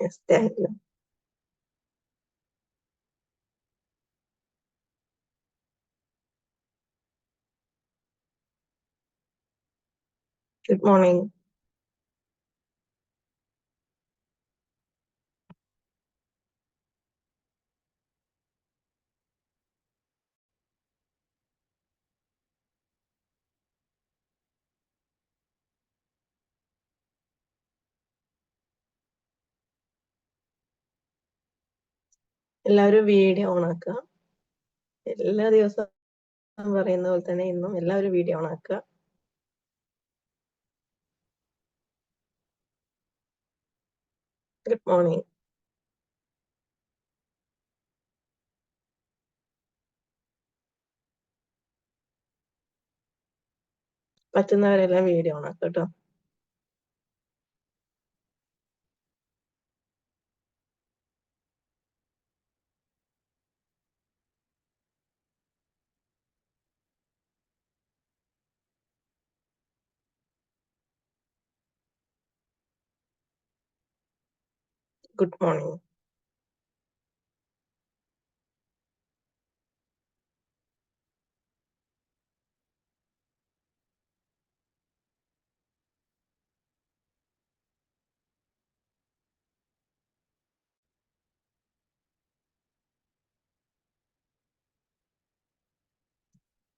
Yes, thank you. Good morning. എല്ലാവരും video on ആക്കുക. എല്ലാ ദിവസവും പറയുന്ന പോലെ തന്നെ ഇന്നും എല്ലാവരും വീഡിയോ ഓൺ ആക്കുക. Good morning. പറ്റുന്നവരെല്ലാം വീഡിയോ ഓൺ ആക്കുക കേട്ടോ. Good morning.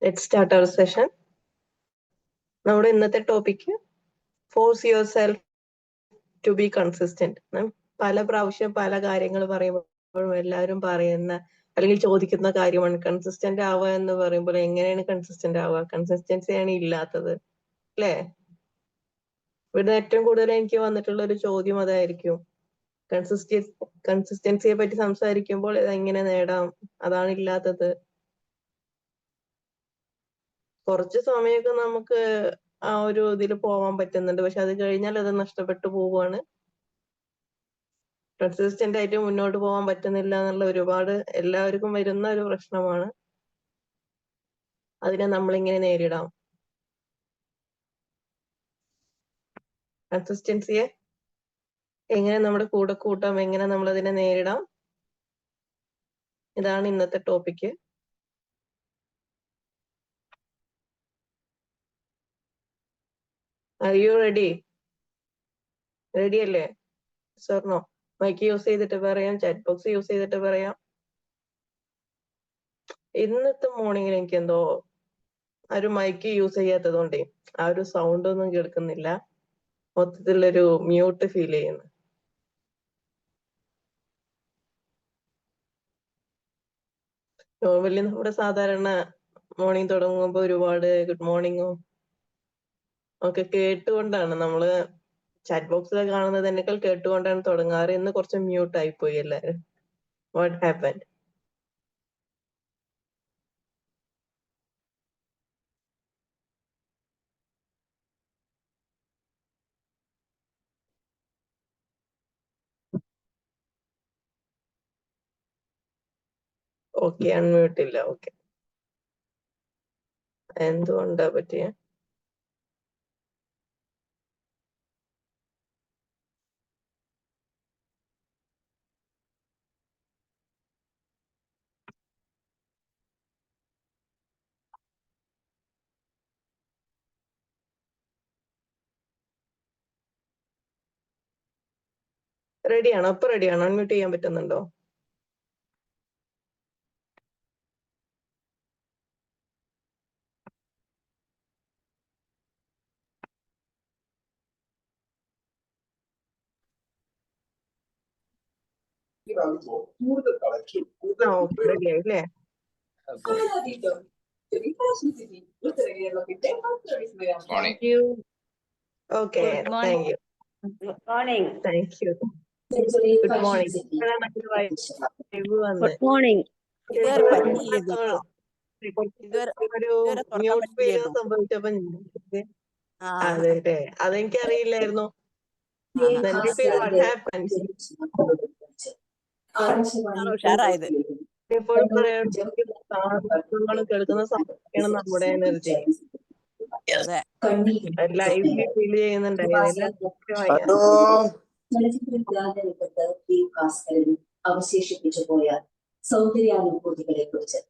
Let's start our session. നമ്മുടെ ഇന്നത്തെ topic force yourself to be consistent. പല പ്രാവശ്യം പല കാര്യങ്ങൾ പറയുമ്പോഴും എല്ലാവരും പറയുന്ന അല്ലെങ്കിൽ ചോദിക്കുന്ന കാര്യമാണ് കൺസിസ്റ്റന്റ് ആവുക എന്ന് പറയുമ്പോൾ എങ്ങനെയാണ് കൺസിസ്റ്റന്റ് ആവുക? കൺസിസ്റ്റൻസിയാണ് ഇല്ലാത്തത് അല്ലേ? ഇവിടെ ഏറ്റവും കൂടുതൽ എനിക്ക് വന്നിട്ടുള്ള ഒരു ചോദ്യം അതായിരിക്കും. കൺസിസ്റ്റൻസിയെ പറ്റി സംസാരിക്കുമ്പോൾ ഇതെങ്ങനെ നേടാം? അതാണ് ഇല്ലാത്തത്. കുറച്ച് സമയമൊക്കെ നമുക്ക് ആ ഒരു ഇതിൽ പോവാൻ പറ്റുന്നുണ്ട്, പക്ഷെ അത് കഴിഞ്ഞാൽ അത് നഷ്ടപ്പെട്ടു പോവുകയാണ്. കൺസിസ്റ്റന്റ് ആയിട്ട് മുന്നോട്ട് പോകാൻ പറ്റുന്നില്ല എന്നുള്ള ഒരുപാട് എല്ലാവർക്കും വരുന്ന ഒരു പ്രശ്നമാണ്. അതിനെ നമ്മളിങ്ങനെ നേരിടാം. കൺസിസ്റ്റൻസിയെ എങ്ങനെ നമ്മുടെ കൂടെ കൂട്ടാം, എങ്ങനെ നമ്മൾ അതിനെ നേരിടാം, ഇതാണ് ഇന്നത്തെ topic. R you ready? Ready അല്ലേ? സാറിനോ മൈക്ക് യൂസ് ചെയ്തിട്ട് പറയാം, ചാറ്റ് ബോക്സ് യൂസ് ചെയ്തിട്ട് പറയാം. ഇന്നത്തെ മോർണിംഗിൽ എനിക്ക് എന്തോ ഒരു മൈക്ക് യൂസ് ചെയ്യാത്തത് കൊണ്ടേ ആ ഒരു സൗണ്ട് ഒന്നും കേൾക്കുന്നില്ല. മൊത്തത്തിലൊരു മ്യൂട്ട് ഫീൽ ചെയ്യുന്നു. നോർമലി നമ്മുടെ സാധാരണ മോർണിംഗ് തുടങ്ങുമ്പോൾ ഒരുപാട് ഗുഡ് മോർണിംഗും ഒക്കെ കേട്ടുകൊണ്ടാണ് നമ്മള് ചാറ്റ് ബോക്സിൽ കാണുന്നതിനേക്കാൾ കേട്ടുകൊണ്ടാണ് തുടങ്ങാറ്. ഇന്ന് കുറച്ച് മ്യൂട്ട് ആയിപ്പോയി എല്ലാരും. What happen? ഓക്കെ, അൺമ്യൂട്ട് ഇല്ല. ഓക്കെ, എന്തുകൊണ്ടാ പറ്റിയ? റെഡിയാണോ? അപ്പൊ റെഡിയാണോ? അൺമ്യൂട്ട് ചെയ്യാൻ പറ്റുന്നുണ്ടോ? റെഡി ആയില്ലേ? Thank you. Okay, thank U. Good morning. Thank you. Good morning. Good morning. ഒരു മ്യൂട്ട് ഫെയിലിയർ സംഭവിച്ചപ്പോ അതെ അതെ, അതെനിക്കറിയില്ലായിരുന്നു. ഉഷാറായത്. ഇപ്പോൾ കേൾക്കുന്ന സമയമാണ് നമ്മുടെ എനർജി. Lively feel ചെയ്യുന്നുണ്ടായിരുന്നില്ല. ചലച്ചിത്ര ഗാനരംഗത്ത് പി ഭാസ്കരനും അവശേഷിപ്പിച്ചു പോയ സൗന്ദര്യാനുഭൂതികളെ കുറിച്ച്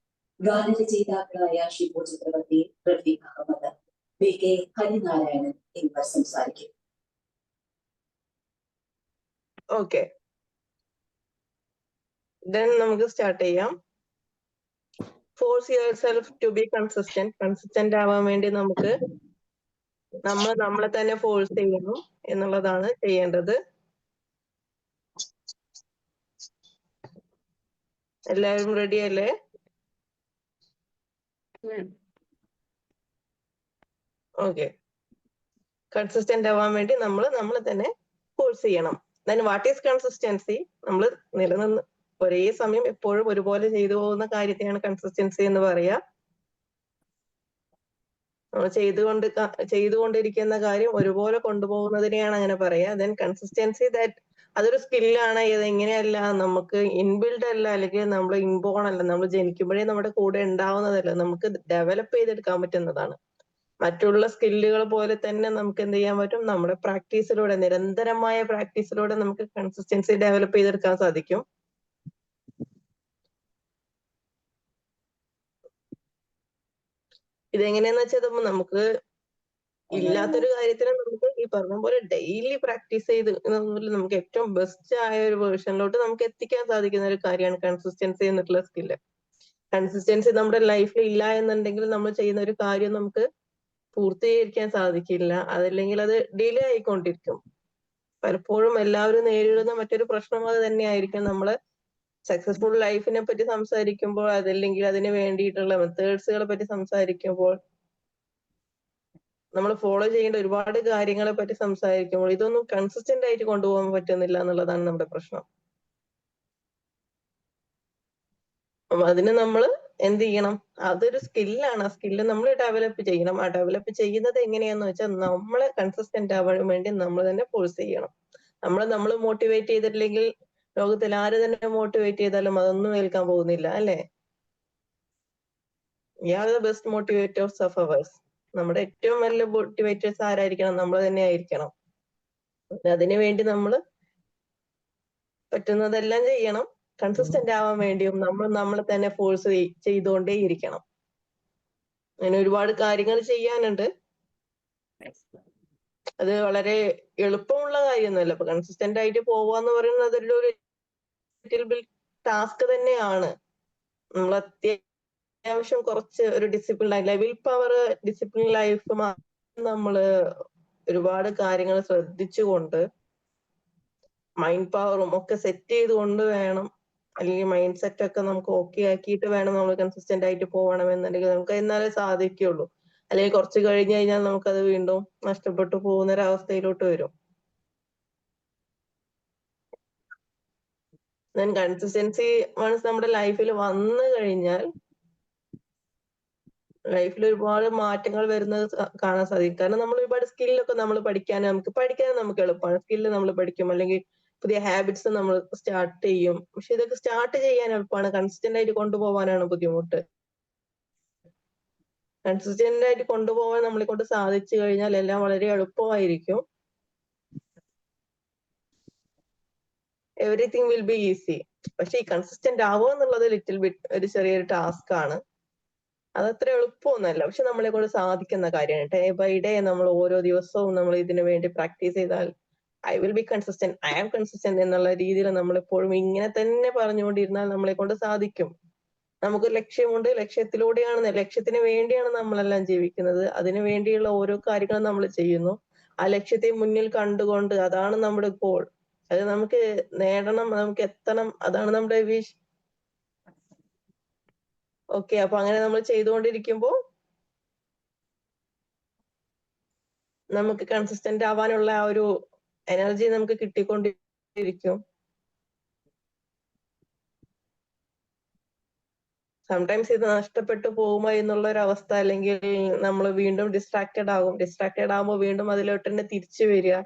ഗാനരചയിതാക്കളായ ഷിബു ചക്രവർത്തി, റഫീഖ് അഹമ്മദ്, വി കെ ഹരിനാരായണൻ എന്നിവർ സംസാരിക്കും. ഓക്കെ, ദെൻ നമുക്ക് സ്റ്റാർട്ട് ചെയ്യാം. Force yourself to be consistent ആവാൻ വേണ്ടി നമുക്ക് നമ്മളെ തന്നെ ഫോഴ്സ് ചെയ്യണം എന്നുള്ളതാണ് ചെയ്യേണ്ടത്. എല്ലാവരും റെഡി അല്ലേ? ഓക്കെ, കൺസിസ്റ്റന്റ് ആവാൻ വേണ്ടി നമ്മളെ തന്നെ ഫോഴ്സ് ചെയ്യണം. Then what is consistency? നമ്മൾ നിലനിന്ന് ഒരേ സമയം എപ്പോഴും ഒരുപോലെ ചെയ്തു പോകുന്ന കാര്യത്തെയാണ് കൺസിസ്റ്റൻസി എന്ന് പറയാ. നമ്മൾ ചെയ്തുകൊണ്ടിരിക്കുന്ന കാര്യം ഒരുപോലെ കൊണ്ടുപോകുന്നതിനെയാണ് അങ്ങനെ പറയാ. ദെൻ കൺസിസ്റ്റൻസി ദാറ്റ് അതൊരു സ്കില്ലാണ്. ഇതെങ്ങനെയല്ല, നമുക്ക് ഇൻബിൽഡ് അല്ല, അല്ലെങ്കിൽ നമ്മൾ ഇൻബോൺ അല്ല, നമ്മൾ ജനിക്കുമ്പോഴേ നമ്മുടെ കൂടെ ഉണ്ടാവുന്നതല്ല, നമുക്ക് ഡെവലപ്പ് ചെയ്തെടുക്കാൻ പറ്റുന്നതാണ്. മറ്റുള്ള സ്കില്ലുകൾ പോലെ തന്നെ നമുക്ക് എന്ത് ചെയ്യാൻ പറ്റും? നമ്മുടെ പ്രാക്ടീസിലൂടെ, നിരന്തരമായ പ്രാക്ടീസിലൂടെ നമുക്ക് കൺസിസ്റ്റൻസി ഡെവലപ്പ് ചെയ്തെടുക്കാൻ സാധിക്കും. ഇതെങ്ങനെയാന്ന് വെച്ചാൽ നമുക്ക് ഇല്ലാത്തൊരു കാര്യത്തിന് നമുക്ക് ഈ പറഞ്ഞ പോലെ ഡെയിലി പ്രാക്ടീസ് ചെയ്ത് നമുക്ക് ഏറ്റവും ബെസ്റ്റ് ആയ ഒരു വേർഷനിലോട്ട് നമുക്ക് എത്തിക്കാൻ സാധിക്കുന്ന ഒരു കാര്യമാണ് കൺസിസ്റ്റൻസി എന്നിട്ടുള്ള സ്കില്ല്. കൺസിസ്റ്റൻസി നമ്മുടെ ലൈഫിൽ ഇല്ല എന്നുണ്ടെങ്കിൽ നമ്മൾ ചെയ്യുന്ന ഒരു കാര്യം നമുക്ക് പൂർത്തീകരിക്കാൻ സാധിക്കില്ല. അതല്ലെങ്കിൽ അത് ഡിലേ ആയിക്കൊണ്ടിരിക്കും. പലപ്പോഴും എല്ലാവരും നേരിടുന്ന മറ്റൊരു പ്രശ്നം അത് തന്നെയായിരിക്കും. നമ്മള് സക്സസ്ഫുൾ ലൈഫിനെ പറ്റി സംസാരിക്കുമ്പോൾ, അതല്ലെങ്കിൽ അതിന് വേണ്ടിയിട്ടുള്ള മെത്തേഡ്സുകളെ പറ്റി സംസാരിക്കുമ്പോൾ, നമ്മൾ ഫോളോ ചെയ്യേണ്ട ഒരുപാട് കാര്യങ്ങളെ പറ്റി സംസാരിക്കുമ്പോൾ ഇതൊന്നും കൺസിസ്റ്റന്റ് ആയിട്ട് കൊണ്ടുപോകാൻ പറ്റുന്നില്ല എന്നുള്ളതാണ് നമ്മുടെ പ്രശ്നം. അപ്പൊ അതിന് നമ്മൾ എന്ത് ചെയ്യണം? അതൊരു സ്കില്ലാണ്. ആ സ്കില്ല് നമ്മൾ ഡെവലപ്പ് ചെയ്യണം. ആ ഡെവലപ്പ് ചെയ്യുന്നത് എങ്ങനെയാന്ന് വെച്ചാൽ നമ്മളെ കൺസിസ്റ്റന്റ് ആവാൻ വേണ്ടി നമ്മൾ തന്നെ ഫോഴ്സ് ചെയ്യണം. നമ്മൾ മോട്ടിവേറ്റ് ചെയ്തിട്ടില്ലെങ്കിൽ ലോകത്തിൽ ആര് തന്നെ മോട്ടിവേറ്റ് ചെയ്താലും അതൊന്നും ഏൽക്കാൻ പോകുന്നില്ല, അല്ലെ? Are the best motivators of hours. നമ്മുടെ ഏറ്റവും വലിയ മോട്ടിവേറ്റേഴ്സ് ആരായിരിക്കണം? നമ്മൾ തന്നെ ആയിരിക്കണം. അതിനു വേണ്ടി നമ്മൾ പറ്റുന്നതെല്ലാം ചെയ്യണം. കൺസിസ്റ്റന്റ് ആവാൻ വേണ്ടിയും നമ്മളെ തന്നെ ഫോഴ്സ് ചെയ്തുകൊണ്ടേ ഇരിക്കണം. അങ്ങനെ ഒരുപാട് കാര്യങ്ങൾ ചെയ്യാനുണ്ട്. അത് വളരെ എളുപ്പമുള്ള കാര്യമൊന്നുമല്ല. ഇപ്പൊ കൺസിസ്റ്റന്റ് ആയിട്ട് പോവാന്ന് പറയുന്നത് അതൊരു ടാസ്ക് തന്നെയാണ്. നമ്മൾ അത്യാവശ്യം കുറച്ച് ഒരു discipline life, will power, discipline life നമ്മള് ഒരുപാട് കാര്യങ്ങൾ ശ്രദ്ധിച്ചുകൊണ്ട് മൈൻഡ് പവറും ഒക്കെ സെറ്റ് ചെയ്തുകൊണ്ട് വേണം, അല്ലെങ്കിൽ മൈൻഡ് സെറ്റ് ഒക്കെ നമുക്ക് ഓക്കെ ആക്കിയിട്ട് വേണം നമ്മൾ കൺസിസ്റ്റന്റ് ആയിട്ട് പോകണമെന്നുണ്ടെങ്കിൽ നമുക്ക് എന്നാലേ സാധിക്കുള്ളൂ. അല്ലെങ്കിൽ കുറച്ച് കഴിഞ്ഞു കഴിഞ്ഞാൽ നമുക്കത് വീണ്ടും നഷ്ടപ്പെട്ടു പോകുന്ന ഒരവസ്ഥയിലോട്ട് വരും. കൺസിസ്റ്റൻസി വൺസ് നമ്മുടെ ലൈഫിൽ വന്നു കഴിഞ്ഞാൽ ലൈഫിൽ ഒരുപാട് മാറ്റങ്ങൾ വരുന്നത് കാണാൻ സാധിക്കും. കാരണം നമ്മൾ ഒരുപാട് സ്കില്ലൊക്കെ നമ്മൾ പഠിക്കാൻ നമുക്ക് എളുപ്പമാണ്. സ്കില്ല് നമ്മൾ പഠിക്കും, അല്ലെങ്കിൽ പുതിയ ഹാബിറ്റ്സ് നമ്മൾ സ്റ്റാർട്ട് ചെയ്യും. പക്ഷെ ഇതൊക്കെ സ്റ്റാർട്ട് ചെയ്യാൻ എളുപ്പമാണ്, കൺസിസ്റ്റന്റ് ആയിട്ട് കൊണ്ടുപോകാനാണ് ബുദ്ധിമുട്ട്. കൺസിസ്റ്റന്റ് ആയിട്ട് കൊണ്ടുപോകാൻ നമ്മളെ കൊണ്ട് സാധിച്ചു കഴിഞ്ഞാൽ എല്ലാം വളരെ എളുപ്പമായിരിക്കും. Everything will be easy. പക്ഷെ ഈ കൺസിസ്റ്റന്റ് ആവുക എന്നുള്ളത് ലിറ്റിൽ ബിറ്റ് ഒരു ചെറിയൊരു ടാസ്ക് ആണ്. അതത്ര എളുപ്പമൊന്നുമല്ല, പക്ഷെ നമ്മളെ കൊണ്ട് സാധിക്കുന്ന കാര്യമാണ്. ഡേ ബൈ ഡേ നമ്മൾ ഓരോ ദിവസവും നമ്മൾ ഇതിനു വേണ്ടി പ്രാക്ടീസ് ചെയ്താൽ I will be consistent, I am consistent എന്നുള്ള രീതിയിൽ നമ്മൾ എപ്പോഴും ഇങ്ങനെ തന്നെ പറഞ്ഞുകൊണ്ടിരുന്നാൽ നമ്മളെ കൊണ്ട് സാധിക്കും. നമുക്ക് ലക്ഷ്യമുണ്ട്, ലക്ഷ്യത്തിന് വേണ്ടിയാണ് നമ്മളെല്ലാം ജീവിക്കുന്നത്. അതിനു വേണ്ടിയുള്ള ഓരോ കാര്യങ്ങളും നമ്മൾ ചെയ്യുന്നു. ആ ലക്ഷ്യത്തെ മുന്നിൽ കണ്ടുകൊണ്ട്, അതാണ് നമ്മുടെ ഗോൾ. അത് നമുക്ക് നേടണം, നമുക്ക് എത്തണം, അതാണ് നമ്മുടെ വിഷ്. ഓക്കെ, അപ്പൊ അങ്ങനെ നമ്മൾ ചെയ്തുകൊണ്ടിരിക്കുമ്പോൾ നമുക്ക് കൺസിസ്റ്റന്റ് ആവാനുള്ള ആ ഒരു എനർജി നമുക്ക് കിട്ടിക്കൊണ്ടിരിക്കും. സംടൈംസ് ഇത് നഷ്ടപ്പെട്ടു പോകുമോ എന്നുള്ള ഒരു അവസ്ഥ, അല്ലെങ്കിൽ നമ്മൾ വീണ്ടും ഡിസ്ട്രാക്റ്റഡ് ആകുമ്പോൾ വീണ്ടും അതിലോട്ട് തന്നെ തിരിച്ചു വരിക.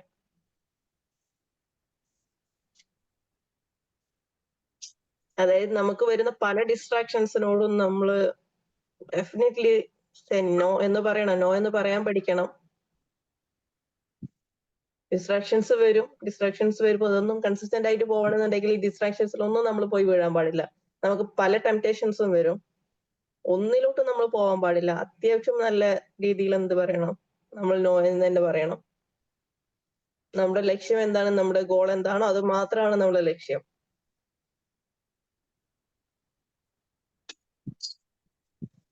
അതായത് നമുക്ക് വരുന്ന പല ഡിസ്ട്രാക്ഷൻസിനോടും നമ്മൾ ഡെഫിനറ്റ്ലി നോ എന്ന് പറയണം. നോ എന്ന് പറയാൻ പഠിക്കണം. ഡിസ്ട്രാക്ഷൻസ് വരുമ്പോൾ അതൊന്നും കൺസിസ്റ്റന്റ് ആയിട്ട് പോകണമെന്നുണ്ടെങ്കിൽ ഈ ഡിസ്ട്രാക്ഷൻസിലൊന്നും നമ്മൾ പോയി വീഴാൻ പാടില്ല. നമുക്ക് പല ടെംപ്ടേഷൻസും വരും. ഒന്നിലോട്ട് നമ്മൾ പോകാൻ പാടില്ല. അത്യാവശ്യം നല്ല രീതിയിൽ എന്ത് പറയണം, നമ്മൾ നോ എന്ന് തന്നെ പറയണം. നമ്മുടെ ലക്ഷ്യം എന്താണ്, നമ്മുടെ ഗോൾ എന്താണോ അത് മാത്രമാണ് നമ്മുടെ ലക്ഷ്യം.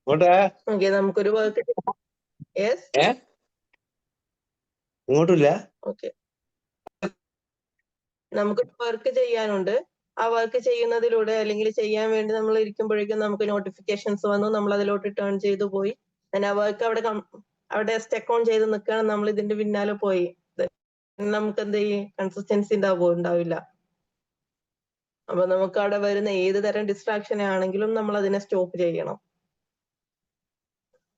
ഓക്കെ, നമുക്കൊരു വർക്ക്. യെസ്, ഇങ്ങോട്ടില്ല. ഓക്കെ, നമുക്ക് വർക്ക് ചെയ്യാനുണ്ട്. ആ വർക്ക് ചെയ്യുന്നതിലൂടെ അല്ലെങ്കിൽ ചെയ്യാൻ വേണ്ടി നമ്മൾ ഇരിക്കുമ്പോഴേക്കും നമുക്ക് നോട്ടിഫിക്കേഷൻസ് വന്നു, നമ്മൾ അതിലോട്ട് ടേൺ ചെയ്തു പോയി. ആ വർക്ക് അവിടെ സ്റ്റെക്ക് ഓൺ ചെയ്ത് നിൽക്കുകയാണ്. നമ്മൾ ഇതിന്റെ പിന്നാലെ പോയി, നമുക്ക് എന്ത് ചെയ്യും, കൺസിസ്റ്റൻസി ഉണ്ടാവില്ല. അപ്പൊ നമുക്ക് അവിടെ വരുന്ന ഏത് തരം ഡിസ്ട്രാക്ഷൻ ആണെങ്കിലും നമ്മൾ അതിനെ സ്റ്റോപ്പ് ചെയ്യണം.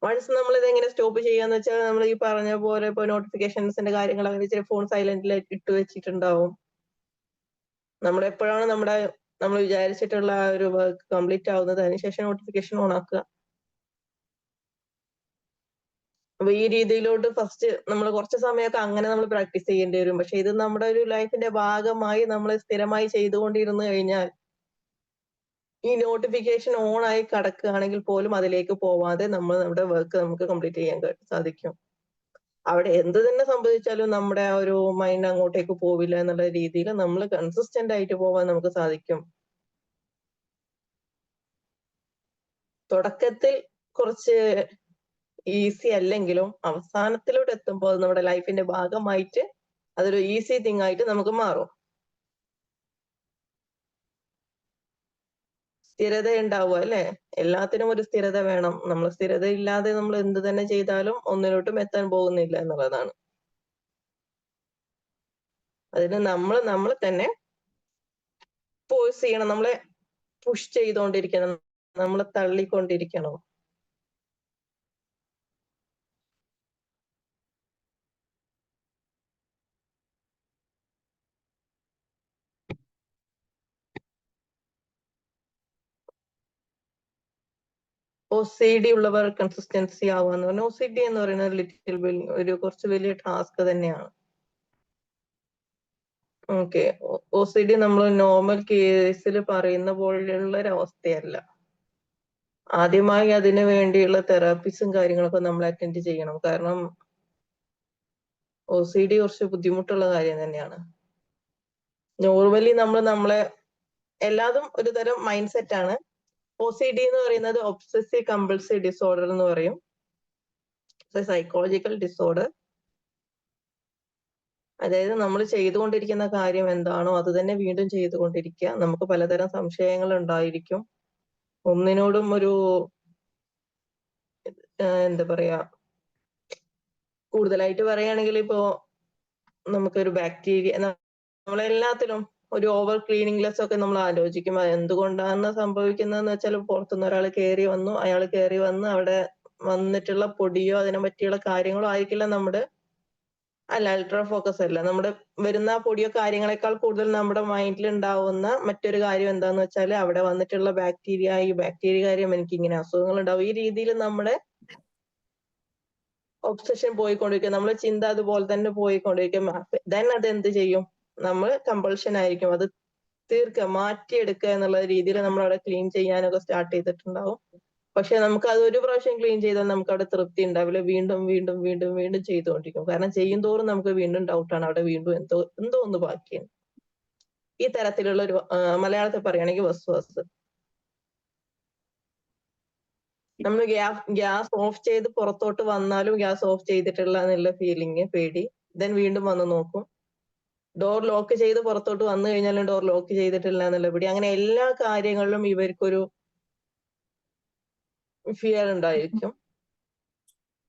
വൺസ് നമ്മൾ ഇതെങ്ങനെ സ്റ്റോപ്പ് ചെയ്യാന്ന് വെച്ചാൽ, നമ്മൾ ഈ പറഞ്ഞ പോലെ ഇപ്പൊ നോട്ടിഫിക്കേഷൻസിന്റെ കാര്യങ്ങൾ അങ്ങനെ ഫോൺ സൈലന്റിൽ ഇട്ട് വെച്ചിട്ടുണ്ടാവും. നമ്മൾ എപ്പോഴാണ് നമ്മൾ വിചാരിച്ചിട്ടുള്ള ആ ഒരു വർക്ക് കംപ്ലീറ്റ് ആവുന്നത്, അതിനുശേഷം നോട്ടിഫിക്കേഷൻ ഓൺ ആക്കുക. അപ്പൊ ഈ രീതിയിലോട്ട് ഫസ്റ്റ് നമ്മൾ കുറച്ച് സമയമൊക്കെ അങ്ങനെ നമ്മൾ പ്രാക്ടീസ് ചെയ്യേണ്ടി വരും. പക്ഷെ ഇത് നമ്മുടെ ഒരു ലൈഫിന്റെ ഭാഗമായി നമ്മൾ സ്ഥിരമായി ചെയ്തുകൊണ്ടിരുന്നു കഴിഞ്ഞാൽ, ഈ നോട്ടിഫിക്കേഷൻ ഓൺ ആയി കിടക്കുകയാണെങ്കിൽ പോലും അതിലേക്ക് പോവാതെ നമ്മുടെ വർക്ക് നമുക്ക് കംപ്ലീറ്റ് ചെയ്യാൻ സാധിക്കും. അവിടെ എന്ത് തന്നെ സംഭവിച്ചാലും നമ്മുടെ ആ ഒരു മൈൻഡ് അങ്ങോട്ടേക്ക് പോവില്ല എന്നുള്ള രീതിയിൽ നമ്മൾ കൺസിസ്റ്റന്റ് ആയിട്ട് പോവാൻ നമുക്ക് സാധിക്കും. തുടക്കത്തിൽ കുറച്ച് ഈസി അല്ലെങ്കിലും അവസാനത്തിലോട്ട് എത്തുമ്പോൾ നമ്മുടെ ലൈഫിന്റെ ഭാഗമായിട്ട് അതൊരു ഈസി തിങ് ആയിട്ട് നമുക്ക് മാറും. സ്ഥിരത ഉണ്ടാവുക അല്ലെ, എല്ലാത്തിനും ഒരു സ്ഥിരത വേണം. നമ്മൾ സ്ഥിരത ഇല്ലാതെ നമ്മൾ എന്ത് തന്നെ ചെയ്താലും ഒന്നിലോട്ടും എത്താൻ പോകുന്നില്ല എന്നുള്ളതാണ്. അതിന് നമ്മൾ തന്നെ ഫോഴ്സ് ചെയ്യണം, നമ്മളെ പുഷ് ചെയ്തുകൊണ്ടിരിക്കണം, നമ്മളെ തള്ളിക്കൊണ്ടിരിക്കണം. OCD ഉള്ളവർ കൺസിസ്റ്റൻസി ആവാന്ന് പറഞ്ഞാൽ, OCD എന്ന് പറയുന്നത് ഒരു കുറച്ച് വലിയ ടാസ്ക് തന്നെയാണ്. ഓക്കെ, OCD നമ്മൾ നോർമൽ കേസിൽ പറയുന്ന പോലെയുള്ള ഒരു അവസ്ഥയല്ല. ആദ്യമായി അതിനു വേണ്ടിയുള്ള തെറാപ്പീസും കാര്യങ്ങളൊക്കെ നമ്മൾ അറ്റൻഡ് ചെയ്യണം. കാരണം OCD കുറച്ച് ബുദ്ധിമുട്ടുള്ള കാര്യം തന്നെയാണ്. നോർമലി നമ്മളെ എല്ലാതും ഒരു തരം മൈൻഡ് സെറ്റ് ആണ്. OCD എന്ന് പറയുന്നത് ഒബ്സസീവ് കമ്പൾസീവ് ഡിസോർഡർ എന്ന് പറയും. Psychological disorder. അതായത് നമ്മൾ ചെയ്തുകൊണ്ടിരിക്കുന്ന കാര്യം എന്താണോ അത് തന്നെ വീണ്ടും ചെയ്തുകൊണ്ടിരിക്കുക. നമുക്ക് പലതരം സംശയങ്ങൾ ഉണ്ടായിരിക്കും. ഒന്നിനോടും ഒരു എന്താ പറയാ, കൂടുതലായിട്ട് പറയുകയാണെങ്കിൽ ഇപ്പോ നമുക്കൊരു ബാക്ടീരിയ, നമ്മളെല്ലാത്തിലും ഒരു ഓവർ ക്ലീനിങ്ലെസ് ഒക്കെ നമ്മൾ ആലോചിക്കും. എന്തുകൊണ്ടാണ് സംഭവിക്കുന്നതെന്ന് വെച്ചാൽ, പുറത്തുനിന്ന് ഒരാൾ അയാൾ കയറി വന്ന് അവിടെ വന്നിട്ടുള്ള പൊടിയോ അതിനെ പറ്റിയുള്ള കാര്യങ്ങളോ ആയിരിക്കില്ല അൾട്രാ ഫോക്കസ് അല്ല. നമ്മുടെ വരുന്ന പൊടിയോ കാര്യങ്ങളെക്കാൾ കൂടുതൽ നമ്മുടെ മൈൻഡിൽ ഉണ്ടാവുന്ന മറ്റൊരു കാര്യം എന്താന്ന് വെച്ചാൽ, അവിടെ വന്നിട്ടുള്ള ഈ ബാക്ടീരിയ കാര്യം എനിക്ക് ഇങ്ങനെ അസുഖങ്ങൾ ഉണ്ടാവും. ഈ രീതിയിൽ നമ്മുടെ ഒബ്സഷൻ പോയിക്കൊണ്ടിരിക്കും, നമ്മളെ ചിന്ത അതുപോലെ തന്നെ പോയിക്കൊണ്ടിരിക്കും. ദെൻ അത് എന്ത് ചെയ്യും, നമ്മൾ കമ്പൾഷൻ ആയിരിക്കും അത് മാറ്റിയെടുക്കുക എന്നുള്ള രീതിയിൽ നമ്മൾ അവിടെ ക്ലീൻ ചെയ്യാനൊക്കെ സ്റ്റാർട്ട് ചെയ്തിട്ടുണ്ടാവും. പക്ഷെ നമുക്ക് അത് ഒരു പ്രാവശ്യം ക്ലീൻ ചെയ്താൽ നമുക്ക് അവിടെ തൃപ്തി ഉണ്ടാവില്ല. വീണ്ടും വീണ്ടും വീണ്ടും വീണ്ടും ചെയ്തുകൊണ്ടിരിക്കും. കാരണം ചെയ്യും തോറും നമുക്ക് വീണ്ടും ഡൗട്ടാണ്, അവിടെ വീണ്ടും എന്തോ ഒന്ന് ബാക്കിയാണ്. ഈ തരത്തിലുള്ള ഒരു മലയാളത്തിൽ പറയുകയാണെങ്കിൽ വസ്വാസ്. നമ്മൾ ഗ്യാസ് ഓഫ് ചെയ്ത് പുറത്തോട്ട് വന്നാലും ഗ്യാസ് ഓഫ് ചെയ്തിട്ടുള്ള എന്നുള്ള ഫീലിംഗ്, പേടി. ദെൻ വീണ്ടും വന്ന് നോക്കും. ഡോർ ലോക്ക് ചെയ്ത് പുറത്തോട്ട് വന്നു കഴിഞ്ഞാലും ഡോർ ലോക്ക് ചെയ്തിട്ടില്ല എന്നുള്ള പേടി. അങ്ങനെ എല്ലാ കാര്യങ്ങളിലും ഇവർക്കൊരു ഫിയർ ഉണ്ടായിരിക്കും.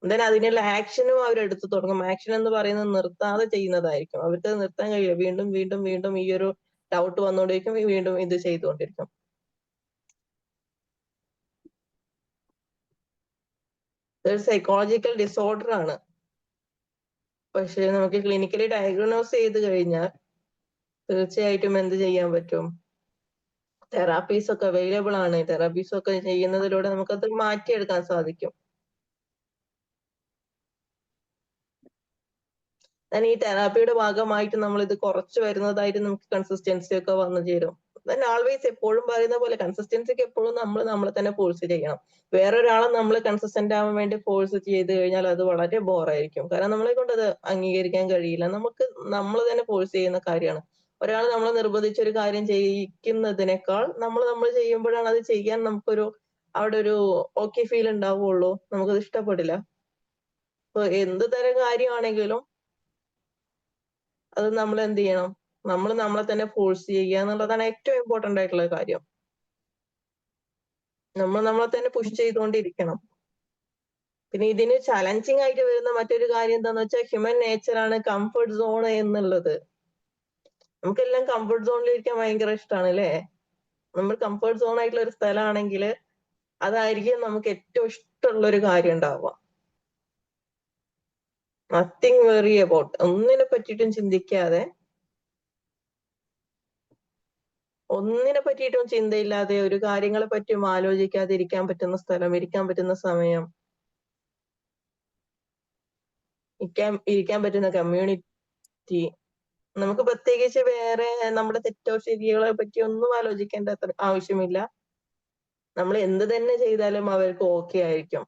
ദെൻ അതിനുള്ള ആക്ഷനും അവരെടുത്തു തുടങ്ങും. ആക്ഷൻ എന്ന് പറയുന്നത് നിർത്താതെ ചെയ്യുന്നതായിരിക്കും. അവർക്ക് നിർത്താൻ കഴിയില്ല. വീണ്ടും വീണ്ടും വീണ്ടും ഈ ഒരു ഡൗട്ട് വന്നുകൊണ്ടിരിക്കും, വീണ്ടും ഇത് ചെയ്തുകൊണ്ടിരിക്കും. ഇതൊരു സൈക്കോളജിക്കൽ ഡിസോർഡർ ആണ്. പക്ഷെ നമുക്ക് ക്ലിനിക്കലി ഡയഗ്നോസ് ചെയ്ത് കഴിഞ്ഞാൽ തീർച്ചയായിട്ടും എന്ത് ചെയ്യാൻ പറ്റും, തെറാപ്പീസ് ഒക്കെ അവൈലബിൾ ആണ്. തെറാപ്പീസ് ഒക്കെ ചെയ്യുന്നതിലൂടെ നമുക്കത് മാറ്റിയെടുക്കാൻ സാധിക്കും. then ഈ തെറാപ്പിയുടെ ഭാഗമായിട്ട് നമ്മൾ ഇത് കുറച്ച് വരുന്നതായിട്ട് നമുക്ക് കൺസിസ്റ്റൻസി ഒക്കെ വന്നു ചേരും. then ആൾവേസ് എപ്പോഴും പറയുന്ന പോലെ കൺസിസ്റ്റൻസിക്ക് എപ്പോഴും നമ്മൾ നമ്മളെ തന്നെ ഫോഴ്സ് ചെയ്യണം. വേറൊരാളെ നമ്മൾ കൺസിസ്റ്റന്റ് ആവാൻ വേണ്ടി ഫോഴ്സ് ചെയ്ത് കഴിഞ്ഞാൽ അത് വളരെ ബോറായിരിക്കും. കാരണം നമ്മളെ കൊണ്ട് അത് അംഗീകരിക്കാൻ കഴിയില്ല. നമുക്ക് നമ്മൾ തന്നെ ഫോഴ്സ് ചെയ്യുന്ന കാര്യമാണ്. ഒരാൾ നമ്മളെ നിർബന്ധിച്ച് ഒരു കാര്യം ചെയ്യിക്കുന്നതിനേക്കാൾ നമ്മൾ ചെയ്യുമ്പോഴാണ് അത് ചെയ്യാൻ നമുക്കൊരു അവിടെ ഒരു ഓക്കെ ഫീൽ ഉണ്ടാവുള്ളൂ. നമുക്കത് ഇഷ്ടപ്പെടില്ല. ഇപ്പൊ എന്ത് തരം കാര്യമാണെങ്കിലും അത് നമ്മൾ എന്ത് ചെയ്യണം? നമ്മൾ നമ്മളെ തന്നെ ഫോഴ്സ് ചെയ്യുക എന്നുള്ളതാണ് ഏറ്റവും ഇമ്പോർട്ടന്റ് ആയിട്ടുള്ള കാര്യം. നമ്മൾ നമ്മളെ തന്നെ പുഷ് ചെയ്തുകൊണ്ടിരിക്കണം. പിന്നെ ഇതിന് ചലഞ്ചിങ് ആയിട്ട് വരുന്ന മറ്റൊരു കാര്യം എന്താന്ന് വെച്ചാൽ ഹ്യൂമൻ നേച്ചർ ആണ് കംഫർട്ട് സോൺ എന്നുള്ളത്. നമുക്കെല്ലാം കംഫർട്ട് സോണിൽ ഇരിക്കാൻ ഭയങ്കര ഇഷ്ടമാണ് അല്ലേ? നമ്മൾ കംഫർട്ട് സോൺ ആയിട്ടുള്ള ഒരു സ്ഥലമാണെങ്കിൽ അതായിരിക്കും നമുക്ക് ഏറ്റവും ഇഷ്ടമുള്ള ഒരു കാര്യം ഉണ്ടാവുക. നത്തിങ് വെറി അബൌട്ട്, ഒന്നിനെ പറ്റിയിട്ടും ചിന്തിക്കാതെ, ഒന്നിനെ പറ്റിയിട്ടും ചിന്തയില്ലാതെ, ഒരു കാര്യങ്ങളെ പറ്റിയും ആലോചിക്കാതെ ഇരിക്കാൻ പറ്റുന്ന സ്ഥലം, ഇരിക്കാൻ പറ്റുന്ന സമയം, ഇരിക്കാൻ പറ്റുന്ന കമ്മ്യൂണിറ്റി, നമുക്ക് പ്രത്യേകിച്ച് വേറെ നമ്മുടെ തെറ്റോ ശരികളെ പറ്റി ഒന്നും ആലോചിക്കേണ്ട ആവശ്യമില്ല. നമ്മൾ എന്ത് തന്നെ ചെയ്താലും അവർക്ക് ഓക്കെ ആയിരിക്കും.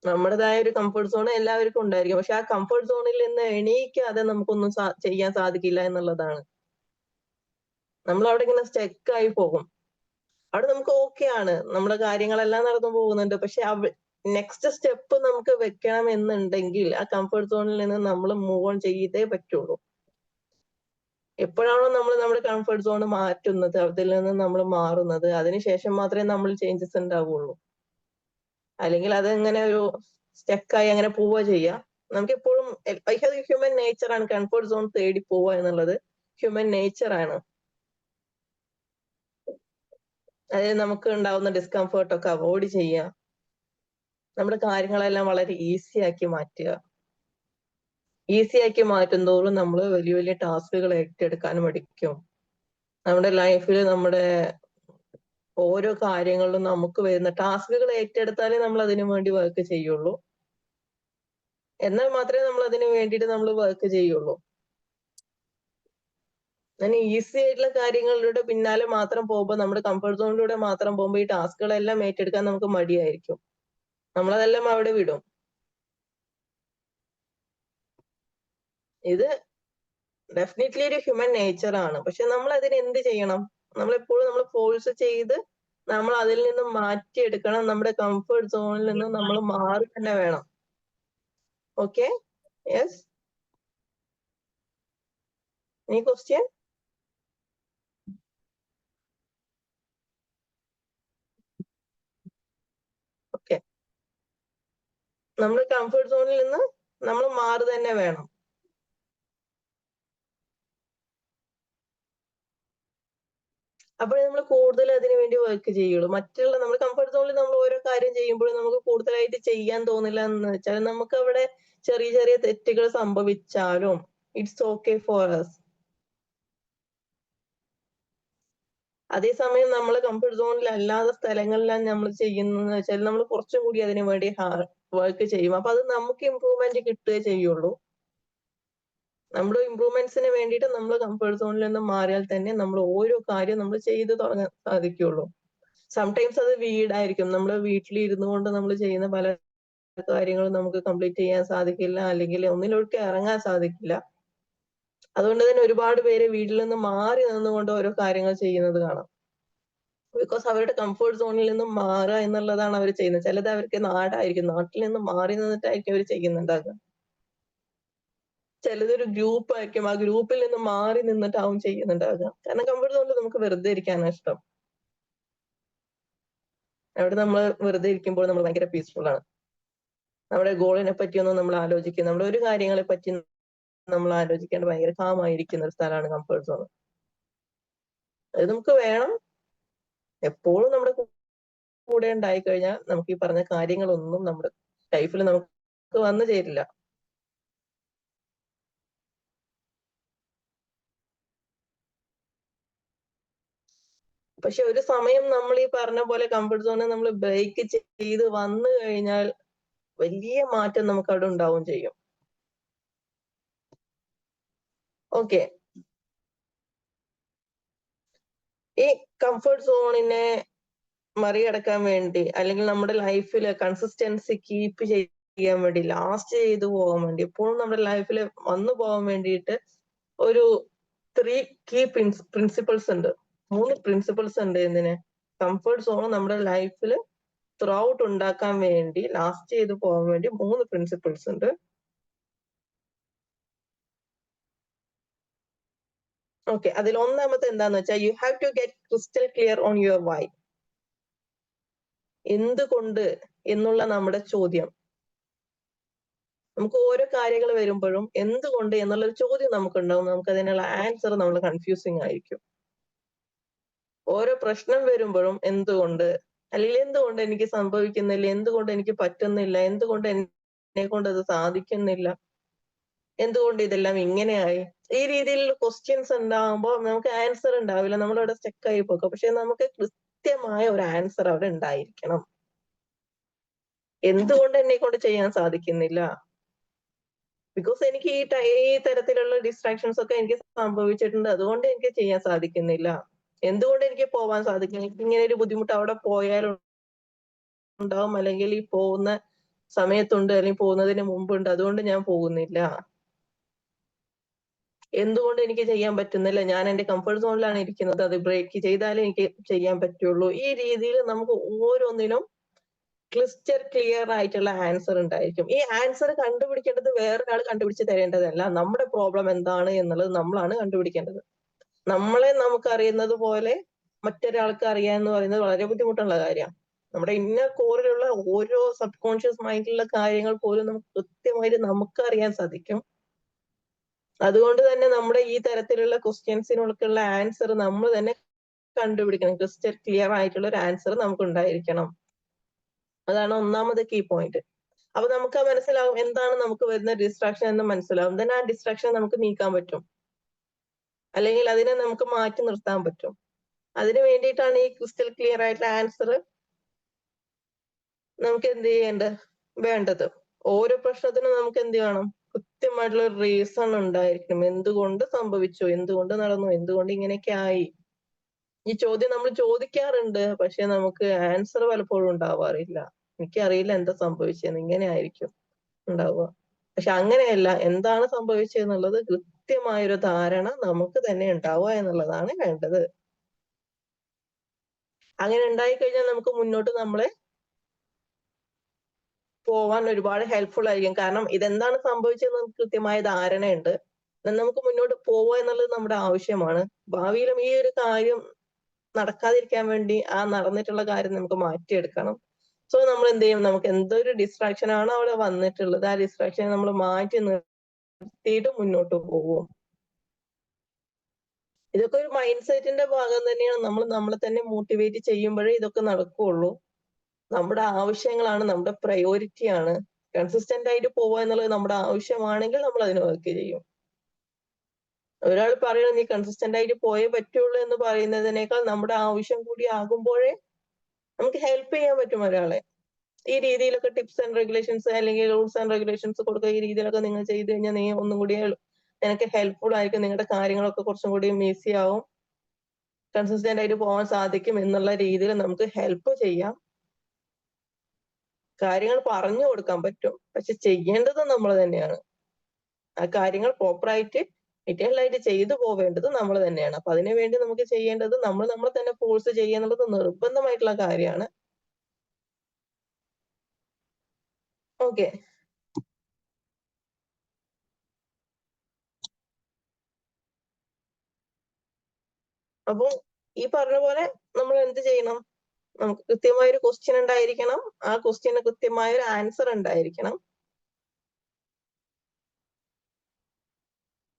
നമ്മുടേതായ ഒരു കംഫർട്ട് സോൺ എല്ലാവർക്കും ഉണ്ടായിരിക്കും. പക്ഷെ ആ കംഫർട്ട് സോണിൽ നിന്ന് എണീക്കാതെ നമുക്കൊന്നും ചെയ്യാൻ സാധിക്കില്ല എന്നുള്ളതാണ്. നമ്മൾ അവിടെ ഇങ്ങനെ സ്റ്റക്ക് ആയി പോകും. അവിടെ നമുക്ക് ഓക്കെ ആണ്, നമ്മുടെ കാര്യങ്ങളെല്ലാം നടന്നു പോകുന്നുണ്ട്. പക്ഷെ നെക്സ്റ്റ് സ്റ്റെപ്പ് നമുക്ക് വെക്കണം എന്നുണ്ടെങ്കിൽ ആ കംഫർട്ട് സോണിൽ നിന്ന് നമ്മൾ മൂവ് ഓൺ ചെയ്തേ പറ്റുള്ളൂ. എപ്പോഴാണോ നമ്മൾ നമ്മുടെ കംഫർട്ട് സോൺ മാറ്റുന്നത്, അതിൽ നിന്ന് നമ്മൾ മാറുന്നത്, അതിനുശേഷം മാത്രമേ നമ്മൾ ചേഞ്ചസ് ഉണ്ടാവുള്ളൂ. അല്ലെങ്കിൽ അതെങ്ങനെ ഒരു സ്റ്റക്കായി അങ്ങനെ പോവുക ചെയ്യാം. നമുക്ക് എപ്പോഴും ഹ്യൂമൻ നേച്ചർ ആണ് കംഫർട്ട് സോൺ തേടി പോവുക എന്നുള്ളത്. ഹ്യൂമൻ നേച്ചർ ആണ്. അതായത് നമുക്ക് ഉണ്ടാവുന്ന ഡിസ്കംഫേർട്ട് ഒക്കെ അവോയ്ഡ് ചെയ്യുക, നമ്മുടെ കാര്യങ്ങളെല്ലാം വളരെ ഈസി ആക്കി മാറ്റുക. ഈസി ആക്കി മാറ്റും തോറും നമ്മൾ വലിയ വലിയ ടാസ്കുകൾ ഏറ്റെടുക്കാൻ പഠിക്കും. നമ്മുടെ ലൈഫിൽ നമ്മുടെ ഓരോ കാര്യങ്ങളിലും നമുക്ക് വരുന്ന ടാസ്കുകൾ ഏറ്റെടുത്താലേ നമ്മൾ അതിനു വേണ്ടി വർക്ക് ചെയ്യുള്ളൂ. എന്നാൽ മാത്രമേ നമ്മൾ അതിന് വേണ്ടിയിട്ട് നമ്മൾ വർക്ക് ചെയ്യുള്ളൂ. അങ്ങനെ ഈസി ആയിട്ടുള്ള കാര്യങ്ങളുടെ പിന്നാലെ മാത്രം പോകുമ്പോൾ, നമ്മുടെ കംഫർട്ട് സോണിലൂടെ മാത്രം പോകുമ്പോൾ ഈ ടാസ്കുകളെല്ലാം ഏറ്റെടുക്കാൻ നമുക്ക് മടിയായിരിക്കും. നമ്മളതെല്ലാം അവിടെ വിടും. ഇത് ഡെഫിനറ്റ്ലി ഒരു ഹ്യൂമൻ നേച്ചർ ആണ്. പക്ഷെ നമ്മൾ അതിന് എന്ത് ചെയ്യണം? നമ്മളെപ്പോഴും നമ്മൾ ഫോഴ്സ് ചെയ്ത് നമ്മൾ അതിൽ നിന്ന് മാറ്റിയെടുക്കണം. നമ്മുടെ കംഫർട്ട് സോണിൽ നിന്ന് നമ്മൾ മാറി തന്നെ വേണം. Okay, yes, any question? Okay, നമ്മുടെ കംഫർട്ട് സോണിൽ നിന്ന് നമ്മൾ മാറി തന്നെ വേണം. അപ്പോഴേ നമ്മൾ കൂടുതൽ അതിനു വേണ്ടി വർക്ക് ചെയ്യുള്ളൂ. മറ്റുള്ള നമ്മുടെ കംഫർട്ട് സോണിൽ നമ്മൾ ഓരോ കാര്യം ചെയ്യുമ്പോഴും നമുക്ക് കൂടുതലായിട്ട് ചെയ്യാൻ തോന്നില്ല എന്ന് വെച്ചാൽ, നമുക്ക് അവിടെ ചെറിയ ചെറിയ തെറ്റുകൾ സംഭവിച്ചാലും ഇറ്റ്സ് ഓക്കെ ഫോർ us. അതേസമയം നമ്മൾ കംഫർട്ട് സോണിൽ അല്ലാത്ത സ്ഥലങ്ങളിലാണ് നമ്മൾ ചെയ്യുന്നതെന്ന് വെച്ചാൽ നമ്മൾ കുറച്ചും കൂടി അതിനു വേണ്ടി വർക്ക് ചെയ്യും. അപ്പൊ അത് നമുക്ക് ഇമ്പ്രൂവ്മെന്റ് കിട്ടുകയേ ചെയ്യുള്ളൂ. നമ്മുടെ ഇമ്പ്രൂവ്മെന്റ്സിന് വേണ്ടിയിട്ട് നമ്മൾ കംഫർട്ട് സോണിൽ നിന്ന് മാറിയാൽ തന്നെ നമ്മൾ ഓരോ കാര്യം നമ്മൾ ചെയ്തു തുടങ്ങാൻ സാധിക്കുള്ളൂ. സംടൈംസ് അത് വീടായിരിക്കും. നമ്മൾ വീട്ടിൽ ഇരുന്നു കൊണ്ട് നമ്മൾ ചെയ്യുന്ന പല കാര്യങ്ങളും നമുക്ക് കംപ്ലീറ്റ് ചെയ്യാൻ സാധിക്കില്ല, അല്ലെങ്കിൽ ഒന്നിലൊക്കെ ഇറങ്ങാൻ സാധിക്കില്ല. അതുകൊണ്ട് തന്നെ ഒരുപാട് പേര് വീട്ടിൽ നിന്ന് മാറി നിന്നുകൊണ്ട് ഓരോ കാര്യങ്ങൾ ചെയ്യുന്നത് കാണാം. ബിക്കോസ് അവരുടെ കംഫർട്ട് സോണിൽ നിന്ന് മാറുക എന്നുള്ളതാണ് അവർ ചെയ്യുന്നത്. ചിലത് അവർക്ക് നാടായിരിക്കും, നാട്ടിൽ നിന്ന് മാറി നിന്നിട്ടായിരിക്കും അവർ ചെയ്യുന്നുണ്ടാകുക. ചിലതൊരു ഗ്രൂപ്പ് ആയിരിക്കും, ആ ഗ്രൂപ്പിൽ നിന്ന് മാറി നിന്നിട്ടാവും ചെയ്യുന്നുണ്ടാകുക. കാരണം കംഫർട്ട് സോണിൽ നമുക്ക് വെറുതെ ഇരിക്കാനാണ് ഇഷ്ടം. അവിടെ നമ്മൾ വെറുതെ ഇരിക്കുമ്പോൾ നമ്മൾ ഭയങ്കര പീസ്ഫുൾ ആണ്. നമ്മുടെ ഗോളിനെ പറ്റിയൊന്നും നമ്മൾ ആലോചിക്കുക, നമ്മുടെ ഒരു കാര്യങ്ങളെ പറ്റി നമ്മൾ ആലോചിക്കേണ്ട ഭയങ്കര കാമായിരിക്കുന്ന ഒരു സ്ഥലമാണ് കംഫർട്ട് സോൺ. അത് നമുക്ക് വേണം. എപ്പോഴും നമ്മുടെ കൂടെ ഉണ്ടായി കഴിഞ്ഞാൽ നമുക്ക് ഈ പറഞ്ഞ കാര്യങ്ങളൊന്നും നമ്മുടെ ലൈഫിൽ നമുക്ക് വന്നു ചേരില്ല. പക്ഷെ ഒരു സമയം നമ്മൾ ഈ പറഞ്ഞ പോലെ കംഫർട്ട് സോണിൽ നമ്മൾ ബ്രേക്ക് ചെയ്ത് വന്നു കഴിഞ്ഞാൽ വലിയ മാറ്റം നമുക്ക് അവിടെ ഉണ്ടാവും ചെയ്യും. ഓക്കെ, ഈ കംഫർട്ട് സോണിനെ മറികടക്കാൻ വേണ്ടി അല്ലെങ്കിൽ നമ്മുടെ ലൈഫിൽ കൺസിസ്റ്റൻസി കീപ്പ് ചെയ്യാൻ വേണ്ടി, ലാസ്റ്റ് ചെയ്തു പോകാൻ വേണ്ടി, എപ്പോഴും നമ്മുടെ ലൈഫിൽ വന്നു പോകാൻ വേണ്ടിയിട്ട് ഒരു 3 കീ പ്രിൻസിപ്പിൾസ് ഉണ്ട്. 3 പ്രിൻസിപ്പിൾസ് ഉണ്ട്. എന്തിന്? കംഫർട്ട് സോൺ നമ്മുടെ ലൈഫിൽ ത്രൂ ഔട്ട് ഉണ്ടാക്കാൻ വേണ്ടി, ലാസ്റ്റ് ചെയ്തു പോകാൻ വേണ്ടി 3 പ്രിൻസിപ്പിൾസ് ഉണ്ട്. ഓക്കെ, അതിൽ ഒന്നാമത്തെ എന്താന്ന് വെച്ചാൽ you have to get crystal clear on your why. എന്തുകൊണ്ട് എന്നുള്ള നമ്മുടെ ചോദ്യം. നമുക്ക് ഓരോ കാര്യങ്ങൾ വരുമ്പോഴും എന്തുകൊണ്ട് എന്നുള്ളൊരു ചോദ്യം നമുക്കുണ്ടാവും. നമുക്ക് അതിനുള്ള ആൻസർ നമ്മൾ കൺഫ്യൂസിങ് ആയിരിക്കും. ഓരോ പ്രശ്നം വരുമ്പോഴും എന്തുകൊണ്ട്, അല്ലെങ്കിൽ എന്തുകൊണ്ട് എനിക്ക് സംഭവിക്കുന്നില്ല, എന്തുകൊണ്ട് എനിക്ക് പറ്റുന്നില്ല, എന്തുകൊണ്ട് എന്നെ കൊണ്ട് അത് സാധിക്കുന്നില്ല, എന്തുകൊണ്ട് ഇതെല്ലാം ഇങ്ങനെയായി, ഈ രീതിയിലുള്ള ക്വസ്റ്റ്യൻസ് ഉണ്ടാകുമ്പോൾ നമുക്ക് ആൻസർ ഉണ്ടാവില്ല. നമ്മളവിടെ സ്റ്റക്കായി പോകും. പക്ഷെ നമുക്ക് കൃത്യമായ ഒരു ആൻസർ അവിടെ ഉണ്ടായിരിക്കണം. എന്തുകൊണ്ട് എന്നെ കൊണ്ട് ചെയ്യാൻ സാധിക്കുന്നില്ല? ബിക്കോസ് എനിക്ക് ഈ തരത്തിലുള്ള ഡിസ്ട്രാക്ഷൻസ് ഒക്കെ എനിക്ക് സംഭവിച്ചിട്ടുണ്ട്, അതുകൊണ്ട് എനിക്ക് ചെയ്യാൻ സാധിക്കുന്നില്ല. എന്തുകൊണ്ട് എനിക്ക് പോവാൻ സാധിക്കും? എനിക്ക് ഇങ്ങനെ ഒരു ബുദ്ധിമുട്ട് അവിടെ പോയാലും ഉണ്ടാവും, അല്ലെങ്കിൽ ഈ പോകുന്ന സമയത്തുണ്ട്, അല്ലെങ്കിൽ പോകുന്നതിന് മുമ്പുണ്ട്, അതുകൊണ്ട് ഞാൻ പോകുന്നില്ല. എന്തുകൊണ്ട് എനിക്ക് ചെയ്യാൻ പറ്റുന്നില്ല? ഞാൻ എന്റെ കംഫർട്ട് സോണിലാണ് ഇരിക്കുന്നത്, അത് ബ്രേക്ക് ചെയ്താലേ എനിക്ക് ചെയ്യാൻ പറ്റുള്ളൂ. ഈ രീതിയിൽ നമുക്ക് ഓരോന്നിനും ക്ലിസ്റ്റർ ക്ലിയർ ആയിട്ടുള്ള ആൻസർ ഉണ്ടായിരിക്കും. ഈ ആൻസർ കണ്ടുപിടിക്കേണ്ടത് വേറൊരാൾ കണ്ടുപിടിച്ച് തരേണ്ടതല്ല. നമ്മുടെ പ്രോബ്ലം എന്താണ് എന്നുള്ളത് നമ്മളാണ് കണ്ടുപിടിക്കേണ്ടത്. നമ്മളെ നമുക്ക് അറിയുന്നത് പോലെ മറ്റൊരാൾക്ക് അറിയാൻ എന്ന് പറയുന്നത് വളരെ ബുദ്ധിമുട്ടുള്ള കാര്യമാണ്. നമ്മുടെ ഇന്നർ കോറിലുള്ള ഓരോ സബ് കോൺഷ്യസ് മൈൻഡിലുള്ള കാര്യങ്ങൾ പോലും നമുക്ക് കൃത്യമായിട്ട് നമുക്ക് അറിയാൻ സാധിക്കും. അതുകൊണ്ട് തന്നെ നമ്മുടെ ഈ തരത്തിലുള്ള ക്വസ്റ്റ്യൻസിനുള്ള ആൻസർ നമ്മൾ തന്നെ കണ്ടുപിടിക്കണം. ക്രിസ്റ്റൽ ക്ലിയർ ആയിട്ടുള്ള ഒരു ആൻസർ നമുക്ക് ഉണ്ടായിരിക്കണം. അതാണ് ഒന്നാമത് കീ പോയിന്റ്. അപ്പൊ നമുക്ക് മനസ്സിലാവും എന്താണ് നമുക്ക് വരുന്ന ഡിസ്ട്രാക്ഷൻ എന്ന് മനസ്സിലാവും. then ആ ഡിസ്ട്രാക്ഷൻ നമുക്ക് നീക്കാൻ പറ്റും, അല്ലെങ്കിൽ അതിനെ നമുക്ക് മാറ്റി നിർത്താൻ പറ്റും. അതിനു വേണ്ടിയിട്ടാണ് ഈ ക്രിസ്റ്റൽ ക്ലിയർ ആയിട്ടുള്ള ആൻസർ നമുക്ക് എന്ത് വേണ്ടത്. ഓരോ പ്രശ്നത്തിനും നമുക്ക് എന്ത് വേണം? കൃത്യമായിട്ടുള്ള റീസൺ ഉണ്ടായിരിക്കണം. എന്തുകൊണ്ട് സംഭവിച്ചു, എന്തുകൊണ്ട് നടന്നു, എന്തുകൊണ്ട് ഇങ്ങനെയൊക്കെ ആയി. ഈ ചോദ്യം നമ്മൾ ചോദിക്കാറുണ്ട്, പക്ഷെ നമുക്ക് ആൻസർ പലപ്പോഴും ഉണ്ടാവാറില്ല. എനിക്കറിയില്ല എന്താ സംഭവിച്ചതെന്ന്, ഇങ്ങനെ ആയിരിക്കും ഉണ്ടാവുക. പക്ഷെ അങ്ങനെയല്ല, എന്താണ് സംഭവിച്ചതെന്നുള്ളത് കൃത്യമായൊരു ധാരണ നമുക്ക് തന്നെ ഉണ്ടാവുക എന്നുള്ളതാണ് വേണ്ടത്. അങ്ങനെ ഉണ്ടായിക്കഴിഞ്ഞാൽ നമുക്ക് മുന്നോട്ട് നമ്മളെ പോവാൻ ഒരുപാട് ഹെൽപ്ഫുൾ ആയിരിക്കും. കാരണം ഇതെന്താണ് സംഭവിച്ചതെന്ന് നമുക്ക് കൃത്യമായ ധാരണയുണ്ട്. നമുക്ക് മുന്നോട്ട് പോവുക എന്നുള്ളത് നമ്മുടെ ആവശ്യമാണ്. ഭാവിയിലും ഈ ഒരു കാര്യം നടക്കാതിരിക്കാൻ വേണ്ടി ആ നടന്നിട്ടുള്ള കാര്യം നമുക്ക് മാറ്റിയെടുക്കണം. സോ നമ്മൾ എന്ത് ചെയ്യും? നമുക്ക് എന്തൊരു ഡിസ്ട്രാക്ഷൻ ആണോ അവിടെ വന്നിട്ടുള്ളത്, ആ ഡിസ്ട്രാക്ഷനെ നമ്മൾ മാറ്റി നിർത്തിയിട്ട് മുന്നോട്ട് പോകും. ഇതൊക്കെ ഒരു മൈൻഡ് സെറ്റിന്റെ ഭാഗം തന്നെയാണ്. നമ്മൾ നമ്മളെ തന്നെ മോട്ടിവേറ്റ് ചെയ്യുമ്പോഴേ ഇതൊക്കെ നടക്കുകയുള്ളൂ. നമ്മുടെ ആവശ്യങ്ങളാണ്, നമ്മുടെ പ്രയോറിറ്റി ആണ്. കൺസിസ്റ്റന്റ് ആയിട്ട് പോവുക എന്നുള്ളത് നമ്മുടെ ആവശ്യമാണെങ്കിൽ നമ്മൾ അതിന് വർക്ക് ചെയ്യും. ഒരാൾ പറയണം നീ കൺസിസ്റ്റന്റ് ആയിട്ട് പോയേ പറ്റുള്ളൂ എന്ന് പറയുന്നതിനേക്കാൾ നമ്മുടെ ആവശ്യം കൂടി ആകുമ്പോഴേ നമുക്ക് ഹെൽപ്പ് ചെയ്യാൻ പറ്റും ഒരാളെ. ഈ രീതിയിലൊക്കെ ടിപ്സ് ആൻഡ് റെഗുലേഷൻസ് അല്ലെങ്കിൽ റൂൾസ് ആൻഡ് റെഗുലേഷൻസ് കൊടുക്കുക, ഈ രീതിയിലൊക്കെ നിങ്ങൾ ചെയ്ത് കഴിഞ്ഞാൽ നീ ഒന്നും കൂടി നിനക്ക് ഹെൽപ്ഫുൾ ആയിരിക്കും, നിങ്ങളുടെ കാര്യങ്ങളൊക്കെ കുറച്ചും കൂടി ഈസി ആവും, കൺസിസ്റ്റന്റ് ആയിട്ട് പോകാൻ സാധിക്കും എന്നുള്ള രീതിയിൽ നമുക്ക് ഹെൽപ്പ് ചെയ്യാം. കാര്യങ്ങൾ പറഞ്ഞു കൊടുക്കാൻ പറ്റും, പക്ഷെ ചെയ്യേണ്ടത് നമ്മൾ തന്നെയാണ്. ആ കാര്യങ്ങൾ പ്രോപ്പറായിട്ട് ഡീറ്റെയിൽ ആയിട്ട് ചെയ്തു പോവേണ്ടത് നമ്മൾ തന്നെയാണ്. അപ്പൊ അതിനു വേണ്ടി നമുക്ക് ചെയ്യേണ്ടത് നമ്മളെ തന്നെ ഫോഴ്സ് ചെയ്യുക എന്നുള്ളത് നിർബന്ധമായിട്ടുള്ള കാര്യമാണ്. ഓക്കെ, അപ്പൊ ഈ പറഞ്ഞ പോലെ നമ്മൾ എന്ത് ചെയ്യണം? നമുക്ക് കൃത്യമായ ഒരു ക്വസ്റ്റ്യൻ ഉണ്ടായിരിക്കണം. ആ ക്വസ്റ്റ്യന് കൃത്യമായ ഒരു ആൻസർ ഉണ്ടായിരിക്കണം.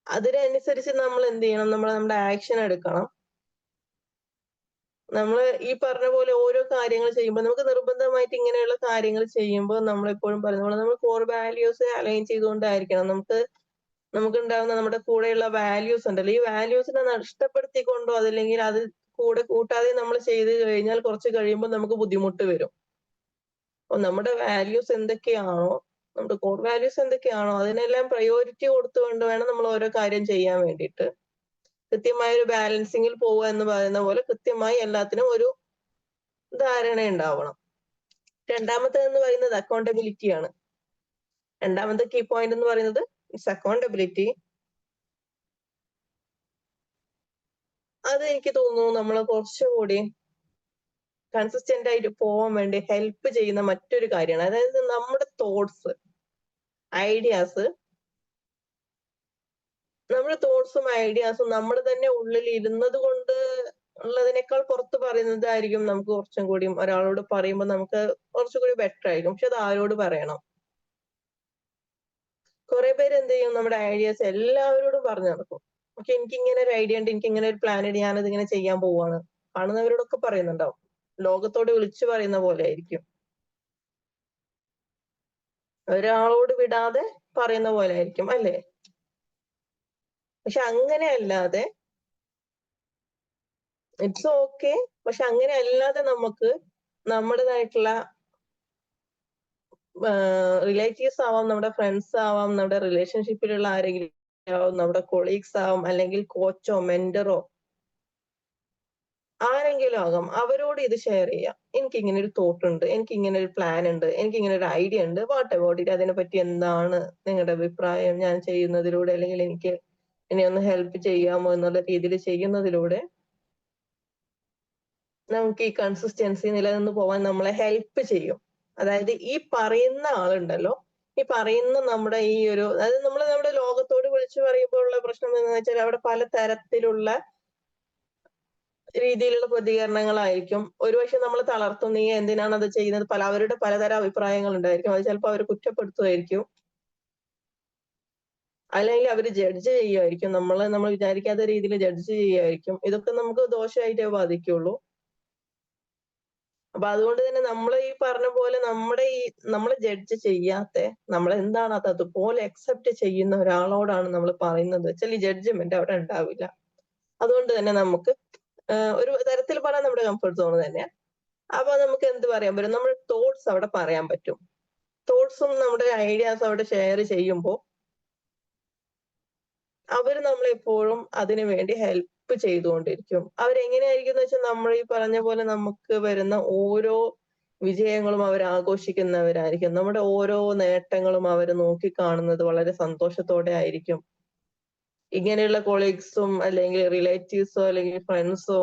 അതിനനുസരിച്ച് നമ്മൾ എന്ത് ചെയ്യണം? നമ്മുടെ ആക്ഷൻ എടുക്കണം. നമ്മൾ ഈ പറഞ്ഞ പോലെ ഓരോ കാര്യങ്ങൾ ചെയ്യുമ്പോൾ നമുക്ക് നിർബന്ധമായിട്ട് ഇങ്ങനെയുള്ള കാര്യങ്ങൾ ചെയ്യുമ്പോൾ നമ്മൾ എപ്പോഴും പറയുന്ന പോലെ നമ്മൾ കോർ വാല്യൂസ് അലൈൻ ചെയ്തുകൊണ്ടായിരിക്കണം. നമുക്ക് ഉണ്ടാവുന്ന നമ്മുടെ കൂടെയുള്ള വാല്യൂസ് ഉണ്ടല്ലോ, ഈ വാല്യൂസിനെ നഷ്ടപ്പെടുത്തിക്കൊണ്ടോ അതല്ലെങ്കിൽ അത് കൂടെ കൂട്ടാതെ നമ്മൾ ചെയ്ത് കഴിഞ്ഞാൽ കുറച്ച് കഴിയുമ്പോൾ നമുക്ക് ബുദ്ധിമുട്ട് വരും. അപ്പൊ നമ്മുടെ വാല്യൂസ് എന്തൊക്കെയാണോ, നമ്മുടെ കോർ വാല്യൂസ് എന്തൊക്കെയാണോ അതിനെല്ലാം പ്രയോറിറ്റി കൊടുത്തുകൊണ്ട് വേണം നമ്മൾ ഓരോ കാര്യം ചെയ്യാൻ വേണ്ടിയിട്ട്. കൃത്യമായ ഒരു ബാലൻസിങ്ങിൽ പോവുക എന്ന് പറയുന്ന പോലെ കൃത്യമായി എല്ലാത്തിനും ഒരു ധാരണ ഉണ്ടാവണം. രണ്ടാമത്തേതെന്ന് പറയുന്നത് അക്കൗണ്ടബിലിറ്റി ആണ്. രണ്ടാമത്തെ കീ പോയിന്റ് എന്ന് പറയുന്നത് ഇറ്റ്സ് അക്കൗണ്ടബിലിറ്റി. അത് എനിക്ക് തോന്നുന്നു നമ്മൾ കുറച്ചുകൂടി കൺസിസ്റ്റന്റ് ആയിട്ട് പോകാൻ വേണ്ടി ഹെൽപ്പ് ചെയ്യുന്ന മറ്റൊരു കാര്യമാണ്. അതായത് നമ്മുടെ തോട്ട്സ്, ഐഡിയാസും നമ്മുടെ തന്നെ ഉള്ളിൽ ഇരുന്നത് കൊണ്ട് ഉള്ളതിനേക്കാൾ പുറത്ത് പറയുന്നതായിരിക്കും നമുക്ക് കുറച്ചും കൂടി, ഒരാളോട് പറയുമ്പോൾ നമുക്ക് കുറച്ചുകൂടി ബെറ്റർ ആയിരിക്കും. പക്ഷെ അത് ആരോട് പറയണം? കുറെ പേര് എന്ത് ചെയ്യും, നമ്മുടെ ഐഡിയാസ് എല്ലാവരോടും പറഞ്ഞു നടക്കും. ഓക്കെ, എനിക്ക് ഇങ്ങനെ ഒരു ഐഡിയ ഉണ്ട്, എനിക്ക് ഇങ്ങനെ ഒരു പ്ലാൻ ഉണ്ട്, ഞാനത് ഇങ്ങനെ ചെയ്യാൻ പോവാണ്. കാണുന്നവരോടൊക്കെ പറയുന്നുണ്ടാവും. ലോകത്തോട് വിളിച്ചു പറയുന്ന പോലെ ആയിരിക്കും. ഒരാളോട് വിടാതെ പറയുന്ന പോലെ ആയിരിക്കും, അല്ലേ? പക്ഷെ അങ്ങനെ അല്ലാതെ ഇറ്റ്സ് ഓക്കെ. പക്ഷെ അങ്ങനെ അല്ലാതെ നമുക്ക് നമ്മുടേതായിട്ടുള്ള റിലേറ്റീവ്സ് ആവാം, നമ്മുടെ ഫ്രണ്ട്സ് ആവാം, നമ്മുടെ റിലേഷൻഷിപ്പിലുള്ള ആരെങ്കിലും ആവാം, നമ്മുടെ കൊളീഗ്സ് ആവാം, അല്ലെങ്കിൽ കോച്ചോ മെന്ററോ ആരെങ്കിലും ആകാം. അവരോട് ഇത് ഷെയർ ചെയ്യാം. എനിക്ക് ഇങ്ങനെ ഒരു തോട്ട് ഉണ്ട്, എനിക്ക് ഇങ്ങനെ ഒരു പ്ലാൻ ഉണ്ട്, എനിക്ക് ഇങ്ങനെ ഒരു ഐഡിയ ഉണ്ട്, വാട്ട് അബൌട്ട് ഇറ്റ്, അതിനെ പറ്റി എന്താണ് നിങ്ങളുടെ അഭിപ്രായം? ഞാൻ ചെയ്യുന്നതിലൂടെ, അല്ലെങ്കിൽ എനിക്ക് എന്നെ ഒന്ന് ഹെൽപ്പ് ചെയ്യാമോ എന്നുള്ള രീതിയിൽ ചെയ്യുന്നതിലൂടെ നമുക്ക് ഈ കൺസിസ്റ്റൻസി നിലനിന്ന് പോവാൻ നമ്മളെ ഹെൽപ്പ് ചെയ്യും. അതായത് ഈ പറയുന്ന ആളുണ്ടല്ലോ, ഈ പറയുന്ന നമ്മുടെ ഈ ഒരു, അതായത് നമ്മൾ നമ്മുടെ ലോകത്തോട് വിളിച്ചു പറയുമ്പോൾ ഉള്ള പ്രശ്നം എന്ന് വെച്ചാൽ അവിടെ പല തരത്തിലുള്ള രീതിയിലുള്ള പ്രതികരണങ്ങളായിരിക്കും. ഒരുപക്ഷെ നമ്മൾ തളർത്തും, നീ എന്തിനാണ് അത് ചെയ്യുന്നത്, അവരുടെ പലതരം അഭിപ്രായങ്ങൾ ഉണ്ടായിരിക്കും. അത് ചിലപ്പോൾ അവർ കുറ്റപ്പെടുത്തുമായിരിക്കും, അല്ലെങ്കിൽ അവർ ജഡ്ജ് ചെയ്യുമായിരിക്കും, നമ്മൾ വിചാരിക്കാത്ത രീതിയിൽ ജഡ്ജ് ചെയ്യുമായിരിക്കും. ഇതൊക്കെ നമുക്ക് ദോഷമായിട്ടേ ബാധിക്കുള്ളൂ. അപ്പൊ അതുകൊണ്ട് തന്നെ നമ്മൾ ഈ പറഞ്ഞ പോലെ നമ്മളെ ജഡ്ജ് ചെയ്യാത്ത, നമ്മൾ എന്താണ് അത് അതുപോലെ അക്സെപ്റ്റ് ചെയ്യുന്ന ഒരാളോടാണ് നമ്മൾ പറയുന്നത് വെച്ചാൽ ഈ ജഡ്ജ്മെന്റ് അവിടെ ഉണ്ടാവില്ല. അതുകൊണ്ട് തന്നെ നമുക്ക് ഒരു തരത്തിൽ പറയാൻ നമ്മുടെ കംഫർട്ട് സോൺ തന്നെ. അപ്പൊ നമുക്ക് എന്ത് പറയാൻ പറ്റും, നമ്മുടെ തോട്ട്സ് അവിടെ പറയാൻ പറ്റും. തോട്ട്സും നമ്മുടെ ഐഡിയാസും അവിടെ ഷെയർ ചെയ്യുമ്പോൾ അവര് നമ്മളെപ്പോഴും അതിനു വേണ്ടി ഹെൽപ്പ് ചെയ്തുകൊണ്ടിരിക്കും. അവരെങ്ങനെയായിരിക്കും എന്ന് വെച്ചാൽ നമ്മൾ ഈ പറഞ്ഞ പോലെ നമുക്ക് വരുന്ന ഓരോ വിജയങ്ങളും അവർ ആഘോഷിക്കുന്നവരായിരിക്കും. നമ്മുടെ ഓരോ നേട്ടങ്ങളും അവർ നോക്കിക്കാണുന്നത് വളരെ സന്തോഷത്തോടെ ആയിരിക്കും. ഇങ്ങനെയുള്ള കൊളീഗ്സും അല്ലെങ്കിൽ റിലേറ്റീവ്സോ അല്ലെങ്കിൽ ഫ്രണ്ട്സോ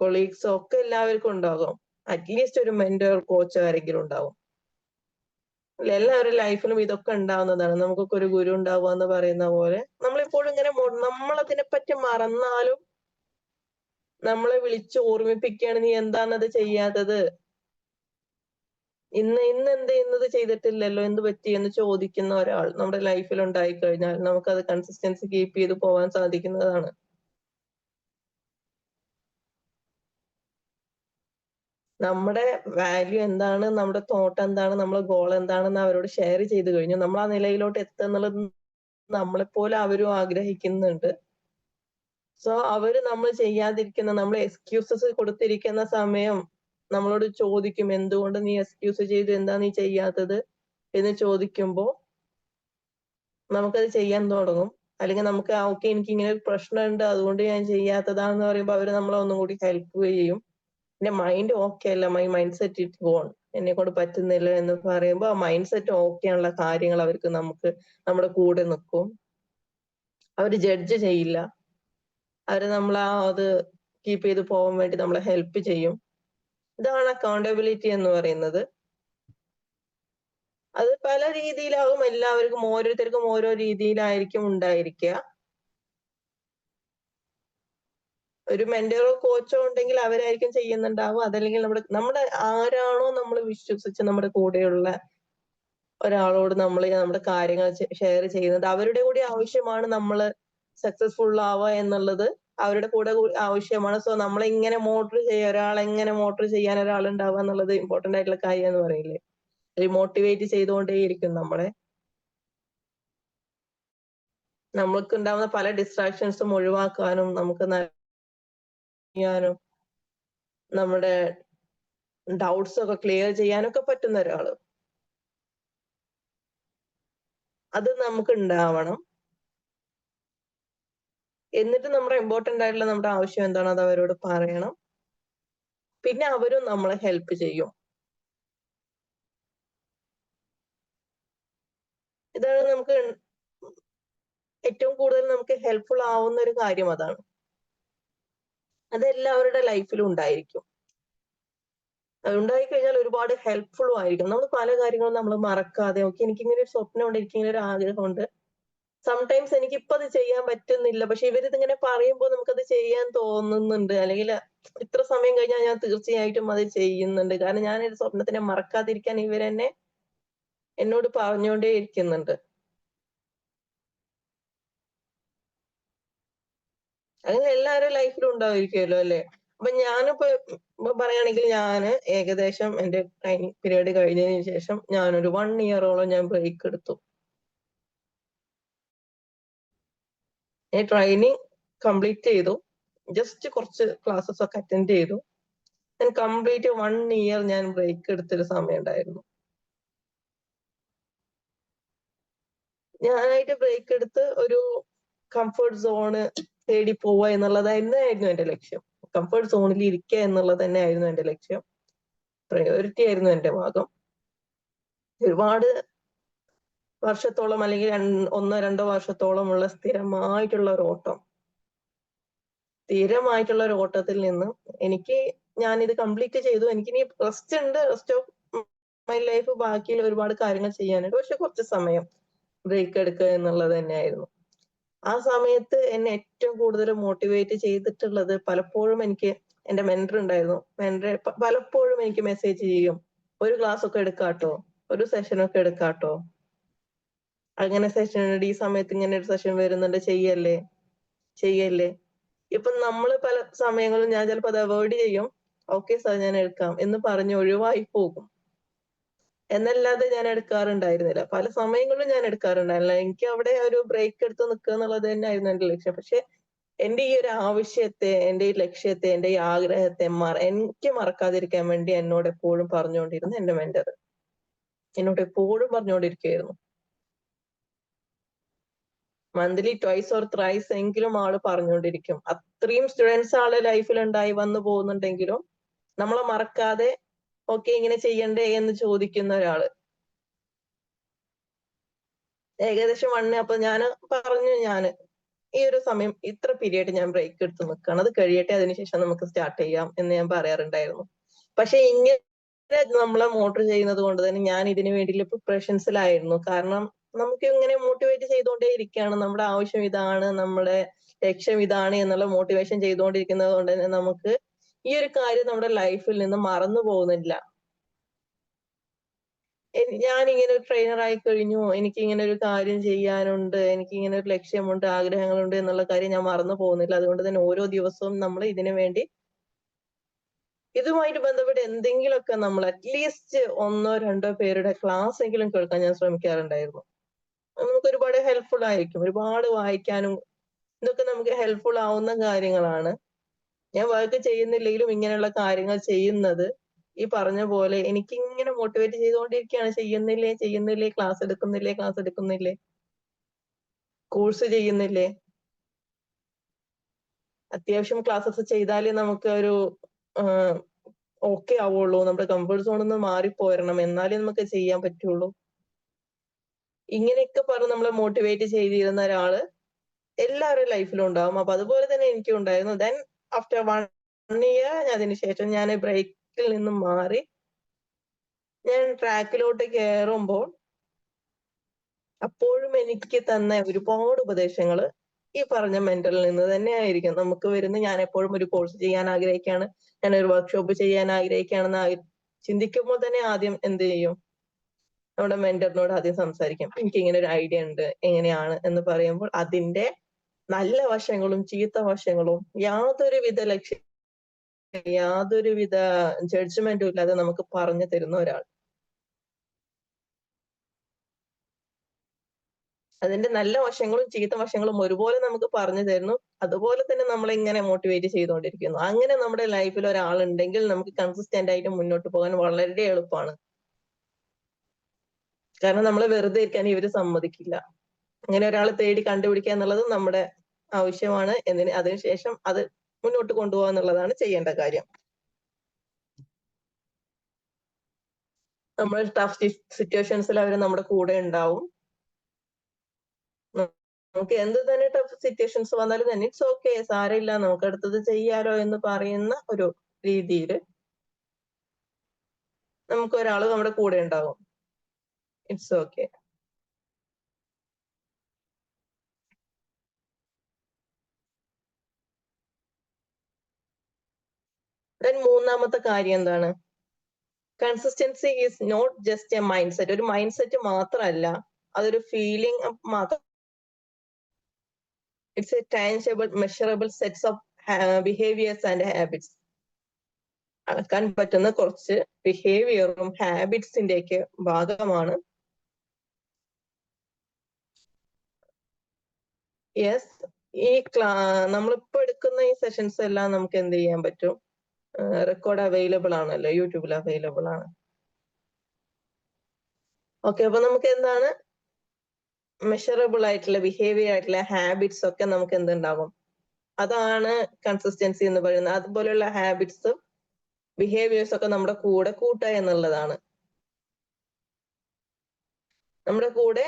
കൊളീഗ്സോ ഒക്കെ എല്ലാവർക്കും ഉണ്ടാകും. അറ്റ്ലീസ്റ്റ് ഒരു മെന്റർ, കോച്ച് ആരെങ്കിലും ഉണ്ടാവും. എല്ലാവരുടെ ലൈഫിലും ഇതൊക്കെ ഉണ്ടാവുന്നതാണ്. നമുക്കൊക്കെ ഒരു ഗുരു ഉണ്ടാവുക എന്ന് പറയുന്ന പോലെ നമ്മളിപ്പോഴും ഇങ്ങനെ നമ്മളതിനെപ്പറ്റി മറന്നാലും നമ്മളെ വിളിച്ച് ഓർമ്മിപ്പിക്കുകയാണ്, നീ എന്താണത് ചെയ്യാത്തത്, ഇന്ന് ഇന്നത് ചെയ്തിട്ടില്ലല്ലോ, എന്ത് പറ്റി എന്ന് ചോദിക്കുന്ന ഒരാൾ നമ്മുടെ ലൈഫിൽ ഉണ്ടായി കഴിഞ്ഞാൽ നമുക്കത് കൺസിസ്റ്റൻസി കീപ്പ് ചെയ്ത് പോകാൻ സാധിക്കുന്നതാണ്. നമ്മുടെ വാല്യൂ എന്താണ്, നമ്മുടെ തോട്ട് എന്താണ്, നമ്മുടെ ഗോൾ എന്താണെന്ന് അവരോട് ഷെയർ ചെയ്ത് കഴിഞ്ഞു നമ്മൾ ആ നിലയിലോട്ട് എത്തുന്നുള്ളത് നമ്മളെപ്പോലെ അവരും ആഗ്രഹിക്കുന്നുണ്ട്. സോ അവര് നമ്മൾ ചെയ്യാതിരിക്കുന്ന, നമ്മൾ എക്സ്ക്യൂസസ് കൊടുത്തിരിക്കുന്ന സമയം നമ്മളോട് ചോദിക്കും, എന്തുകൊണ്ട് നീ എക്സ്ക്യൂസ് ചെയ്തു, എന്താ നീ ചെയ്യാത്തത് എന്ന് ചോദിക്കുമ്പോൾ നമുക്കത് ചെയ്യാൻ തുടങ്ങും. അല്ലെങ്കിൽ നമുക്ക് ഓക്കെ, എനിക്ക് ഇങ്ങനെ ഒരു പ്രശ്നമുണ്ട് അതുകൊണ്ട് ഞാൻ ചെയ്യാത്തതാണെന്ന് പറയുമ്പോൾ അവര് നമ്മളെ ഒന്നും കൂടി ഹെൽപ്പ് ചെയ്യും. എന്റെ മൈൻഡ് ഓക്കെ അല്ല, my mindset it gone, എന്നെ കൊണ്ട് പറ്റുന്നില്ല എന്ന് പറയുമ്പോൾ ആ മൈൻഡ് സെറ്റ് ഓക്കെ ആണുള്ള കാര്യങ്ങൾ അവർക്ക് നമുക്ക് നമ്മുടെ കൂടെ നിൽക്കും. അവര് ജഡ്ജ് ചെയ്യില്ല. അവര് അത് കീപ്പ് ചെയ്ത് പോകാൻ വേണ്ടി നമ്മളെ ഹെൽപ്പ് ചെയ്യും. ഇതാണ് അക്കൗണ്ടബിലിറ്റി എന്ന് പറയുന്നത്. അത് പല രീതിയിലാവും, എല്ലാവർക്കും ഓരോരുത്തർക്കും ഓരോ രീതിയിലായിരിക്കും ഉണ്ടായിരിക്കുക. ഒരു മെന്ററോ കോച്ചോ ഉണ്ടെങ്കിൽ അവരായിരിക്കും ചെയ്യുന്നുണ്ടാവും. അതല്ലെങ്കിൽ നമ്മുടെ ആരാണോ നമ്മൾ വിശ്വസിച്ച് നമ്മുടെ കൂടെയുള്ള ഒരാളോട് നമ്മൾ നമ്മുടെ കാര്യങ്ങൾ ഷെയർ ചെയ്യുന്നത്, അവരുടെ കൂടി ആവശ്യമാണ് നമ്മൾ സക്സസ്ഫുൾ ആവുക എന്നുള്ളത്. അവരുടെ കൂടെ ആവശ്യമാണ്. സോ നമ്മളെങ്ങനെ മോട്ടിവേറ്റ് ചെയ്യാൻ ഒരാളുണ്ടാവുക എന്നുള്ളത് ഇമ്പോർട്ടന്റ് ആയിട്ടുള്ള കാര്യം എന്ന് പറയില്ലേ. മോട്ടിവേറ്റ് ചെയ്തുകൊണ്ടേയിരിക്കും നമ്മളെ. നമ്മൾക്ക് ഉണ്ടാവുന്ന പല ഡിസ്ട്രാക്ഷൻസും ഒഴിവാക്കാനും നമുക്ക് ചെയ്യാനും നമ്മുടെ ഡൗട്ട്സ് ഒക്കെ ക്ലിയർ ചെയ്യാനൊക്കെ പറ്റുന്ന ഒരാള്. അത് നമുക്ക് ഉണ്ടാവണം. എന്നിട്ട് നമ്മുടെ ഇമ്പോർട്ടന്റ് ആയിട്ടുള്ള നമ്മുടെ ആവശ്യം എന്താണോ അത് അവരോട് പറയണം. പിന്നെ അവരും നമ്മളെ ഹെൽപ്പ് ചെയ്യും. ഇതാണ് നമുക്ക് ഏറ്റവും കൂടുതൽ നമുക്ക് ഹെൽപ്ഫുൾ ആവുന്ന ഒരു കാര്യം അതാണ്. അത് എല്ലാവരുടെ ലൈഫിലും ഉണ്ടായിരിക്കും. ഉണ്ടായി കഴിഞ്ഞാൽ ഒരുപാട് ഹെൽപ്ഫുള്ളും ആയിരിക്കും. നമ്മൾ പല കാര്യങ്ങളും നമ്മൾ മറക്കാതെ എനിക്കിങ്ങനെ ഒരു സ്വപ്നമുണ്ട്, എനിക്കിങ്ങനെ ഒരു ആഗ്രഹമുണ്ട്. സംടൈംസ് എനിക്കിപ്പോ അത് ചെയ്യാൻ പറ്റുന്നില്ല. പക്ഷെ ഇവരിതിങ്ങനെ പറയുമ്പോൾ നമുക്കത് ചെയ്യാൻ തോന്നുന്നുണ്ട്. അല്ലെങ്കിൽ ഇത്ര സമയം കഴിഞ്ഞാൽ ഞാൻ തീർച്ചയായിട്ടും അത് ചെയ്യുന്നുണ്ട്. കാരണം ഞാൻ ഒരു സ്വപ്നത്തിനെ മറക്കാതിരിക്കാൻ ഇവരെന്നെ എന്നോട് പറഞ്ഞുകൊണ്ടേ ഇരിക്കുന്നുണ്ട്. അങ്ങനെ എല്ലാവരുടെ ലൈഫിലും ഉണ്ടായിരിക്കുമല്ലോ അല്ലെ? അപ്പൊ ഞാനിപ്പോ പറയുകയാണെങ്കിൽ ഞാന് ഏകദേശം എന്റെ ട്രെയിനിങ് പീരീഡ് കഴിഞ്ഞതിന് ശേഷം ഞാനൊരു 1 ഇയറോളം ഞാൻ ബ്രേക്ക് എടുത്തു. ഞാൻ ട്രെയിനിങ് കംപ്ലീറ്റ് ചെയ്തു. ജസ്റ്റ് കുറച്ച് ക്ലാസ്സസ് ഒക്കെ അറ്റൻഡ് ചെയ്തു. ഞാൻ കംപ്ലീറ്റ് 1 ഇയർ ഞാൻ ബ്രേക്ക് എടുത്തൊരു സമയം ഉണ്ടായിരുന്നു. ഞാനായിട്ട് ബ്രേക്ക് എടുത്ത് ഒരു കംഫർട്ട് സോണ് തേടി പോവുക എന്നുള്ളത് തന്നെയായിരുന്നു എന്റെ ലക്ഷ്യം. കംഫർട്ട് സോണിൽ ഇരിക്കുക എന്നുള്ളത് തന്നെയായിരുന്നു എന്റെ ലക്ഷ്യം. പ്രയോറിറ്റി ആയിരുന്നു എന്റെ ഭാഗം. ഒരുപാട് വർഷത്തോളം അല്ലെങ്കിൽ 1-2 വർഷത്തോളമുള്ള സ്ഥിരമായിട്ടുള്ള ഒരു ഓട്ടം. സ്ഥിരമായിട്ടുള്ള ഒരു ഓട്ടത്തിൽ നിന്ന് ഞാനിത് കംപ്ലീറ്റ് ചെയ്തു. എനിക്കിനി റെസ്റ്റ് ഉണ്ട്. റെസ്റ്റ് ഓഫ് മൈ ലൈഫ് ബാക്കിയുള്ള ഒരുപാട് കാര്യങ്ങൾ ചെയ്യാനുണ്ട്. പക്ഷെ കുറച്ച് സമയം ബ്രേക്ക് എടുക്കുക എന്നുള്ളത് തന്നെയായിരുന്നു. ആ സമയത്ത് എന്നെ ഏറ്റവും കൂടുതൽ മോട്ടിവേറ്റ് ചെയ്തിട്ടുള്ളത് പലപ്പോഴും എനിക്ക് എന്റെ മെന്റർ ഉണ്ടായിരുന്നു. മെന്റർ പലപ്പോഴും എനിക്ക് മെസ്സേജ് ചെയ്യും, ഒരു ക്ലാസ് ഒക്കെ എടുക്കാട്ടോ, ഒരു സെഷൻ ഒക്കെ എടുക്കാട്ടോ, അങ്ങനെ സെഷൻ ഉണ്ട്, ഈ സമയത്ത് ഇങ്ങനെ ഒരു സെഷൻ വരുന്നുണ്ട്, ചെയ്യല്ലേ ചെയ്യല്ലേ. ഇപ്പൊ നമ്മള് പല സമയങ്ങളും ഞാൻ ചിലപ്പോൾ അത് അവോയ്ഡ് ചെയ്യും. ഓക്കെ സാർ ഞാൻ എടുക്കാം എന്ന് പറഞ്ഞ് ഒഴിവായി പോകും. എന്നല്ലാതെ ഞാൻ എടുക്കാറുണ്ടായിരുന്നില്ല. പല സമയങ്ങളിലും ഞാൻ എടുക്കാറുണ്ടായിരുന്നില്ല. എനിക്ക് അവിടെ ഒരു ബ്രേക്ക് എടുത്ത് നിൽക്കുക എന്നുള്ളത് തന്നെയായിരുന്നു എന്റെ ലക്ഷ്യം. പക്ഷെ എന്റെ ഈ ഒരു ആവശ്യത്തെ, എന്റെ ഈ ലക്ഷ്യത്തെ, എന്റെ ഈ ആഗ്രഹത്തെ എനിക്ക് മറക്കാതിരിക്കാൻ വേണ്ടി എന്നോട് എപ്പോഴും പറഞ്ഞുകൊണ്ടിരുന്നു എന്റെ മെന്റർ. എന്നോട് എപ്പോഴും പറഞ്ഞുകൊണ്ടിരിക്കുകയായിരുന്നു. മന്ത്ലി ട്വൈസ് ഓർ ത്രൈസ് എങ്കിലും ആള് പറഞ്ഞുകൊണ്ടിരിക്കും. അത്രയും സ്റ്റുഡൻസ് ആളെ ലൈഫിൽ ഉണ്ടായി വന്നു പോകുന്നുണ്ടെങ്കിലും നമ്മളെ മറക്കാതെ ഓക്കെ ഇങ്ങനെ ചെയ്യണ്ടേ എന്ന് ചോദിക്കുന്ന ഒരാള്. ഏകദേശം അപ്പൊ ഞാന് ഈ ഒരു സമയം ഇത്ര പീരീഡ് ഞാൻ ബ്രേക്ക് എടുത്ത് നിൽക്കുകയാണ്, അത് കഴിയട്ടെ, അതിനുശേഷം നമുക്ക് സ്റ്റാർട്ട് ചെയ്യാം എന്ന് ഞാൻ പറയാറുണ്ടായിരുന്നു. പക്ഷെ ഇങ്ങനെ നമ്മളെ മോട്ടിവേറ്റ് ചെയ്യുന്നത് കൊണ്ട് തന്നെ ഞാൻ ഇതിനു വേണ്ടിയുള്ള പ്രിപ്പറേഷൻസിലായിരുന്നു. കാരണം നമുക്ക് ഇങ്ങനെ മോട്ടിവേറ്റ് ചെയ്തുകൊണ്ടേ ഇരിക്കുകയാണ്. നമ്മുടെ ആവശ്യം ഇതാണ്, നമ്മുടെ ലക്ഷ്യം ഇതാണ് എന്നുള്ള മോട്ടിവേഷൻ ചെയ്തുകൊണ്ടിരിക്കുന്നത് കൊണ്ട് തന്നെ നമുക്ക് ഈ ഒരു കാര്യം നമ്മുടെ ലൈഫിൽ നിന്ന് മറന്നു പോകുന്നില്ല. ഞാനിങ്ങനെ ഒരു ട്രെയിനർ ആയി കഴിഞ്ഞു, എനിക്ക് ഇങ്ങനെ ഒരു കാര്യം ചെയ്യാനുണ്ട്, എനിക്ക് ഇങ്ങനെ ഒരു ലക്ഷ്യമുണ്ട്, ആഗ്രഹങ്ങളുണ്ട് എന്നുള്ള കാര്യം ഞാൻ മറന്നു പോകുന്നില്ല. അതുകൊണ്ട് തന്നെ ഓരോ ദിവസവും നമ്മൾ ഇതിനു വേണ്ടി ഇതുമായിട്ട് ബന്ധപ്പെട്ട് എന്തെങ്കിലുമൊക്കെ നമ്മൾ അറ്റ്ലീസ്റ്റ് 1-2 പേരുടെ ക്ലാസ് എങ്കിലും കേൾക്കാൻ ഞാൻ ശ്രമിക്കാറുണ്ടായിരുന്നു. നമുക്ക് ഒരുപാട് ഹെൽപ്ഫുൾ ആയിരിക്കും. ഒരുപാട് വായിക്കാനും ഇതൊക്കെ നമുക്ക് ഹെൽപ്ഫുൾ ആവുന്ന കാര്യങ്ങളാണ്. ഞാൻ വർക്ക് ചെയ്യുന്നില്ലെങ്കിലും ഇങ്ങനെയുള്ള കാര്യങ്ങൾ ചെയ്യുന്നത് ഈ പറഞ്ഞ പോലെ എനിക്കിങ്ങനെ മോട്ടിവേറ്റ് ചെയ്തുകൊണ്ടിരിക്കുകയാണ്. ചെയ്യുന്നില്ലേ ചെയ്യുന്നില്ലേ, ക്ലാസ് എടുക്കുന്നില്ലേ ക്ലാസ് എടുക്കുന്നില്ലേ, കോഴ്സ് ചെയ്യുന്നില്ലേ. അത്യാവശ്യം ക്ലാസ്സസ് ചെയ്താലേ നമുക്ക് ഒരു ഓക്കെ ആവുള്ളൂ. നമ്മുടെ കംഫർട്ട് സോണിൽ നിന്ന് മാറിപ്പോരണം, എന്നാലേ നമുക്ക് ചെയ്യാൻ പറ്റുള്ളൂ. ഇങ്ങനെയൊക്കെ പറഞ്ഞ് നമ്മളെ മോട്ടിവേറ്റ് ചെയ്തിരുന്ന ഒരാള് എല്ലാവരുടെ ലൈഫിലും ഉണ്ടാവും. അപ്പൊ അതുപോലെ തന്നെ എനിക്കും ഉണ്ടായിരുന്നു. ദെൻ ആഫ്റ്റർ 1 ഇയർ അതിനുശേഷം ഞാൻ ബ്രേക്കിൽ നിന്നും മാറി ഞാൻ ട്രാക്കിലോട്ട് കയറുമ്പോൾ അപ്പോഴും എനിക്ക് തന്ന ഒരുപാട് ഉപദേശങ്ങള് ഈ പറഞ്ഞ മെന്ററിൽ നിന്ന് തന്നെ ആയിരിക്കും നമുക്ക് വരുന്ന. ഞാൻ എപ്പോഴും ഒരു കോഴ്സ് ചെയ്യാൻ ആഗ്രഹിക്കുകയാണ്, ഞാൻ ഒരു വർക്ക്ഷോപ്പ് ചെയ്യാൻ ആഗ്രഹിക്കുകയാണെന്ന് ചിന്തിക്കുമ്പോൾ തന്നെ ആദ്യം എന്ത് ചെയ്യും, നമ്മുടെ മെന്ററിനോട് ആദ്യം സംസാരിക്കും. എനിക്ക് ഇങ്ങനെ ഒരു ഐഡിയ ഉണ്ട്, എങ്ങനെയാണ് എന്ന് പറയുമ്പോൾ അതിന്റെ നല്ല വശങ്ങളും ചീത്ത വശങ്ങളും യാതൊരുവിധ ജഡ്ജ്മെന്റും ഇല്ലാതെ നമുക്ക് പറഞ്ഞു തരുന്ന ഒരാൾ. അതിന്റെ നല്ല വശങ്ങളും ചീത്ത വശങ്ങളും ഒരുപോലെ നമുക്ക് പറഞ്ഞു തരുന്നു. അതുപോലെ തന്നെ നമ്മളെ ഇങ്ങനെ മോട്ടിവേറ്റ് ചെയ്തുകൊണ്ടിരിക്കുന്നു. അങ്ങനെ നമ്മുടെ ലൈഫിൽ ഒരാളുണ്ടെങ്കിൽ നമുക്ക് കൺസിസ്റ്റന്റ് ആയിട്ട് മുന്നോട്ട് പോകാൻ വളരെ എളുപ്പമാണ്. കാരണം നമ്മളെ വെറുതെ ഇരിക്കാൻ ഇവര് സമ്മതിക്കില്ല. അങ്ങനെ ഒരാളെ തേടി കണ്ടുപിടിക്കുക എന്നുള്ളത് നമ്മുടെ ആവശ്യമാണ്. അതിനുശേഷം അത് മുന്നോട്ട് കൊണ്ടുപോകുക എന്നുള്ളതാണ് ചെയ്യേണ്ട കാര്യം. നമ്മൾ ടഫ് സിറ്റുവേഷൻസിൽ അവർ നമ്മുടെ കൂടെ ഉണ്ടാവും. നമുക്ക് എന്ത് തന്നെ ടഫ് സിറ്റുവേഷൻസ് വന്നാലും തന്നെ ഇറ്റ്സ് ഓക്കെ, സാരമില്ല, നമുക്ക് അടുത്തത് ചെയ്യാലോ എന്ന് പറയുന്ന ഒരു രീതിയിൽ നമുക്ക് ഒരാൾ നമ്മുടെ കൂടെ ഉണ്ടാവും. It's okay. ദെൻ മൂന്നാമത്തെ കാര്യം എന്താണ്? Consistency is not just a mindset. ഒരു മൈൻഡ് സെറ്റ് മാത്രമല്ല, അതൊരു ഫീലിംഗ് മാത്രം. It's a tangible measurable sets of behaviours and habits. അളക്കാൻ പറ്റുന്ന കുറച്ച് ബിഹേവിയറും ഹാബിറ്റ്സിന്റെ ഒക്കെ ഭാഗമാണ്. യെസ്, ഈ നമ്മളിപ്പോ എടുക്കുന്ന ഈ സെഷൻസ് എല്ലാം നമുക്ക് എന്ത് ചെയ്യാൻ പറ്റും? റെക്കോർഡ് അവൈലബിൾ ആണല്ലോ, യൂട്യൂബിൽ അവൈലബിൾ ആണ്. ഓക്കെ, അപ്പൊ നമുക്ക് എന്താണ് മെഷറബിൾ ആയിട്ടുള്ള ബിഹേവിയർ ആയിട്ടുള്ള ഹാബിറ്റ്സ് ഒക്കെ നമുക്ക് എന്തുണ്ടാകും? അതാണ് കൺസിസ്റ്റൻസി എന്ന് പറയുന്നത്. അതുപോലെയുള്ള ഹാബിറ്റ്സും ബിഹേവിയേഴ്സ് ഒക്കെ നമ്മുടെ കൂടെ കൂട്ടുക എന്നുള്ളതാണ്. നമ്മുടെ കൂടെ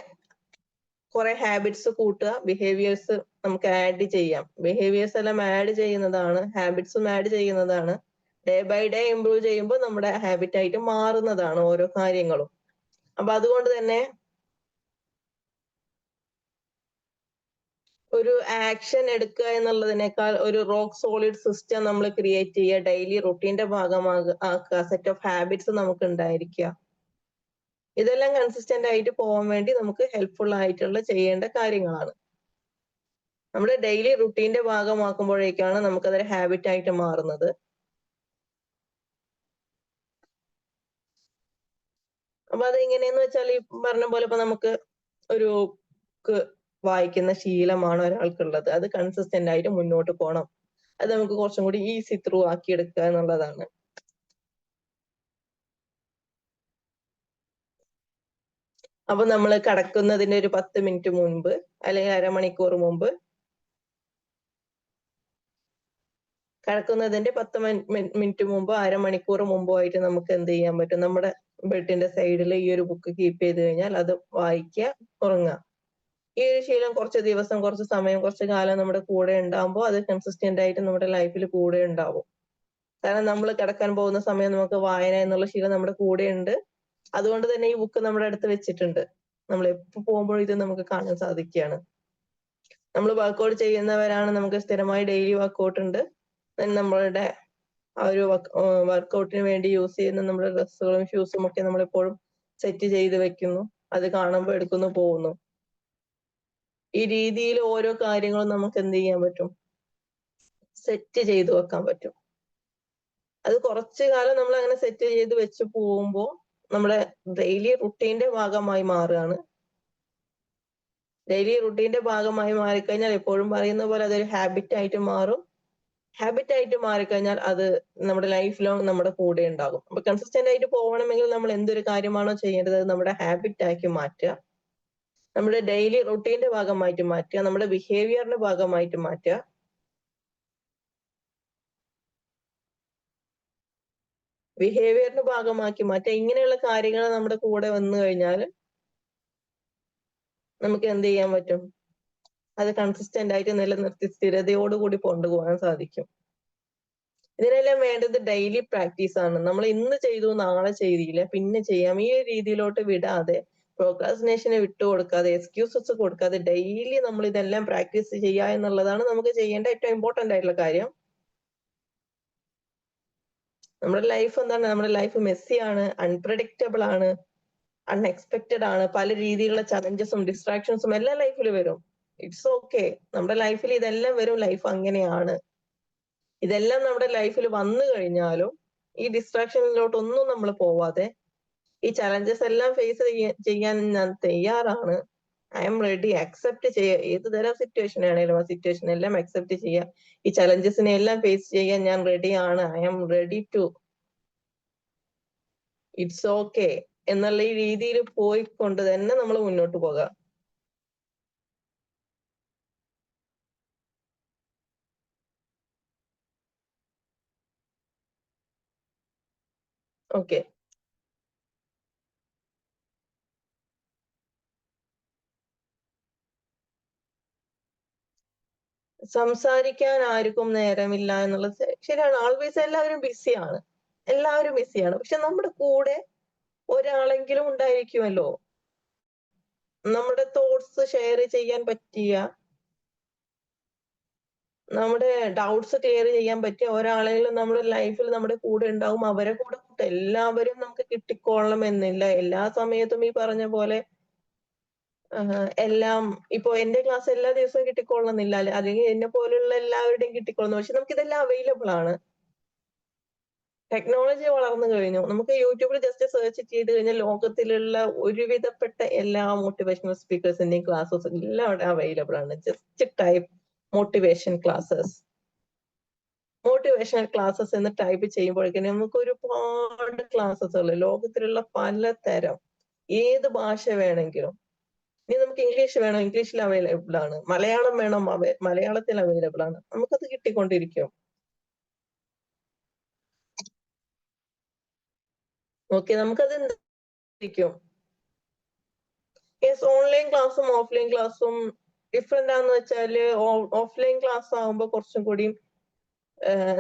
കുറെ ഹാബിറ്റ്സ് കൂട്ടുക, ബിഹേവിയേഴ്സ് നമുക്ക് ആഡ് ചെയ്യാം. ബിഹേവിയേഴ്സ് എല്ലാം ആഡ് ചെയ്യുന്നതാണ്, ഹാബിറ്റ്സും ആഡ് ചെയ്യുന്നതാണ്. ഡേ ബൈ ഡേ ഇംപ്രൂവ് ചെയ്യുമ്പോൾ നമ്മുടെ ഹാബിറ്റ് ആയിട്ട് മാറുന്നതാണ് ഓരോ കാര്യങ്ങളും. അപ്പൊ അതുകൊണ്ട് തന്നെ ഒരു ആക്ഷൻ എടുക്കുക എന്നുള്ളതിനേക്കാൾ ഒരു റോക്ക് സോളിഡ് സിസ്റ്റം നമ്മൾ ക്രിയേറ്റ് ചെയ്യുക, ഡെയിലി റുട്ടീന്റെ ഭാഗമാക്കുക, സെറ്റ് ഓഫ് ഹാബിറ്റ്സ് നമുക്ക് ഉണ്ടായിരിക്കുക. ഇതെല്ലാം കൺസിസ്റ്റന്റ് ആയിട്ട് പോകാൻ വേണ്ടി നമുക്ക് ഹെൽപ്ഫുൾ ആയിട്ടുള്ള ചെയ്യേണ്ട കാര്യങ്ങളാണ്. നമ്മുടെ ഡെയിലി റുട്ടീന്റെ ഭാഗമാക്കുമ്പോഴേക്കാണ് നമുക്കതൊരു ഹാബിറ്റ് ആയിട്ട് മാറുന്നത്. അപ്പൊ അതെങ്ങനെയെന്ന് വെച്ചാൽ ഈ പറഞ്ഞ പോലെ ഇപ്പൊ നമുക്ക് ഒരു ബുക്ക് വായിക്കുന്ന ശീലമാണ് ഒരാൾക്കുള്ളത്. അത് കൺസിസ്റ്റന്റ് ആയിട്ട് മുന്നോട്ട് പോകണം. അത് നമുക്ക് കുറച്ചും കൂടി ഈസി ത്രൂ ആക്കി എടുക്കുക എന്നുള്ളതാണ്. അപ്പൊ നമ്മൾ കിടക്കുന്നതിന് ഒരു 10 മിനിറ്റ് മുൻപ് അല്ലെങ്കിൽ അരമണിക്കൂർ മുമ്പ്, കിടക്കുന്നതിന്റെ 10 മിനിറ്റ് മുമ്പോ അരമണിക്കൂർ മുമ്പോ ആയിട്ട് നമുക്ക് എന്ത് ചെയ്യാൻ പറ്റും? നമ്മുടെ ബെഡിന്റെ സൈഡിൽ ഈ ഒരു ബുക്ക് കീപ്പ് ചെയ്ത് കഴിഞ്ഞാൽ അത് വായിക്കുക, ഉറങ്ങുക. ഈ ഒരു ശീലം കുറച്ച് ദിവസം, കുറച്ച് സമയം, കുറച്ച് കാലം നമ്മുടെ കൂടെ ഉണ്ടാകുമ്പോൾ അത് കൺസിസ്റ്റന്റ് ആയിട്ട് നമ്മുടെ ലൈഫിൽ കൂടെ ഉണ്ടാവും. കാരണം നമ്മൾ കിടക്കാൻ പോകുന്ന സമയം നമുക്ക് വായന എന്നുള്ള ശീലം നമ്മുടെ കൂടെ ഉണ്ട്. അതുകൊണ്ട് തന്നെ ഈ ബുക്ക് നമ്മുടെ അടുത്ത് വെച്ചിട്ടുണ്ട്. നമ്മൾ എപ്പോ പോകുമ്പോഴും ഇത് നമുക്ക് കാണാൻ സാധിക്കുകയാണ്. നമ്മൾ വർക്കൗട്ട് ചെയ്യുന്നവരാണ്, നമുക്ക് സ്ഥിരമായി ഡെയിലി വർക്കൗട്ട് ഉണ്ട്. നമ്മളുടെ ആ ഒരു വർക്കൗട്ടിന് വേണ്ടി യൂസ് ചെയ്യുന്ന നമ്മുടെ ഡ്രസ്സുകളും ഷൂസും ഒക്കെ നമ്മളെപ്പോഴും സെറ്റ് ചെയ്ത് വെക്കുന്നു. അത് കാണുമ്പോൾ എടുക്കുന്നു, പോകുന്നു. ഈ രീതിയിൽ ഓരോ കാര്യങ്ങളും നമുക്ക് എന്ത് ചെയ്യാൻ പറ്റും? സെറ്റ് ചെയ്ത് വെക്കാൻ പറ്റും. അത് കുറച്ചു കാലം നമ്മൾ അങ്ങനെ സെറ്റ് ചെയ്ത് വെച്ച് പോകുമ്പോൾ നമ്മുടെ ഡെയിലി റുട്ടീന്റെ ഭാഗമായി മാറുകയാണ്. ഡെയിലി റുട്ടീന്റെ ഭാഗമായി മാറിക്കഴിഞ്ഞാൽ എപ്പോഴും പറയുന്ന പോലെ അതൊരു ഹാബിറ്റ് ആയിട്ട് മാറും. ഹാബിറ്റ് ആയിട്ട് മാറിക്കഴിഞ്ഞാൽ അത് നമ്മുടെ ലൈഫ് ലോങ് നമ്മുടെ കൂടെ ഉണ്ടാകും. അപ്പൊ കൺസിസ്റ്റന്റ് ആയിട്ട് പോകണമെങ്കിൽ നമ്മൾ എന്തൊരു കാര്യമാണോ ചെയ്യേണ്ടത് നമ്മുടെ ഹാബിറ്റ് ആക്കി മാറ്റുക, നമ്മുടെ ഡെയിലി റുട്ടീന്റെ ഭാഗമായിട്ട് മാറ്റുക, നമ്മുടെ ബിഹേവിയറിന്റെ ഭാഗമായിട്ട് മാറ്റുക. ബിഹേവിയറിന്റെ ഭാഗമാക്കി മാറ്റുക. ഇങ്ങനെയുള്ള കാര്യങ്ങൾ നമ്മുടെ കൂടെ വന്നു കഴിഞ്ഞാൽ നമുക്ക് എന്ത് ചെയ്യാൻ പറ്റും? അത് കൺസിസ്റ്റന്റ് ആയിട്ട് നിലനിർത്തി സ്ഥിരതയോടുകൂടി കൊണ്ടുപോകാൻ സാധിക്കും. ഇതിനെല്ലാം വേണ്ടത് ഡെയിലി പ്രാക്ടീസ് ആണ്. നമ്മൾ ഇന്ന് ചെയ്തു, നാളെ ചെയ്തില്ല, പിന്നെ ചെയ്യാം, ഈ രീതിയിലോട്ട് വിടാതെ, പ്രോക്രാസ്റ്റിനേഷനെ വിട്ടുകൊടുക്കാതെ, എക്സ്ക്യൂസസ് കൊടുക്കാതെ ഡെയിലി നമ്മൾ ഇതെല്ലാം പ്രാക്ടീസ് ചെയ്യുക എന്നുള്ളതാണ് നമുക്ക് ചെയ്യേണ്ട ഏറ്റവും ഇമ്പോർട്ടന്റ് ആയിട്ടുള്ള കാര്യം. നമ്മുടെ ലൈഫ് എന്താണ്? നമ്മുടെ ലൈഫ് മെസ്സി ആണ്, അൺപ്രഡിക്റ്റബിൾ ആണ്, അൺഎക്സ്പെക്റ്റഡ് ആണ്. പല രീതിയിലുള്ള ചലഞ്ചസും ഡിസ്ട്രാക്ഷൻസും എല്ലാം ലൈഫിൽ വരും. ഇറ്റ്സ് ഓക്കെ, നമ്മുടെ ലൈഫിൽ ഇതെല്ലാം വരും. ലൈഫ് അങ്ങനെയാണ്. ഇതെല്ലാം നമ്മുടെ ലൈഫിൽ വന്നു കഴിഞ്ഞാലും ഈ ഡിസ്ട്രാക്ഷനിലോട്ടൊന്നും നമ്മൾ പോവാതെ ഈ ചലഞ്ചസ് എല്ലാം ഫേസ് ചെയ്യാൻ ഞാൻ തയ്യാറാണ്, ഐ എം റെഡി, അക്സെപ്റ്റ് ചെയ്യുക. ഏത് തരം സിറ്റുവേഷൻ ആണെങ്കിലും ആ സിറ്റുവേഷൻ എല്ലാം അക്സെപ്റ്റ് ചെയ്യുക. ഈ ചലഞ്ചസിനെ എല്ലാം ഫേസ് ചെയ്യാൻ ഞാൻ റെഡിയാണ്. I M ready to, it's okay എന്നുള്ള ഈ രീതിയിൽ പോയിക്കൊണ്ട് തന്നെ നമ്മൾ മുന്നോട്ട് പോകാം. ഓക്കെ, സംസാരിക്കാൻ ആർക്കും നേരമില്ല എന്നുള്ളത് ശരിയാണ്. ആൾവേസ് എല്ലാവരും ബിസിയാണ്, എല്ലാവരും ബിസിയാണ്. പക്ഷെ നമ്മുടെ കൂടെ ഒരാളെങ്കിലും ഉണ്ടായിരിക്കുമല്ലോ, നമ്മുടെ തോട്ട്സ് ഷെയർ ചെയ്യാൻ പറ്റിയ, നമ്മുടെ ഡൗട്ട്സ് ക്ലിയർ ചെയ്യാൻ പറ്റിയ ഒരാളെങ്കിലും നമ്മുടെ ലൈഫിൽ നമ്മുടെ കൂടെ ഉണ്ടാവും. അവരെ കൂടെ എല്ലാവരും നമുക്ക് കിട്ടിക്കൊള്ളണം എന്നില്ല. എല്ലാ സമയത്തും ഈ പറഞ്ഞ പോലെ എല്ലാം ഇപ്പൊ എന്റെ ക്ലാസ് എല്ലാ ദിവസവും കിട്ടിക്കൊള്ളണമെന്നില്ല, അല്ലെങ്കിൽ എന്നെ പോലുള്ള എല്ലാവരുടെയും കിട്ടിക്കൊള്ളുന്നു. പക്ഷെ നമുക്ക് ഇതെല്ലാം അവൈലബിൾ ആണ്. ടെക്നോളജി വളർന്നു കഴിഞ്ഞു. നമുക്ക് യൂട്യൂബിൽ ജസ്റ്റ് സെർച്ച് ചെയ്ത് കഴിഞ്ഞാൽ ലോകത്തിലുള്ള ഒരുവിധപ്പെട്ട എല്ലാ മോട്ടിവേഷണൽ സ്പീക്കേഴ്സിന്റെയും ക്ലാസ്സസ് എല്ലാം അവിടെ അവൈലബിൾ ആണ്. ജസ്റ്റ് ടൈപ്പ് മോട്ടിവേഷൻ ക്ലാസ്സസ് എന്ന് ടൈപ്പ് ചെയ്യുമ്പോഴേക്കും നമുക്ക് ഒരുപാട് ക്ലാസ്സസ് ഉള്ളു. ലോകത്തിലുള്ള പലതരം, ഏത് ഭാഷ വേണമെങ്കിലും. ഇനി നമുക്ക് ഇംഗ്ലീഷ് വേണം, ഇംഗ്ലീഷിൽ അവൈലബിൾ ആണ്. മലയാളം വേണം, മലയാളത്തിൽ അവൈലബിൾ ആണ്. നമുക്കത് കിട്ടിക്കൊണ്ടിരിക്കും. ഓക്കെ, നമുക്കത് എന്തായിരിക്കും? യെസ്, ഓൺലൈൻ ക്ലാസ്സും ഓഫ്ലൈൻ ക്ലാസ്സും ഡിഫറെന്റ് ആണെന്ന് വെച്ചാല് ഓഫ്ലൈൻ ക്ലാസ് ആകുമ്പോൾ കുറച്ചും കൂടി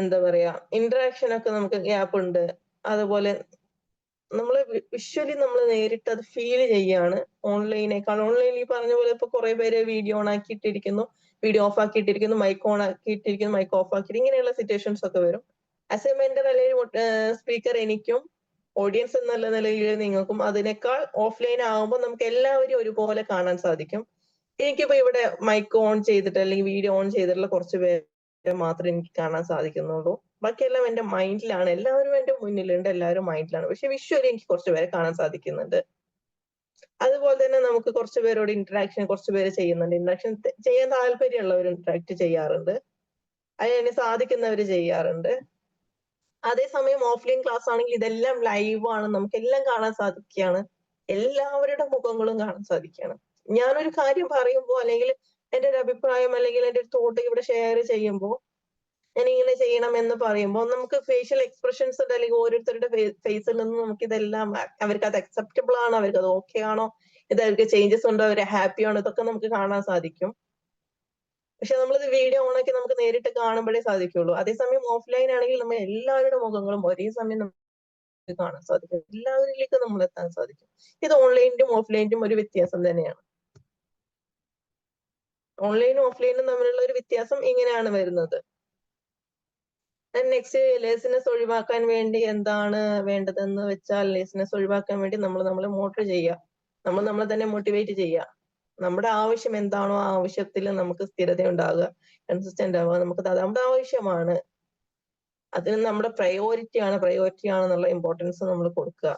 എന്താ പറയാ, ഇന്ററാക്ഷൻ ഒക്കെ നമുക്ക് ഗ്യാപ്പ് ഉണ്ട്. അതുപോലെ നമ്മള് വിഷ്വലി നമ്മൾ നേരിട്ട് അത് ഫീൽ ചെയ്യാണ് ഓൺലൈനേക്കാൾ. ഓൺലൈനിൽ ഈ പറഞ്ഞ പോലെ ഇപ്പൊ കുറെ പേര് വീഡിയോ ഓൺ ആക്കിയിട്ടിരിക്കുന്നു, വീഡിയോ ഓഫ് ആക്കിയിട്ടിരിക്കുന്നു, മൈക്ക് ഓൺ ആക്കിയിട്ടിരിക്കുന്നു, മൈക്ക് ഓഫ് ആക്കിയിട്ട്, ഇങ്ങനെയുള്ള സിറ്റുവേഷൻസ് ഒക്കെ വരും. ആസ് എ മെന്റർ അല്ലെങ്കിൽ സ്പീക്കർ എനിക്കും ഓഡിയൻസ് എന്നുള്ള നിലയിൽ നിങ്ങൾക്കും അതിനേക്കാൾ ഓഫ്ലൈൻ ആകുമ്പോൾ നമുക്ക് എല്ലാവരും ഒരുപോലെ കാണാൻ സാധിക്കും. എനിക്കിപ്പോ ഇവിടെ മൈക്ക് ഓൺ ചെയ്തിട്ട് അല്ലെങ്കിൽ വീഡിയോ ഓൺ ചെയ്തിട്ടുള്ള കുറച്ച് പേരെ മാത്രമേ എനിക്ക് കാണാൻ സാധിക്കുന്നുള്ളൂ. ബാക്കിയെല്ലാം എന്റെ മൈൻഡിലാണ്. എല്ലാവരും എന്റെ മുന്നിലുണ്ട്, എല്ലാവരും മൈൻഡിലാണ്. പക്ഷെ വിഷ്വലി എനിക്ക് കുറച്ച് പേരെ കാണാൻ സാധിക്കുന്നുണ്ട്. അതുപോലെ തന്നെ നമുക്ക് കുറച്ച് പേരോട് ഇന്ററാക്ഷൻ കുറച്ച് പേര് ചെയ്യുന്നുണ്ട്. ഇന്ററാക്ഷൻ ചെയ്യാൻ താല്പര്യമുള്ളവർ ഇന്ററാക്ട് ചെയ്യാറുണ്ട്, അതിന് സാധിക്കുന്നവര് ചെയ്യാറുണ്ട്. അതേസമയം ഓഫ്ലൈൻ ക്ലാസ് ആണെങ്കിൽ ഇതെല്ലാം ലൈവ് ആണ്, നമുക്ക് എല്ലാം കാണാൻ സാധിക്കുകയാണ്, എല്ലാവരുടെ മുഖങ്ങളും കാണാൻ സാധിക്കുകയാണ്. ഞാനൊരു കാര്യം പറയുമ്പോൾ അല്ലെങ്കിൽ എന്റെ ഒരു അഭിപ്രായം അല്ലെങ്കിൽ എന്റെ ഒരു തോട്ട് ഇവിടെ ഷെയർ ചെയ്യുമ്പോൾ, ഞാൻ ഇങ്ങനെ ചെയ്യണം എന്ന് പറയുമ്പോൾ നമുക്ക് ഫേഷ്യൽ എക്സ്പ്രഷൻസ് ഉണ്ട്, അല്ലെങ്കിൽ ഓരോരുത്തരുടെ ഫേസിൽ നിന്ന് നമുക്ക് ഇതെല്ലാം അവർക്ക് അത് അക്സെപ്റ്റബിൾ ആണോ, അവർക്ക് അത് ഓക്കെ ആണോ, ഇത് അവർക്ക് ചേഞ്ചസ് ഉണ്ടോ, അവർ ഹാപ്പി ആണോ, ഇതൊക്കെ നമുക്ക് കാണാൻ സാധിക്കും. പക്ഷെ നമ്മളിത് വീഡിയോ ഓണാക്കി നമുക്ക് നേരിട്ട് കാണുമ്പോഴേ സാധിക്കുള്ളൂ. അതേസമയം ഓഫ്ലൈൻ ആണെങ്കിൽ നമ്മൾ എല്ലാവരുടെ മുഖങ്ങളും ഒരേ സമയം നമുക്ക് കാണാൻ സാധിക്കും, എല്ലാവരിലേക്കും നമ്മൾ എത്താൻ സാധിക്കും. ഇത് ഓൺലൈനിലും ഓഫ്ലൈനിലും ഒരു വ്യത്യാസം തന്നെയാണ്. ഓൺലൈനും ഓഫ്ലൈനും തമ്മിലുള്ള ഒരു വ്യത്യാസം ഇങ്ങനെയാണ് വരുന്നത്. നെക്സ്റ്റ്, ലേസിനെസ് ഒഴിവാക്കാൻ വേണ്ടി എന്താണ് വേണ്ടതെന്ന് വെച്ചാൽ, ലേസിനെസ് ഒഴിവാക്കാൻ വേണ്ടി നമ്മൾ നമ്മളെ മോട്ടിവേറ്റ് ചെയ്യുക, നമ്മൾ നമ്മളെ തന്നെ മോട്ടിവേറ്റ് ചെയ്യുക. നമ്മുടെ ആവശ്യം എന്താണോ ആ ആവശ്യത്തിൽ നമുക്ക് സ്ഥിരത ഉണ്ടാവുക, കൺസിസ്റ്റന്റ് ആവുക. നമുക്ക് നമ്മുടെ ആവശ്യമാണ്, അതിന് നമ്മുടെ പ്രയോറിറ്റി ആണെന്നുള്ള ഇമ്പോർട്ടൻസ് നമ്മൾ കൊടുക്കുക.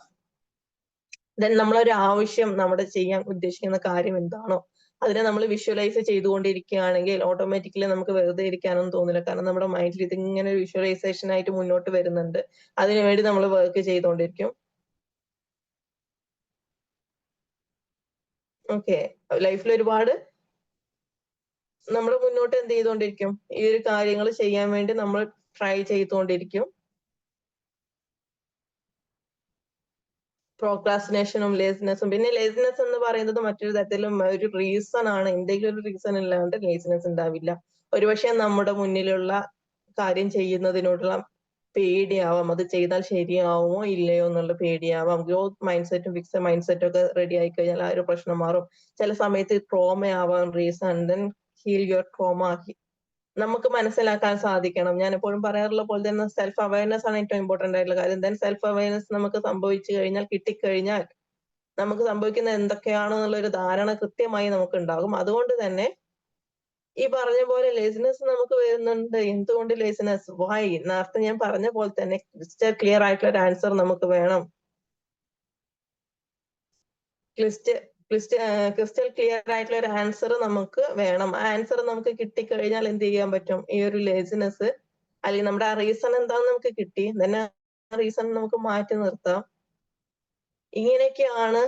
ദെൻ നമ്മളൊരു ആവശ്യം, നമ്മുടെ ചെയ്യാൻ ഉദ്ദേശിക്കുന്ന കാര്യം എന്താണോ അതിനെ നമ്മൾ വിഷ്വലൈസ് ചെയ്തുകൊണ്ടിരിക്കുകയാണെങ്കിൽ ഓട്ടോമാറ്റിക്കലി നമുക്ക് വെറുതെ ഇരിക്കാനൊന്നും തോന്നില്ല. കാരണം നമ്മുടെ മൈൻഡിൽ ഇതിങ്ങനെ ഒരു വിഷ്വലൈസേഷൻ ആയിട്ട് മുന്നോട്ട് വരുന്നുണ്ട്. അതിനുവേണ്ടി നമ്മൾ വർക്ക് ചെയ്തുകൊണ്ടിരിക്കും. ഓക്കെ, ലൈഫിൽ ഒരുപാട് നമ്മൾ മുന്നോട്ട് എന്ത് ചെയ്തുകൊണ്ടിരിക്കും, ഈ ഒരു കാര്യങ്ങൾ ചെയ്യാൻ വേണ്ടി നമ്മൾ ട്രൈ ചെയ്തുകൊണ്ടിരിക്കും. പ്രോക്രാസ്റ്റിനേഷനും ലേസിനെസ്സും, പിന്നെ ലേസിനെസ് എന്ന് പറയുന്നത് മറ്റൊരു തരത്തിലും ഒരു റീസൺ ആണ്. എന്തെങ്കിലും ഒരു റീസൺ ഇല്ലാണ്ട് ലേസിനെസ് ഉണ്ടാവില്ല. ഒരുപക്ഷെ നമ്മുടെ മുന്നിലുള്ള കാര്യം ചെയ്യുന്നതിനോടുള്ള പേടിയാവാം, അത് ചെയ്താൽ ശരിയാവുമോ ഇല്ലയോ എന്നുള്ള പേടിയാവാം. ഗ്രോത്ത് മൈൻഡ് സെറ്റും ഫിക്സഡ് മൈൻഡ് സെറ്റും ഒക്കെ റെഡി ആയി കഴിഞ്ഞാൽ ആ ഒരു പ്രശ്നം മാറും. ചില സമയത്ത് ട്രോമ ആവാം reason. Then heal your trauma. നമുക്ക് മനസ്സിലാക്കാൻ സാധിക്കണം. ഞാൻ എപ്പോഴും പറയാറുള്ള പോലെ തന്നെ സെൽഫ് അവയർനെസ് ആണ് ഏറ്റവും ഇമ്പോർട്ടന്റ് ആയിട്ടുള്ള കാര്യം. ദെൻ സെൽഫ് അവയർനെസ് നമുക്ക് സംഭവിച്ചു കഴിഞ്ഞാൽ, കിട്ടിക്കഴിഞ്ഞാൽ നമുക്ക് സംഭവിക്കുന്നത് എന്തൊക്കെയാണോ എന്നുള്ള ഒരു ധാരണ കൃത്യമായി നമുക്ക് ഉണ്ടാകും. അതുകൊണ്ട് തന്നെ ഈ പറഞ്ഞ പോലെ ലേസിനെസ് നമുക്ക് വരുന്നുണ്ട്. എന്തുകൊണ്ട് ലേസിനെസ്, വൈ? നേരത്തെ ഞാൻ പറഞ്ഞ പോലെ തന്നെ ക്ലിയർ ആയിട്ടുള്ള ഒരു ആൻസർ നമുക്ക് വേണം. ക്രിസ്റ്റൽ ക്ലിയർ ആയിട്ടുള്ള ഒരു ആൻസർ നമുക്ക് വേണം. ആ ആൻസർ നമുക്ക് കിട്ടിക്കഴിഞ്ഞാൽ എന്ത് ചെയ്യാൻ പറ്റും? ഈ ഒരു ലേസിനെസ് അല്ലെങ്കിൽ നമ്മുടെ ആ റീസൺ എന്താണെന്ന് നമുക്ക് കിട്ടി, തന്നെ ആ റീസൺ നമുക്ക് മാറ്റി നിർത്താം. ഇങ്ങനെയൊക്കെയാണ്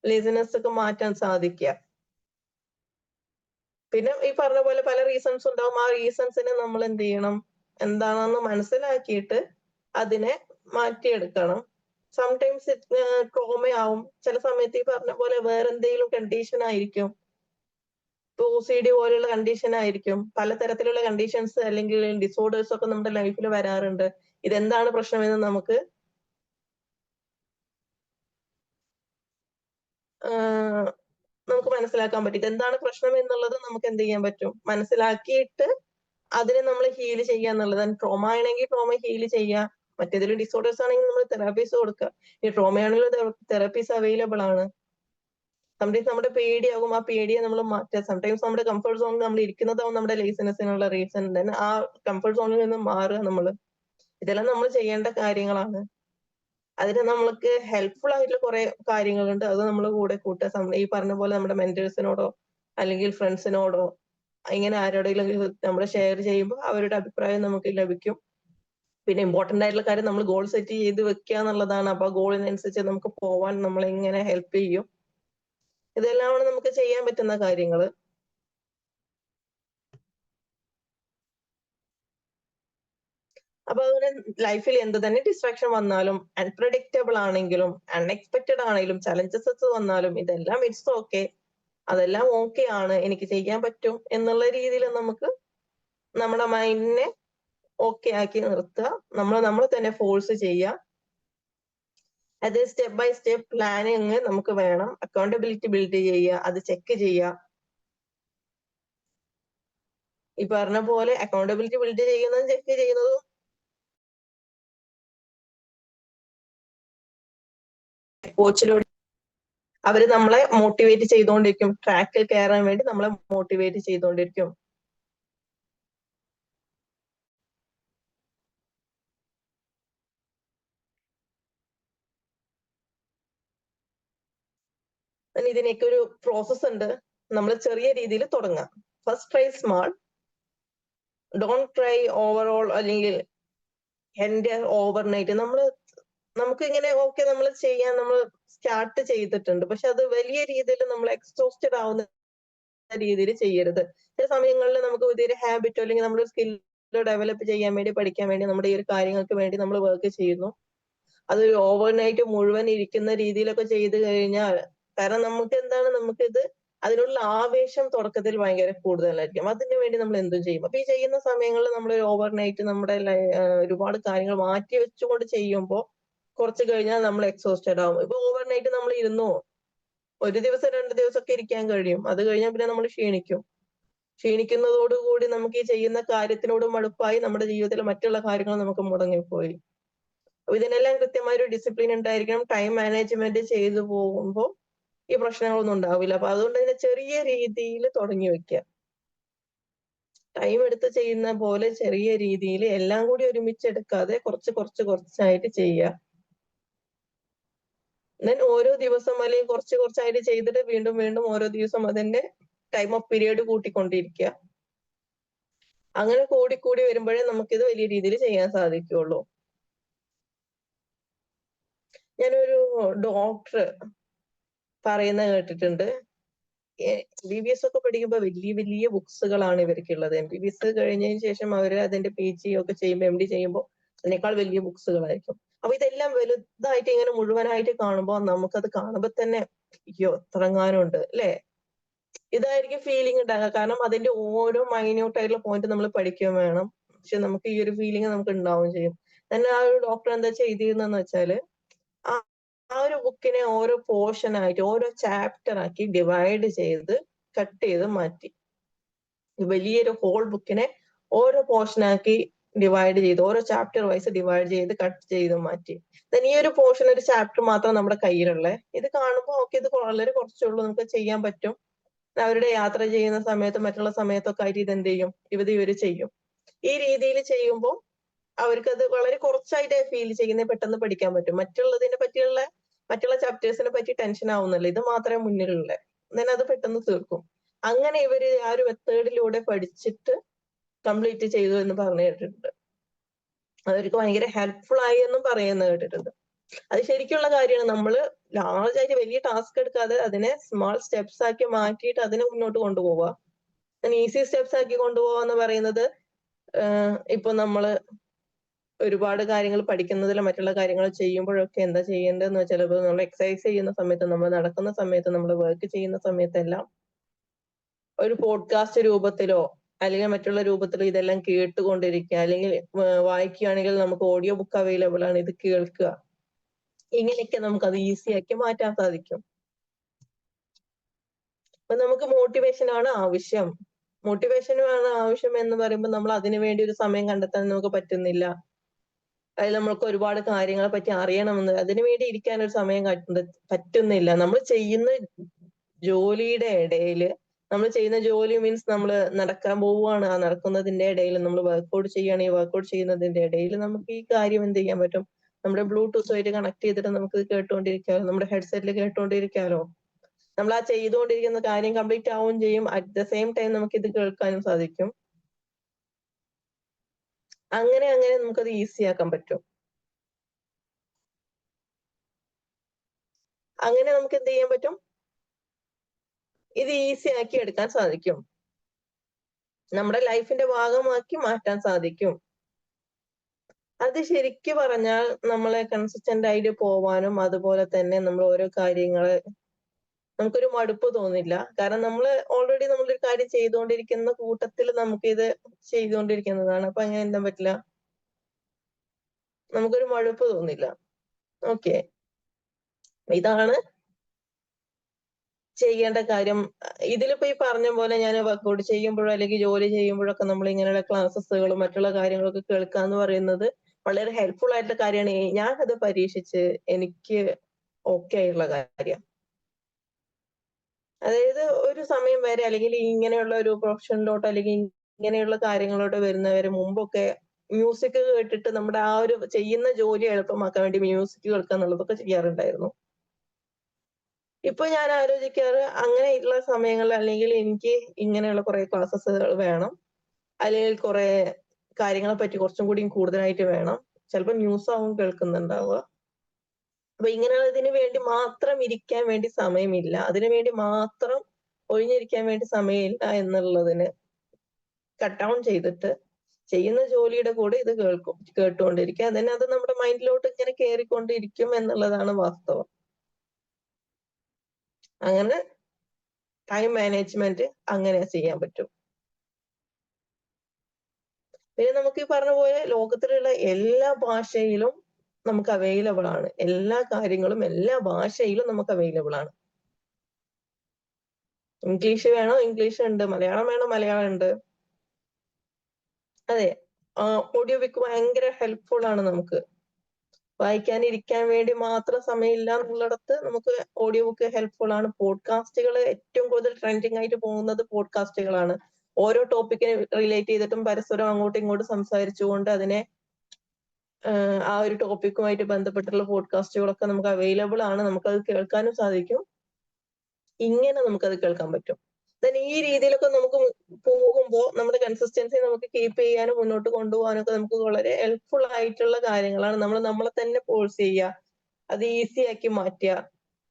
ലേസിനെസ് ഒക്കെ മാറ്റാൻ സാധിക്കുക. പിന്നെ ഈ പറഞ്ഞ പോലെ പല റീസൺസ് ഉണ്ടാവും. ആ റീസൺസിനെ നമ്മൾ എന്ത് ചെയ്യണം? എന്താണെന്ന് മനസ്സിലാക്കിയിട്ട് അതിനെ മാറ്റിയെടുക്കണം. സംടൈംസ് ട്രോമയാവും, ചില സമയത്ത് ഈ പറഞ്ഞ പോലെ വേറെ എന്തെങ്കിലും കണ്ടീഷൻ ആയിരിക്കും. OCD പോലുള്ള കണ്ടീഷൻ ആയിരിക്കും. പലതരത്തിലുള്ള കണ്ടീഷൻസ് അല്ലെങ്കിൽ ഡിസോർഡേഴ്സ് ഒക്കെ നമ്മുടെ ലൈഫിൽ വരാറുണ്ട്. ഇതെന്താണ് പ്രശ്നമെന്ന് നമുക്ക് മനസ്സിലാക്കാൻ പറ്റും. ഇതെന്താണ് പ്രശ്നം എന്നുള്ളത് നമുക്ക് എന്ത് ചെയ്യാൻ പറ്റും? മനസ്സിലാക്കിയിട്ട് അതിനെ നമ്മൾ ഹീൽ ചെയ്യുക എന്നുള്ളതാണ്. ട്രോമ ആണെങ്കിൽ ട്രോമ ഹീൽ ചെയ്യുക, മറ്റേതിൽ ഡിസോർഡേഴ്സ് ആണെങ്കിൽ നമ്മൾ തെറാപ്പീസ് കൊടുക്കുക. ഈ ട്രോമ ആണെങ്കിലും തെറാപ്പീസ് അവൈലബിൾ ആണ്. സംടൈംസ് നമ്മുടെ പേടിയാകും, ആ പേടിയെ നമ്മൾ മാറ്റുക. സംടൈംസ് നമ്മുടെ കംഫർട്ട് സോണിൽ നമ്മൾ ഇരിക്കുന്നതാവും നമ്മുടെ ലേസിനെസ്സിനുള്ള റീസൺ. തന്നെ ആ കംഫർട്ട് സോണിൽ നിന്ന് മാറുക നമ്മൾ. ഇതെല്ലാം നമ്മൾ ചെയ്യേണ്ട കാര്യങ്ങളാണ്. അതിന് നമ്മൾക്ക് ഹെൽപ്ഫുൾ ആയിട്ടുള്ള കുറെ കാര്യങ്ങളുണ്ട്. അത് നമ്മൾ കൂടെ കൂട്ടുക. ഈ പറഞ്ഞ പോലെ നമ്മുടെ മെന്റേഴ്സിനോടോ അല്ലെങ്കിൽ ഫ്രണ്ട്സിനോടോ ഇങ്ങനെ ആരോടെങ്കിലും നമ്മൾ ഷെയർ ചെയ്യുമ്പോൾ അവരുടെ അഭിപ്രായം നമുക്ക് ലഭിക്കും. പിന്നെ ഇമ്പോർട്ടന്റ് ആയിട്ടുള്ള കാര്യം നമ്മൾ ഗോൾ സെറ്റ് ചെയ്ത് വെക്കുക എന്നുള്ളതാണ്. അപ്പൊ ഗോളിനനുസരിച്ച് നമുക്ക് പോവാൻ നമ്മളെ എങ്ങനെ ഹെൽപ്പ് ചെയ്യും. ഇതെല്ലാമാണ് നമുക്ക് ചെയ്യാൻ പറ്റുന്ന കാര്യങ്ങൾ. അപ്പൊ അതുപോലെ ലൈഫിൽ എന്ത് തന്നെ ഡിസ്ട്രാക്ഷൻ വന്നാലും, അൺപ്രഡിക്റ്റബിൾ ആണെങ്കിലും അൺഎക്സ്പെക്റ്റഡ് ആണെങ്കിലും ചലഞ്ചസ് വന്നാലും ഇതെല്ലാം ഇറ്റ്സ് ഓക്കെ, അതെല്ലാം ഓക്കെ ആണ്, എനിക്ക് ചെയ്യാൻ പറ്റും എന്നുള്ള രീതിയിൽ നമുക്ക് നമ്മുടെ മൈൻഡിനെ ഓക്കെ ആക്കി നിർത്തുക. നമ്മൾ തന്നെ ഫോഴ്സ് ചെയ്യുക. അത് സ്റ്റെപ്പ് ബൈ സ്റ്റെപ്പ് പ്ലാനിങ് നമുക്ക് വേണം. അക്കൗണ്ടബിലിറ്റി ബിൽഡ് ചെയ്യുക, അത് ചെക്ക് ചെയ്യുക. ഈ പറഞ്ഞ പോലെ അക്കൗണ്ടബിലിറ്റി ബിൽഡ് ചെയ്യുന്നതും ചെക്ക് ചെയ്യുന്നതും കോച്ചിലൂടെ അവര് നമ്മളെ മോട്ടിവേറ്റ് ചെയ്തുകൊണ്ടിരിക്കും. ട്രാക്കിൽ കയറാൻ വേണ്ടി നമ്മളെ മോട്ടിവേറ്റ് ചെയ്തുകൊണ്ടിരിക്കും. ഇതിനൊക്കെ ഒരു പ്രോസസ് ഉണ്ട്. നമ്മൾ ചെറിയ രീതിയിൽ തുടങ്ങാം. First try small, don't try overall അല്ലെങ്കിൽ എൻ്റെ ഓവർനൈറ്റ്. നമുക്ക് ഇങ്ങനെ ഓക്കെ നമ്മൾ ചെയ്യാൻ നമ്മൾ സ്റ്റാർട്ട് ചെയ്തിട്ടുണ്ട്, പക്ഷെ അത് വലിയ രീതിയിൽ നമ്മൾ എക്സോസ്റ്റഡ് ആവുന്ന രീതിയിൽ ചെയ്യരുത്. ചില സമയങ്ങളിൽ നമുക്ക് പുതിയൊരു ഹാബിറ്റോ അല്ലെങ്കിൽ നമ്മുടെ സ്കില്ലോ ഡെവലപ്പ് ചെയ്യാൻ വേണ്ടി, പഠിക്കാൻ വേണ്ടി, നമ്മുടെ ഈ ഒരു കാര്യങ്ങൾക്ക് വേണ്ടി നമ്മൾ വർക്ക് ചെയ്യുന്നു. അത് ഓവർനൈറ്റ് മുഴുവൻ ഇരിക്കുന്ന രീതിയിലൊക്കെ ചെയ്ത് കഴിഞ്ഞാൽ, കാരണം നമുക്കിത് അതിനുള്ള ആവേശം തുടക്കത്തിൽ ഭയങ്കര കൂടുതലായിരിക്കും. അതിനു വേണ്ടി നമ്മൾ എന്തും ചെയ്യും. അപ്പൊ ഈ ചെയ്യുന്ന സമയങ്ങളിൽ നമ്മൾ ഓവർനൈറ്റ് നമ്മുടെ ഒരുപാട് കാര്യങ്ങൾ മാറ്റി വെച്ചുകൊണ്ട് ചെയ്യുമ്പോൾ കുറച്ച് കഴിഞ്ഞാൽ നമ്മൾ എക്സോസ്റ്റഡ് ആവും. ഇപ്പൊ ഓവർനൈറ്റ് നമ്മൾ ഇരുന്നോ, ഒരു ദിവസം 2 ദിവസമൊക്കെ ഇരിക്കാൻ കഴിയും. അത് കഴിഞ്ഞാൽ പിന്നെ നമ്മൾ ക്ഷീണിക്കുന്നതോടുകൂടി നമുക്ക് ഈ ചെയ്യുന്ന കാര്യത്തിനോട് മടുപ്പായി നമ്മുടെ ജീവിതത്തിലെ മറ്റുള്ള കാര്യങ്ങൾ നമുക്ക് മുടങ്ങിപ്പോയി. അപ്പൊ ഇതിനെല്ലാം കൃത്യമായ ഒരു ഡിസിപ്ലിൻ ഉണ്ടായിരിക്കണം. ടൈം മാനേജ്മെന്റ് ചെയ്തു പോകുമ്പോൾ ഈ പ്രശ്നങ്ങളൊന്നും ഉണ്ടാവില്ല. അപ്പൊ അതുകൊണ്ട് തന്നെ ചെറിയ രീതിയിൽ തുടങ്ങി വെക്കുക. ടൈം എടുത്ത് ചെയ്യുന്ന പോലെ ചെറിയ രീതിയിൽ, എല്ലാം കൂടി ഒരുമിച്ചെടുക്കാതെ കുറച്ചായിട്ട് ചെയ്യുക. ദെൻ ഓരോ ദിവസം അല്ലെങ്കിൽ കുറച്ചായിട്ട് ചെയ്തിട്ട് വീണ്ടും ഓരോ ദിവസം അതിന്റെ ടൈം ഓഫ് പീരീഡ് കൂട്ടിക്കൊണ്ടിരിക്കുക. അങ്ങനെ കൂടി വരുമ്പോഴേ നമുക്കിത് വലിയ രീതിയിൽ ചെയ്യാൻ സാധിക്കുകയുള്ളൂ. ഞാനൊരു ഡോക്ടർ പറയുന്നത് കേട്ടിട്ടുണ്ട്, MBBS ഒക്കെ പഠിക്കുമ്പോൾ വലിയ ബുക്സുകളാണ് ഇവർക്കുള്ളത്. MBBS കഴിഞ്ഞതിന് ശേഷം അവർ അതിന്റെ PG ഒക്കെ ചെയ്യുമ്പോൾ, MD ചെയ്യുമ്പോൾ അതിനേക്കാൾ വലിയ ബുക്സുകളായിരിക്കും. അപ്പൊ ഇതെല്ലാം വലുതായിട്ട് ഇങ്ങനെ മുഴുവനായിട്ട് കാണുമ്പോൾ നമുക്കത് കാണുമ്പോൾ തന്നെ അയ്യോ ഇത്രങ്ങാനുണ്ട് അല്ലെ, ഇതായിരിക്കും ഫീലിംഗ് ഉണ്ടാകുക. കാരണം അതിന്റെ ഓരോ മൈന്യൂട്ട് ആയിട്ടുള്ള പോയിന്റ് നമ്മൾ പഠിക്കുകയും വേണം. പക്ഷെ നമുക്ക് ഈ ഒരു ഫീലിംഗ് നമുക്ക് ഉണ്ടാവുകയും ചെയ്യും. തന്നെ ആ ഒരു ഡോക്ടർ എന്താ ചെയ്തിരുന്നെന്ന് വെച്ചാല്, ആ ഒരു ബുക്കിനെ ഓരോ പോർഷൻ ആയിട്ട്, ഓരോ ചാപ്റ്റർ ആക്കി ഡിവൈഡ് ചെയ്ത് കട്ട് ചെയ്ത് മാറ്റി. വലിയൊരു ഹോൾ ബുക്കിനെ ഓരോ പോർഷൻ ആക്കി ഡിവൈഡ് ചെയ്ത്, ഓരോ ചാപ്റ്റർ വൈസ് ഡിവൈഡ് ചെയ്ത് കട്ട് ചെയ്ത് മാറ്റി. ദെൻ ഈ ഒരു പോർഷൻ, ഒരു ചാപ്റ്റർ മാത്രം നമ്മുടെ കയ്യിലുള്ള, ഇത് കാണുമ്പോൾ ഓക്കെ ഇത് വളരെ കുറച്ചുള്ളൂ, നമുക്ക് ചെയ്യാൻ പറ്റും. അവരുടെ യാത്ര ചെയ്യുന്ന സമയത്ത് മറ്റുള്ള സമയത്തൊക്കെ ആയിട്ട് ഇത് എന്ത് ചെയ്യും, ഇവര് ചെയ്യും. ഈ രീതിയിൽ ചെയ്യുമ്പോൾ അവർക്കത് വളരെ കുറച്ചായിട്ട് ഫീൽ ചെയ്യുന്നത് പെട്ടെന്ന് പഠിക്കാൻ പറ്റും. മറ്റുള്ളതിനെ പറ്റിയുള്ള മറ്റുള്ള ചാപ്റ്റേഴ്സിനെ പറ്റി ടെൻഷൻ ആവുന്നില്ല, ഇത് മാത്രമേ മുന്നിലുള്ള, then അത് പെട്ടെന്ന് തീർക്കും. അങ്ങനെ ഇവര് ആ ഒരു മെത്തേഡിലൂടെ പഠിച്ചിട്ട് കംപ്ലീറ്റ് ചെയ്തു എന്ന് പറഞ്ഞു കേട്ടിട്ടുണ്ട്. അവർക്ക് ഭയങ്കര ഹെൽപ്ഫുൾ ആയി എന്നും പറയുന്നത് കേട്ടിട്ടുണ്ട്. അത് ശരിക്കുള്ള കാര്യമാണ്. നമ്മള് ലാർജ് ആയിട്ട് വലിയ ടാസ്ക് എടുക്കാതെ അതിനെ സ്മാൾ സ്റ്റെപ്സ് ആക്കി മാറ്റിയിട്ട് അതിനെ മുന്നോട്ട് കൊണ്ടുപോവുക. ഈസി സ്റ്റെപ്സ് ആക്കി കൊണ്ടുപോവുക എന്ന് പറയുന്നത് ഇപ്പൊ നമ്മള് ഒരുപാട് കാര്യങ്ങൾ പഠിക്കുന്നതിലും മറ്റുള്ള കാര്യങ്ങൾ ചെയ്യുമ്പോഴൊക്കെ എന്താ ചെയ്യേണ്ടതെന്ന് വെച്ചാൽ, ഇപ്പൊ നമ്മൾ എക്സസൈസ് ചെയ്യുന്ന സമയത്ത്, നമ്മൾ നടക്കുന്ന സമയത്ത്, നമ്മൾ വർക്ക് ചെയ്യുന്ന സമയത്തെല്ലാം ഒരു പോഡ്കാസ്റ്റ് രൂപത്തിലോ അല്ലെങ്കിൽ മറ്റുള്ള രൂപത്തിലോ ഇതെല്ലാം കേട്ടുകൊണ്ടിരിക്കുക, അല്ലെങ്കിൽ വായിക്കുകയാണെങ്കിൽ നമുക്ക് ഓഡിയോ ബുക്ക് അവൈലബിൾ ആണ്, ഇത് കേൾക്കുക. ഇങ്ങനെയൊക്കെ നമുക്ക് അത് ഈസി ആക്കി മാറ്റാൻ സാധിക്കും. അപ്പൊ നമുക്ക് മോട്ടിവേഷൻ ആണ് ആവശ്യം. മോട്ടിവേഷനാണ് ആവശ്യം എന്ന് പറയുമ്പോൾ നമ്മൾ അതിനു വേണ്ടി ഒരു സമയം കണ്ടെത്താൻ നമുക്ക് പറ്റുന്നില്ല. അതിൽ നമ്മൾക്ക് ഒരുപാട് കാര്യങ്ങളെ പറ്റി അറിയണമെന്ന്, അതിനു വേണ്ടി ഇരിക്കാൻ ഒരു സമയം പറ്റുന്നില്ല. നമ്മൾ ചെയ്യുന്ന ജോലിയുടെ ഇടയിൽ, നമ്മൾ ചെയ്യുന്ന ജോലി മീൻസ് നമ്മൾ നടക്കാൻ പോവുകയാണ്, ആ നടക്കുന്നതിന്റെ ഇടയിൽ നമ്മൾ വർക്ക്ഔട്ട് ചെയ്യുകയാണ്, ഈ വർക്ക്ഔട്ട് ചെയ്യുന്നതിന്റെ ഇടയിൽ നമുക്ക് ഈ കാര്യം എന്ത് ചെയ്യാൻ പറ്റും, നമ്മുടെ ബ്ലൂടൂത്തുമായിട്ട് കണക്ട് ചെയ്തിട്ട് നമുക്ക് കേട്ടുകൊണ്ടിരിക്കാമല്ലോ, നമ്മുടെ ഹെഡ്സെറ്റിൽ കേട്ടുകൊണ്ടിരിക്കാമല്ലോ. നമ്മൾ ആ ചെയ്തുകൊണ്ടിരിക്കുന്ന കാര്യം കംപ്ലീറ്റ് ആവുകയും ചെയ്യും, അറ്റ് ദ സെയിം ടൈം നമുക്ക് ഇത് കേൾക്കാനും സാധിക്കും. അങ്ങനെ നമുക്കത് ഈസി ആക്കാൻ പറ്റും. അങ്ങനെ നമുക്ക് എന്ത് ചെയ്യാൻ പറ്റും, ഇത് ഈസി ആക്കി എടുക്കാൻ സാധിക്കും, നമ്മുടെ ലൈഫിന്റെ ഭാഗമാക്കി മാറ്റാൻ സാധിക്കും. അത് ശരിക്ക് പറഞ്ഞാൽ നമ്മളെ കൺസിസ്റ്റന്റ് ആയിട്ട് പോവാനും, അതുപോലെ തന്നെ നമ്മൾ ഓരോ കാര്യങ്ങള് നമുക്കൊരു മടുപ്പ് തോന്നില്ല. കാരണം ഓൾറെഡി നമ്മളൊരു കാര്യം ചെയ്തുകൊണ്ടിരിക്കുന്ന കൂട്ടത്തിൽ നമുക്കിത് ചെയ്തുകൊണ്ടിരിക്കുന്നതാണ്. അപ്പൊ അങ്ങനെ എന്താ പറ്റില്ല, നമുക്കൊരു മടുപ്പ് തോന്നില്ല. ഓക്കെ, ഇതാണ് ചെയ്യേണ്ട കാര്യം. ഇതിലിപ്പോ ഈ പറഞ്ഞ പോലെ ഞാൻ വർക്ക്ഔട്ട് ചെയ്യുമ്പോഴോ അല്ലെങ്കിൽ ജോലി ചെയ്യുമ്പോഴൊക്കെ നമ്മൾ ഇങ്ങനെയുള്ള ക്ലാസ്സുകളും മറ്റുള്ള കാര്യങ്ങളൊക്കെ കേൾക്കുക എന്ന് പറയുന്നത് വളരെ ഹെൽപ്ഫുൾ ആയിട്ടുള്ള കാര്യമാണ്. ഞാൻ അത് പരീക്ഷിച്ച് എനിക്ക് ഓക്കെ ആയിട്ടുള്ള കാര്യം. അതായത് ഒരു സമയം വരെ, അല്ലെങ്കിൽ ഇങ്ങനെയുള്ള ഒരു പ്രൊഫഷനിലോട്ട് അല്ലെങ്കിൽ ഇങ്ങനെയുള്ള കാര്യങ്ങളോട്ട് വരുന്നവരെ മുമ്പൊക്കെ മ്യൂസിക് കേട്ടിട്ട് നമ്മുടെ ആ ഒരു ചെയ്യുന്ന ജോലി എളുപ്പമാക്കാൻ വേണ്ടി മ്യൂസിക് കേൾക്കുക എന്നുള്ളതൊക്കെ ചെയ്യാറുണ്ടായിരുന്നു. ഇപ്പൊ ഞാൻ ആലോചിക്കാറ്, അങ്ങനെയുള്ള സമയങ്ങളിൽ അല്ലെങ്കിൽ എനിക്ക് ഇങ്ങനെയുള്ള കുറെ ക്ലാസ്സസുകൾ വേണം, അല്ലെങ്കിൽ കുറെ കാര്യങ്ങളെ പറ്റി കുറച്ചും കൂടി കൂടുതലായിട്ട് വേണം. ചിലപ്പോൾ ന്യൂസ് ആവും കേൾക്കുന്നുണ്ടാവുക. അപ്പൊ ഇങ്ങനെയുള്ളതിന് വേണ്ടി മാത്രം ഇരിക്കാൻ വേണ്ടി സമയമില്ല, അതിനു വേണ്ടി മാത്രം ഒഴിഞ്ഞിരിക്കാൻ വേണ്ടി സമയമില്ല എന്നുള്ളതിന് കട്ട് ഡൗൺ ചെയ്തിട്ട് ചെയ്യുന്ന ജോലിയുടെ കൂടെ ഇത് കേട്ടുകൊണ്ടിരിക്കുക. അതിന് അത് നമ്മുടെ മൈൻഡിലോട്ട് ഇങ്ങനെ കയറിക്കൊണ്ടിരിക്കും എന്നുള്ളതാണ് വാസ്തവം. അങ്ങനെ ടൈം മാനേജ്മെന്റ് അങ്ങനെ ചെയ്യാൻ പറ്റും. പിന്നെ നമുക്ക് ഈ പറഞ്ഞ പോലെ ലോകത്തിലുള്ള എല്ലാ ഭാഷയിലും നമുക്ക് അവൈലബിൾ ആണ്, എല്ലാ കാര്യങ്ങളും എല്ലാ ഭാഷയിലും നമുക്ക് അവൈലബിൾ ആണ്. ഇംഗ്ലീഷ് വേണോ ഇംഗ്ലീഷ് ഉണ്ട്, മലയാളം വേണോ മലയാളം ഉണ്ട്. അതെ, ഓഡിയോ ബുക്ക് ഭയങ്കര ഹെൽപ്ഫുൾ ആണ്. നമുക്ക് വായിക്കാനിരിക്കാൻ വേണ്ടി മാത്രം സമയമില്ല എന്നുള്ളിടത്ത് നമുക്ക് ഓഡിയോ ബുക്ക് ഹെൽപ്ഫുൾ ആണ്. പോഡ്കാസ്റ്റുകൾ ഏറ്റവും കൂടുതൽ ട്രെൻഡിങ് ആയിട്ട് പോകുന്നത് പോഡ്കാസ്റ്റുകളാണ്. ഓരോ ടോപ്പിക്കിനെ റിലേറ്റ് ചെയ്തിട്ടും പരസ്പരം അങ്ങോട്ടും ഇങ്ങോട്ടും സംസാരിച്ചുകൊണ്ട് അതിനെ ആ ഒരു ടോപ്പിക്കുമായിട്ട് ബന്ധപ്പെട്ടുള്ള പോഡ്കാസ്റ്റുകളൊക്കെ നമുക്ക് അവൈലബിൾ ആണ്. നമുക്കത് കേൾക്കാനും സാധിക്കും, ഇങ്ങനെ നമുക്കത് കേൾക്കാൻ പറ്റും. ദെൻ ഈ രീതിയിലൊക്കെ നമുക്ക് പോകുമ്പോൾ നമ്മുടെ കൺസിസ്റ്റൻസി നമുക്ക് കീപ്പ് ചെയ്യാനും മുന്നോട്ട് കൊണ്ടുപോകാനും ഒക്കെ നമുക്ക് വളരെ ഹെൽപ്ഫുൾ ആയിട്ടുള്ള കാര്യങ്ങളാണ്. നമ്മളെ തന്നെ ഫോഴ്സ് ചെയ്യുക, അത് ഈസി ആക്കി മാറ്റുക,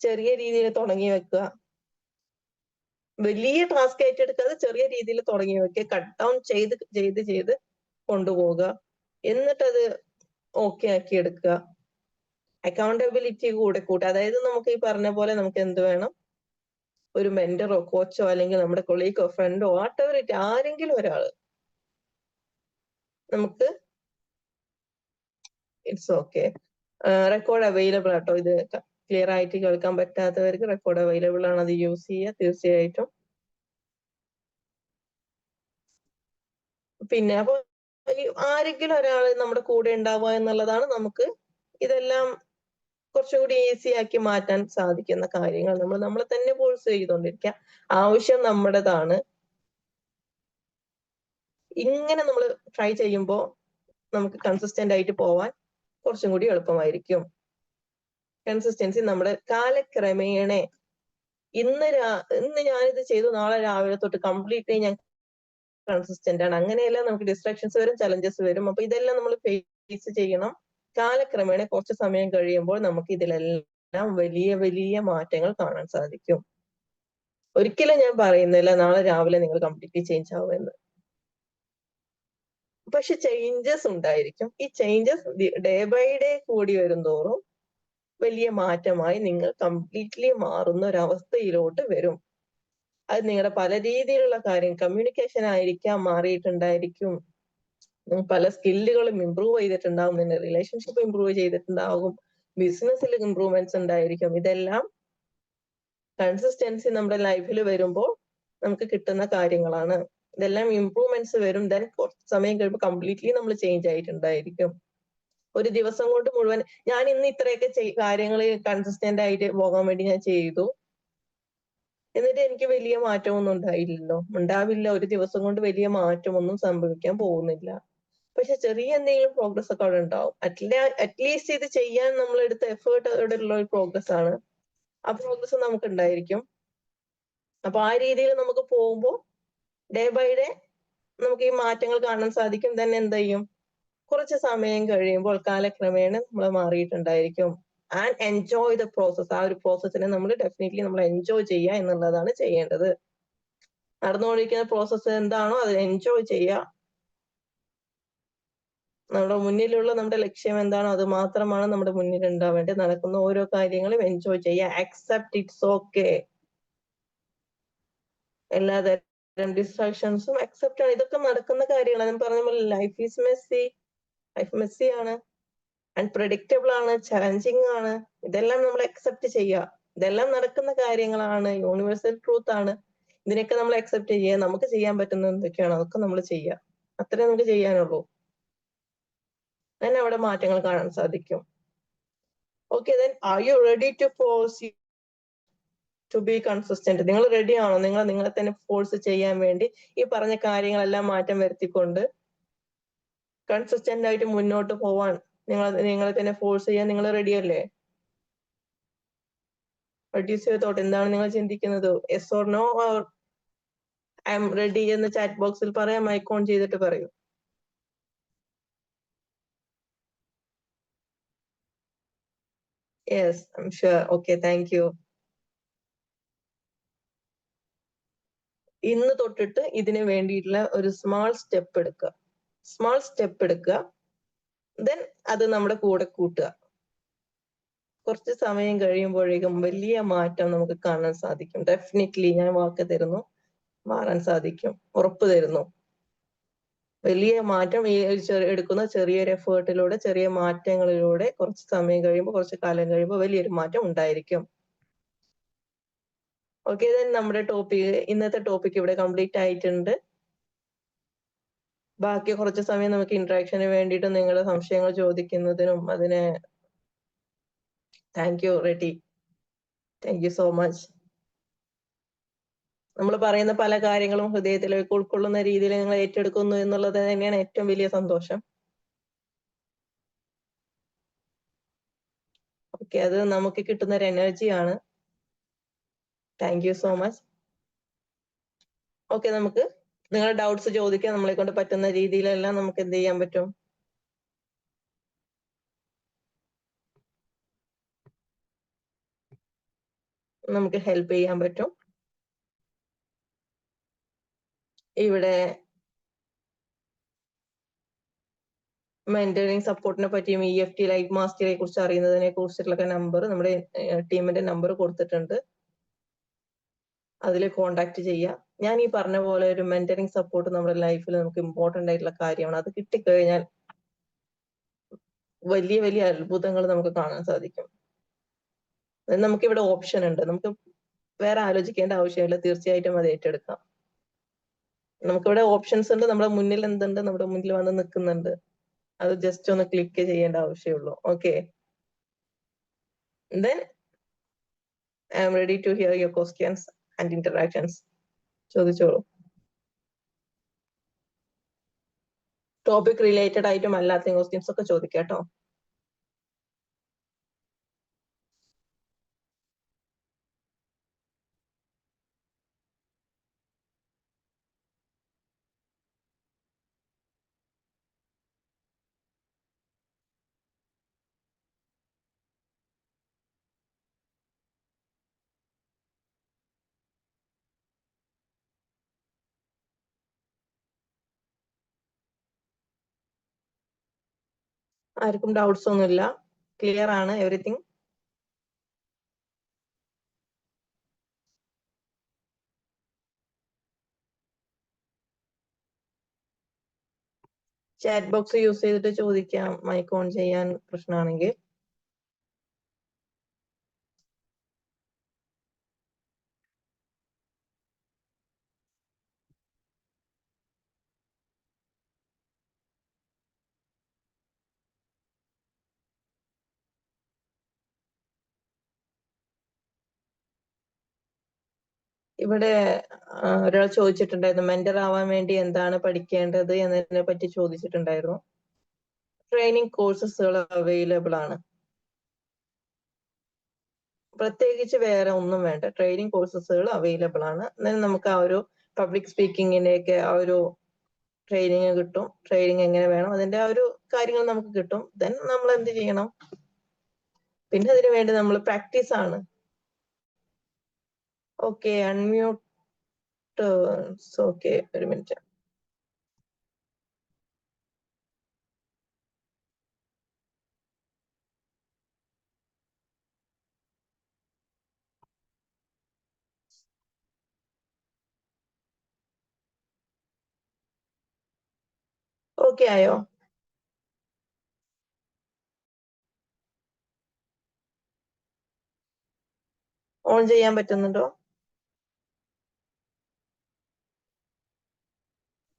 ചെറിയ രീതിയിൽ തുടങ്ങി വെക്കുക, വലിയ ടാസ്ക് ഏറ്റെടുക്കാതെ ചെറിയ രീതിയിൽ തുടങ്ങി വെക്കുക, കട്ട് ഡൗൺ ചെയ്ത് കൊണ്ടുപോവുക, എന്നിട്ടത് ഓക്കെ ആക്കി എടുക്കുക. അക്കൗണ്ടബിലിറ്റി കൂടെ കൂട്ടുക. അതായത് നമുക്ക് ഈ പറഞ്ഞ പോലെ നമുക്ക് എന്ത് വേണം, ഒരു മെന്ററോ കോച്ചോ അല്ലെങ്കിൽ നമ്മുടെ കൊളീഗോ ഫ്രണ്ടോ വാട്ടെവർ ഇറ്റ്, ആരെങ്കിലും ഒരാള് നമുക്ക് ഇറ്റ്സ് ഓക്കെ. റെക്കോർഡ് അവൈലബിൾ ആട്ടോ, ഇത് ക്ലിയർ ആയിട്ട് കേൾക്കാൻ പറ്റാത്തവർക്ക് റെക്കോർഡ് അവൈലബിൾ ആണ്, അത് യൂസ് ചെയ്യുക തീർച്ചയായിട്ടും. പിന്നെ അപ്പൊ ആരെങ്കിലും ഒരാള് നമ്മുടെ കൂടെ ഉണ്ടാവുക എന്നുള്ളതാണ് നമുക്ക് ഇതെല്ലാം കുറച്ചുകൂടി ഈസി ആക്കി മാറ്റാൻ സാധിക്കുന്ന കാര്യങ്ങൾ. നമ്മളെ തന്നെ ഫോഴ്സ് ചെയ്തുകൊണ്ടിരിക്കുക, ആവശ്യം നമ്മുടേതാണ്. ഇങ്ങനെ നമ്മൾ ട്രൈ ചെയ്യുമ്പോൾ നമുക്ക് കൺസിസ്റ്റന്റ് ആയിട്ട് പോവാൻ കുറച്ചും കൂടി എളുപ്പമായിരിക്കും. കൺസിസ്റ്റൻസി നമ്മുടെ കാലക്രമേണ ഇന്ന് ഞാനിത് ചെയ്തു, നാളെ രാവിലെ തൊട്ട് കംപ്ലീറ്റ്ലി ഞാൻ കൺസിസ്റ്റന്റ് ആണ്. അങ്ങനെയല്ല, നമുക്ക് ഡിസ്ട്രാക്ഷൻസ് വരും, ചലഞ്ചസ് വരും. അപ്പൊ ഇതെല്ലാം നമ്മൾ ഫേസ് ചെയ്യണം. കാലക്രമേണ കുറച്ച് സമയം കഴിയുമ്പോൾ നമുക്ക് ഇതിലെല്ലാം വലിയ വലിയ മാറ്റങ്ങൾ കാണാൻ സാധിക്കും. ഒരിക്കലും ഞാൻ പറയുന്നില്ല നാളെ രാവിലെ നിങ്ങൾ കംപ്ലീറ്റ്ലി ചേഞ്ച് ആവുമെന്ന്. പക്ഷെ ചേഞ്ചസ് ഉണ്ടായിരിക്കും. ഈ ചേഞ്ചസ് ഡേ ബൈ ഡേ കൂടി വരുന്തോറും വലിയ മാറ്റമായി നിങ്ങൾ കംപ്ലീറ്റ്ലി മാറുന്ന ഒരവസ്ഥയിലോട്ട് വരും. അത് നിങ്ങളുടെ പല രീതിയിലുള്ള കാര്യം, കമ്മ്യൂണിക്കേഷൻ ആയിരിക്കാം മാറിയിട്ടുണ്ടായിരിക്കും, പല സ്കില്ലുകളും ഇമ്പ്രൂവ് ചെയ്തിട്ടുണ്ടാവും, നിങ്ങളുടെ റിലേഷൻഷിപ്പ് ഇമ്പ്രൂവ് ചെയ്തിട്ടുണ്ടാകും, ബിസിനസ്സിൽ ഇമ്പ്രൂവ്മെന്റ്സ് ഉണ്ടായിരിക്കും. ഇതെല്ലാം കൺസിസ്റ്റൻസി നമ്മുടെ ലൈഫിൽ വരുമ്പോൾ നമുക്ക് കിട്ടുന്ന കാര്യങ്ങളാണ്. ഇതെല്ലാം ഇമ്പ്രൂവ്മെന്റ്സ് വരും. ദെൻ കുറച്ച് സമയം കഴിയുമ്പോൾ കംപ്ലീറ്റ്ലി നമ്മൾ ചേഞ്ച് ആയിട്ടുണ്ടായിരിക്കും. ഒരു ദിവസം കൊണ്ട് മുഴുവൻ ഞാൻ ഇന്ന് ഇത്രയൊക്കെ കാര്യങ്ങൾ കൺസിസ്റ്റന്റ് ആയിട്ട് പോകാൻ വേണ്ടി ഞാൻ ചെയ്തു, എന്നിട്ട് എനിക്ക് വലിയ മാറ്റമൊന്നും ഉണ്ടായില്ലല്ലോ. ഉണ്ടാവില്ല. ഒരു ദിവസം കൊണ്ട് വലിയ മാറ്റമൊന്നും സംഭവിക്കാൻ പോകുന്നില്ല. പക്ഷെ ചെറിയ എന്തെങ്കിലും പ്രോഗ്രസ് ഒക്കെ അവിടെ ഉണ്ടാവും. അറ്റ്ലീസ്റ്റ് ഇത് ചെയ്യാൻ നമ്മൾ എടുത്ത എഫേർട്ട് ഉള്ള ഒരു പ്രോഗ്രസ് ആണ്. ആ പ്രോഗ്രസ് നമുക്ക് ഉണ്ടായിരിക്കും. അപ്പൊ ആ രീതിയിൽ നമുക്ക് പോകുമ്പോൾ ഡേ ബൈ ഡേ നമുക്ക് ഈ മാറ്റങ്ങൾ കാണാൻ സാധിക്കും. തന്നെ എന്ത് ചെയ്യും, കുറച്ച് സമയം കഴിയുമ്പോൾ കാലക്രമേണ നമ്മൾ മാറിയിട്ടുണ്ടായിരിക്കും. And enjoy the process. ആ ഒരു പ്രോസസ്സിനെ നമ്മൾ ഡെഫിനറ്റ്ലി നമ്മൾ എൻജോയ് ചെയ്യുക എന്നുള്ളതാണ് ചെയ്യേണ്ടത്. നടന്നുകൊണ്ടിരിക്കുന്ന പ്രോസസ്സ് എന്താണോ അത് എൻജോയ് ചെയ്യുക. നമ്മുടെ മുന്നിലുള്ള നമ്മുടെ ലക്ഷ്യം എന്താണോ അത് മാത്രമാണ് നമ്മുടെ മുന്നിൽ ഉണ്ടാവേണ്ടത്. നടക്കുന്ന ഓരോ കാര്യങ്ങളും എൻജോയ് ചെയ്യുക. Accept, it's okay. എല്ലാതരം ഡിസ്ട്രാക്ഷൻസും അക്സെപ്റ്റ് ആണ്. ഇതൊക്കെ നടക്കുന്ന കാര്യങ്ങളാണ്. ഞാൻ പറഞ്ഞ പോലെ life is Messi. Life Messi ആണ്, അൺപ്രഡിക്റ്റബിൾ ആണ്, ചലഞ്ചിങ് ആണ്. ഇതെല്ലാം നമ്മൾ അക്സെപ്റ്റ് ചെയ്യുക. ഇതെല്ലാം നടക്കുന്ന കാര്യങ്ങളാണ്, യൂണിവേഴ്സൽ ട്രൂത്ത് ആണ്. ഇതിനൊക്കെ നമ്മൾ അക്സെപ്റ്റ് ചെയ്യുക. നമുക്ക് ചെയ്യാൻ പറ്റുന്ന എന്തൊക്കെയാണോ അതൊക്കെ നമ്മൾ ചെയ്യുക. അത്രേ നമുക്ക് ചെയ്യാനുള്ളൂ. തന്നെ അവിടെ മാറ്റങ്ങൾ കാണാൻ സാധിക്കും. Okay, then are you ready to force to be consistent? നിങ്ങൾ റെഡി ആണോ? നിങ്ങളെ തന്നെ ഫോഴ്സ് ചെയ്യാൻ വേണ്ടി ഈ പറഞ്ഞ കാര്യങ്ങളെല്ലാം മാറ്റം വരുത്തിക്കൊണ്ട് കൺസിസ്റ്റന്റ് ആയിട്ട് മുന്നോട്ട് പോവാൻ നിങ്ങളെ തന്നെ ഫോഴ്സ് ചെയ്യാൻ നിങ്ങൾ റെഡി അല്ലേ? What is your thought? എന്താണ് നിങ്ങൾ ചിന്തിക്കുന്നത്? Yes or no, or I M ready എന്ന് ചാറ്റ് ബോക്സിൽ പറയാം. മൈക്ക് ഓൺ ചെയ്തിട്ട് പറയൂ. Yes, I am sure. Okay, thank you. ഇന്ന് തൊട്ടിട്ട് ഇതിന് വേണ്ടിയിട്ടുള്ള ഒരു സ്മാൾ സ്റ്റെപ്പ് എടുക്കുക. സ്മാൾ സ്റ്റെപ്പ് എടുക്കുക. ദെൻ അത് നമ്മുടെ കൂടെ കൂട്ടുക. കുറച്ച് സമയം കഴിയുമ്പോഴേക്കും വലിയ മാറ്റം നമുക്ക് കാണാൻ സാധിക്കും. ഡെഫിനറ്റ്ലി ഞാൻ വാക്ക് തരുന്നു, മാറാൻ സാധിക്കും. ഉറപ്പ് തരുന്നു. വലിയ മാറ്റം ഈ എടുക്കുന്ന ചെറിയൊരു എഫേർട്ടിലൂടെ, ചെറിയ മാറ്റങ്ങളിലൂടെ കുറച്ച് സമയം കഴിയുമ്പോൾ, കുറച്ച് കാലം കഴിയുമ്പോൾ വലിയൊരു മാറ്റം ഉണ്ടായിരിക്കും. ഓക്കെ, ദെൻ നമ്മുടെ ഇന്നത്തെ ടോപ്പിക് ഇവിടെ കംപ്ലീറ്റ് ആയിട്ടുണ്ട്. ബാക്കി കുറച്ച് സമയം നമുക്ക് ഇന്ററാക്ഷന് വേണ്ടിയിട്ട് നിങ്ങളുടെ സംശയങ്ങൾ ചോദിക്കുന്നതിനും അതിനെ thank you ready. Thank you so much. നമ്മൾ പറയുന്ന പല കാര്യങ്ങളും ഹൃദയത്തിലേക്ക് ഉൾക്കൊള്ളുന്ന രീതിയിൽ നിങ്ങൾ ഏറ്റെടുക്കുന്നു എന്നുള്ളത് തന്നെയാണ് ഏറ്റവും വലിയ സന്തോഷം. ഓക്കെ, അത് നമുക്ക് കിട്ടുന്ന ഒരു എനർജിയാണ്. Thank you so much. Okay, നമുക്ക് നിങ്ങളുടെ ഡൗട്ട്സ് ചോദിക്കാൻ നമ്മളെ കൊണ്ട് പറ്റുന്ന രീതിയിലെല്ലാം നമുക്ക് എന്ത് ചെയ്യാൻ പറ്റും? നമുക്ക് ഹെൽപ്പ് ചെയ്യാൻ പറ്റും. ഇവിടെ മെന്ററിങ് സപ്പോർട്ടിനെ പറ്റിയും EFT ലൈഫ് മാസ്റ്ററിയെ കുറിച്ച് അറിയുന്നതിനെ കുറിച്ചിട്ടുള്ള നമ്പർ നമ്മുടെ ടീമിന്റെ നമ്പർ കൊടുത്തിട്ടുണ്ട്. അതിൽ കോണ്ടാക്ട് ചെയ്യുക. ഞാൻ ഈ പറഞ്ഞ പോലെ ഒരു മെന്ററിങ് സപ്പോർട്ട് നമ്മുടെ ലൈഫിൽ നമുക്ക് ഇമ്പോർട്ടന്റ് ആയിട്ടുള്ള കാര്യമാണ്. അത് കിട്ടിക്കഴിഞ്ഞാൽ വലിയ വലിയ അത്ഭുതങ്ങൾ നമുക്ക് കാണാൻ സാധിക്കും. നമുക്കിവിടെ ഓപ്ഷൻ ഉണ്ട്. നമുക്ക് വേറെ ആലോചിക്കേണ്ട ആവശ്യമില്ല. തീർച്ചയായിട്ടും അത് ഏറ്റെടുക്കാം. നമുക്കിവിടെ ഓപ്ഷൻസ് ഉണ്ട്. നമ്മുടെ മുന്നിൽ എന്തുണ്ട്? നമ്മുടെ മുന്നിൽ വന്ന് നിൽക്കുന്നുണ്ട്. അത് ജസ്റ്റ് ഒന്ന് ക്ലിക്ക് ചെയ്യേണ്ട ആവശ്യമുള്ളൂ. Okay, then I am ready to hear your questions and interactions. ചോദിച്ചോളൂ. ടോപ്പിക് റിലേറ്റഡ് ആയിട്ടും അല്ലാത്ത ക്വസ്റ്റ്യൻസ് ഒക്കെ ചോദിക്കാം കേട്ടോ. ആർക്കും ഡൗട്ട്സ് ഒന്നുമില്ല? ക്ലിയർ ആണ് എവറിത്തിങ്? ചാറ്റ് ബോക്സ് യൂസ് ചെയ്തിട്ട് ചോദിക്കാം, മൈക്ക് ഓൺ ചെയ്യാൻ പ്രശ്നമാണെങ്കിൽ. ഇവിടെ ഒരാൾ ചോദിച്ചിട്ടുണ്ടായിരുന്നു, മെന്റർ ആവാൻ വേണ്ടി എന്താണ് പഠിക്കേണ്ടത് എന്നതിനെ പറ്റി ചോദിച്ചിട്ടുണ്ടായിരുന്നു. ട്രെയിനിങ് കോഴ്സസുകൾ അവൈലബിൾ ആണ്. പ്രത്യേകിച്ച് വേറെ ഒന്നും വേണ്ട, ട്രെയിനിങ് കോഴ്സസുകൾ അവൈലബിൾ ആണ്. എന്നാലും നമുക്ക് ആ ഒരു പബ്ലിക് സ്പീക്കിങ്ങിലേക്ക് ആ ഒരു ട്രെയിനിങ് കിട്ടും. ട്രെയിനിങ് എങ്ങനെ വേണം, അതിന്റെ ആ ഒരു കാര്യങ്ങൾ നമുക്ക് കിട്ടും. ദെൻ നമ്മൾ എന്ത് ചെയ്യണം? പിന്നെ അതിനു വേണ്ടി നമ്മൾ പ്രാക്ടീസ് ആണ്. Okay, unmute. ഓക്കെ, ഒരു മിനിറ്റ്. ഓക്കെ ആയോ? ഓൺ ചെയ്യാൻ പറ്റുന്നുണ്ടോ?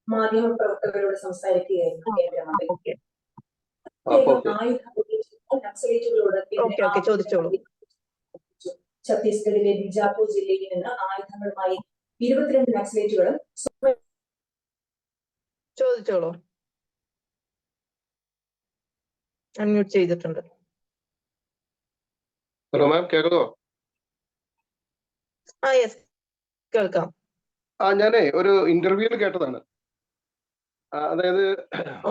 മാധ്യമപ്രവർത്തകരോട് സംസാരിക്കുകയായിരുന്നു കേന്ദ്രമന്ത്രി. ഓക്കെ നക്സലൈറ്റുകളോട് ഓക്കെ, ചോദിച്ചോളൂ. ഛത്തീസ്ഗഡിലെ ബിജാപൂർ ജില്ലയിൽ നിന്ന് ആയുധങ്ങളുമായി 22 നക്സലൈറ്റുകളും ചോദിച്ചോളൂ. അൺമ്യൂട്ട് ചെയ്തിട്ടുണ്ട്. Hello ma'am, കേൾക്കുന്നോ? യെസ്, കേൾക്കാം. ഞാനേ ഒരു ഇന്റർവ്യൂവിൽ കേട്ടതാണ്. അതായത്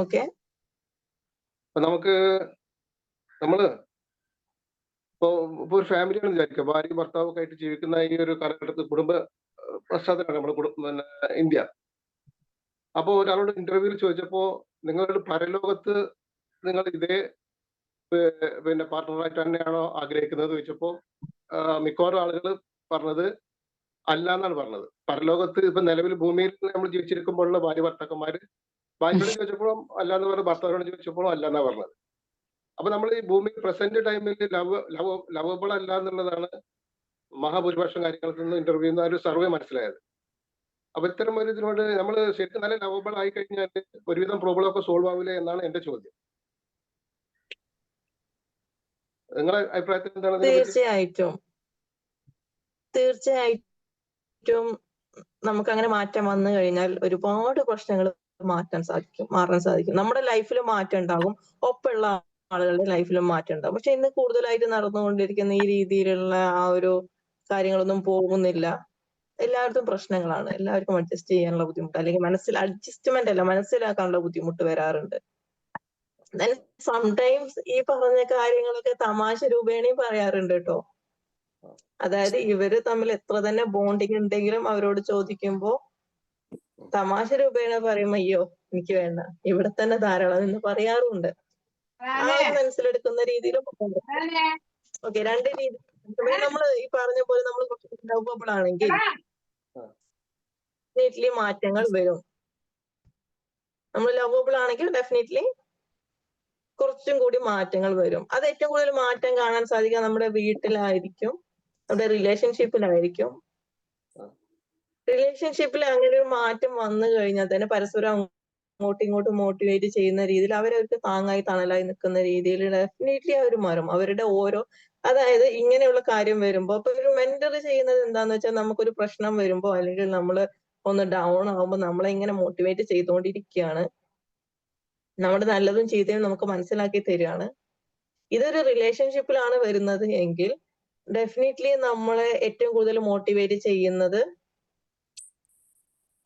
ഓക്കെ, നമ്മള് ഇപ്പോ ഒരു ഫാമിലിയാണ് വിചാരിക്കുക, ഭാര്യയും ഭർത്താവൊക്കെ ആയിട്ട് ജീവിക്കുന്ന ഈ ഒരു കാലഘട്ടത്തിൽ കുടുംബ പശ്ചാത്തലമാണ് നമ്മുടെ ഇന്ത്യ. അപ്പോൾ ഒരാളോട് ഇന്റർവ്യൂവിൽ ചോദിച്ചപ്പോ നിങ്ങളുടെ പരലോകത്ത് നിങ്ങൾ ഇതേ പിന്നെ പാർട്ട്ണറായിട്ട് തന്നെയാണോ ആഗ്രഹിക്കുന്നത് ചോദിച്ചപ്പോ മിക്കവാറും ആളുകൾ പറഞ്ഞത് അല്ല എന്നാണ് പറഞ്ഞത്. പരലോകത്ത് ഇപ്പൊ നിലവിൽ ഭൂമിയിൽ നമ്മൾ ജീവിച്ചിരിക്കുമ്പോഴുള്ള ഭാര്യ ഭർത്താക്കന്മാര് ഭാര്യയോട് ചോദിച്ചപ്പോഴും അല്ല എന്ന് പറഞ്ഞത്, ഭർത്താവിനോട് ചോദിച്ചപ്പോഴും അല്ല എന്നാ പറഞ്ഞത്. അപ്പൊ നമ്മൾ ഈ ഭൂമി പ്രസന്റ് ടൈമിൽ ലവബിൾ അല്ല എന്നുള്ളതാണ് മഹാഭൂരിപക്ഷം കാര്യങ്ങളിൽ നിന്ന് ഇന്റർവ്യൂ ഒരു സർവേ മനസ്സിലായത്. അപ്പൊ ഇത്തരം ഒരു ഇതിനോട് നമ്മൾ ശരിക്കും നല്ല ലവബിൾ ആയി കഴിഞ്ഞാൽ ഒരുവിധം പ്രോബ്ലം ഒക്കെ സോൾവ് ആവില്ലേ എന്നാണ് എന്റെ ചോദ്യം. നിങ്ങളുടെ അഭിപ്രായത്തിൽ എന്താണ്? തീർച്ചയായിട്ടും നമുക്ക് അങ്ങനെ മാറ്റം വന്നു കഴിഞ്ഞാൽ ഒരുപാട് പ്രശ്നങ്ങൾ മാറാൻ സാധിക്കും. നമ്മുടെ ലൈഫിൽ മാറ്റം ഉണ്ടാകും, ഒപ്പമുള്ള ആളുകളുടെ ലൈഫിലും മാറ്റം ഉണ്ടാകും. പക്ഷെ ഇന്ന് കൂടുതലായിട്ട് നടന്നുകൊണ്ടിരിക്കുന്ന ഈ രീതിയിലുള്ള ആ ഒരു കാര്യങ്ങളൊന്നും പോകുന്നില്ല. എല്ലായിടത്തും പ്രശ്നങ്ങളാണ്. എല്ലാവർക്കും അഡ്ജസ്റ്റ് ചെയ്യാനുള്ള ബുദ്ധിമുട്ട്, അല്ലെങ്കിൽ മനസ്സിലാക്കാനുള്ള ബുദ്ധിമുട്ട് വരാറുണ്ട്. സംടൈംസ് ഈ പറഞ്ഞ കാര്യങ്ങളൊക്കെ തമാശ രൂപേണയും പറയാറുണ്ട് കേട്ടോ. അതായത് ഇവര് തമ്മിൽ എത്ര തന്നെ ബോണ്ടിങ് ഉണ്ടെങ്കിലും അവരോട് ചോദിക്കുമ്പോ തമാശ രൂപേണ പറയുമ്പോ അയ്യോ എനിക്ക് വേണ്ട, ഇവിടെ തന്നെ ധാരാളം എന്ന് പറയാറുണ്ട്. ആളെ മനസ്സിലെടുക്കുന്ന രീതിയിലും ഓക്കെ, രണ്ട് രീതി. നമ്മൾ ഈ പറഞ്ഞ പോലെ നമ്മൾ കുറച്ച് ലവബിൾ ആണെങ്കിൽ ഡെഫിനറ്റ്ലി മാറ്റങ്ങൾ വരും. നമ്മൾ ലവബിൾ ആണെങ്കിൽ ഡെഫിനറ്റ്ലി കുറച്ചും കൂടി മാറ്റങ്ങൾ വരും. അത് ഏറ്റവും കൂടുതൽ മാറ്റം കാണാൻ സാധിക്കുക നമ്മുടെ വീട്ടിലായിരിക്കും, നമ്മുടെ റിലേഷൻഷിപ്പിലായിരിക്കും. റിലേഷൻഷിപ്പിൽ അങ്ങനെ ഒരു മാറ്റം വന്നു കഴിഞ്ഞാൽ തന്നെ പരസ്പരം അങ്ങോട്ടും ഇങ്ങോട്ടും മോട്ടിവേറ്റ് ചെയ്യുന്ന രീതിയിൽ അവരവർക്ക് താങ്ങായി തണലായി നിൽക്കുന്ന രീതിയിൽ ഡെഫിനറ്റ്ലി അവർ മാറും. അവരുടെ ഓരോ, അതായത് ഇങ്ങനെയുള്ള കാര്യം വരുമ്പോ ഇപ്പൊ ഒരു മെന്റർ ചെയ്യുന്നത് എന്താന്ന് വെച്ചാൽ നമുക്കൊരു പ്രശ്നം വരുമ്പോ അല്ലെങ്കിൽ നമ്മൾ ഒന്ന് ഡൗൺ ആവുമ്പോൾ നമ്മളെ ഇങ്ങനെ മോട്ടിവേറ്റ് ചെയ്തുകൊണ്ടിരിക്കുകയാണ്. നമ്മുടെ നല്ലതും ചീത്തയും നമുക്ക് മനസ്സിലാക്കി തരികയാണ്. ഇതൊരു റിലേഷൻഷിപ്പിലാണ് വരുന്നത് എങ്കിൽ ഡെഫിനറ്റ്ലി നമ്മളെ ഏറ്റവും കൂടുതൽ മോട്ടിവേറ്റ് ചെയ്യുന്നത്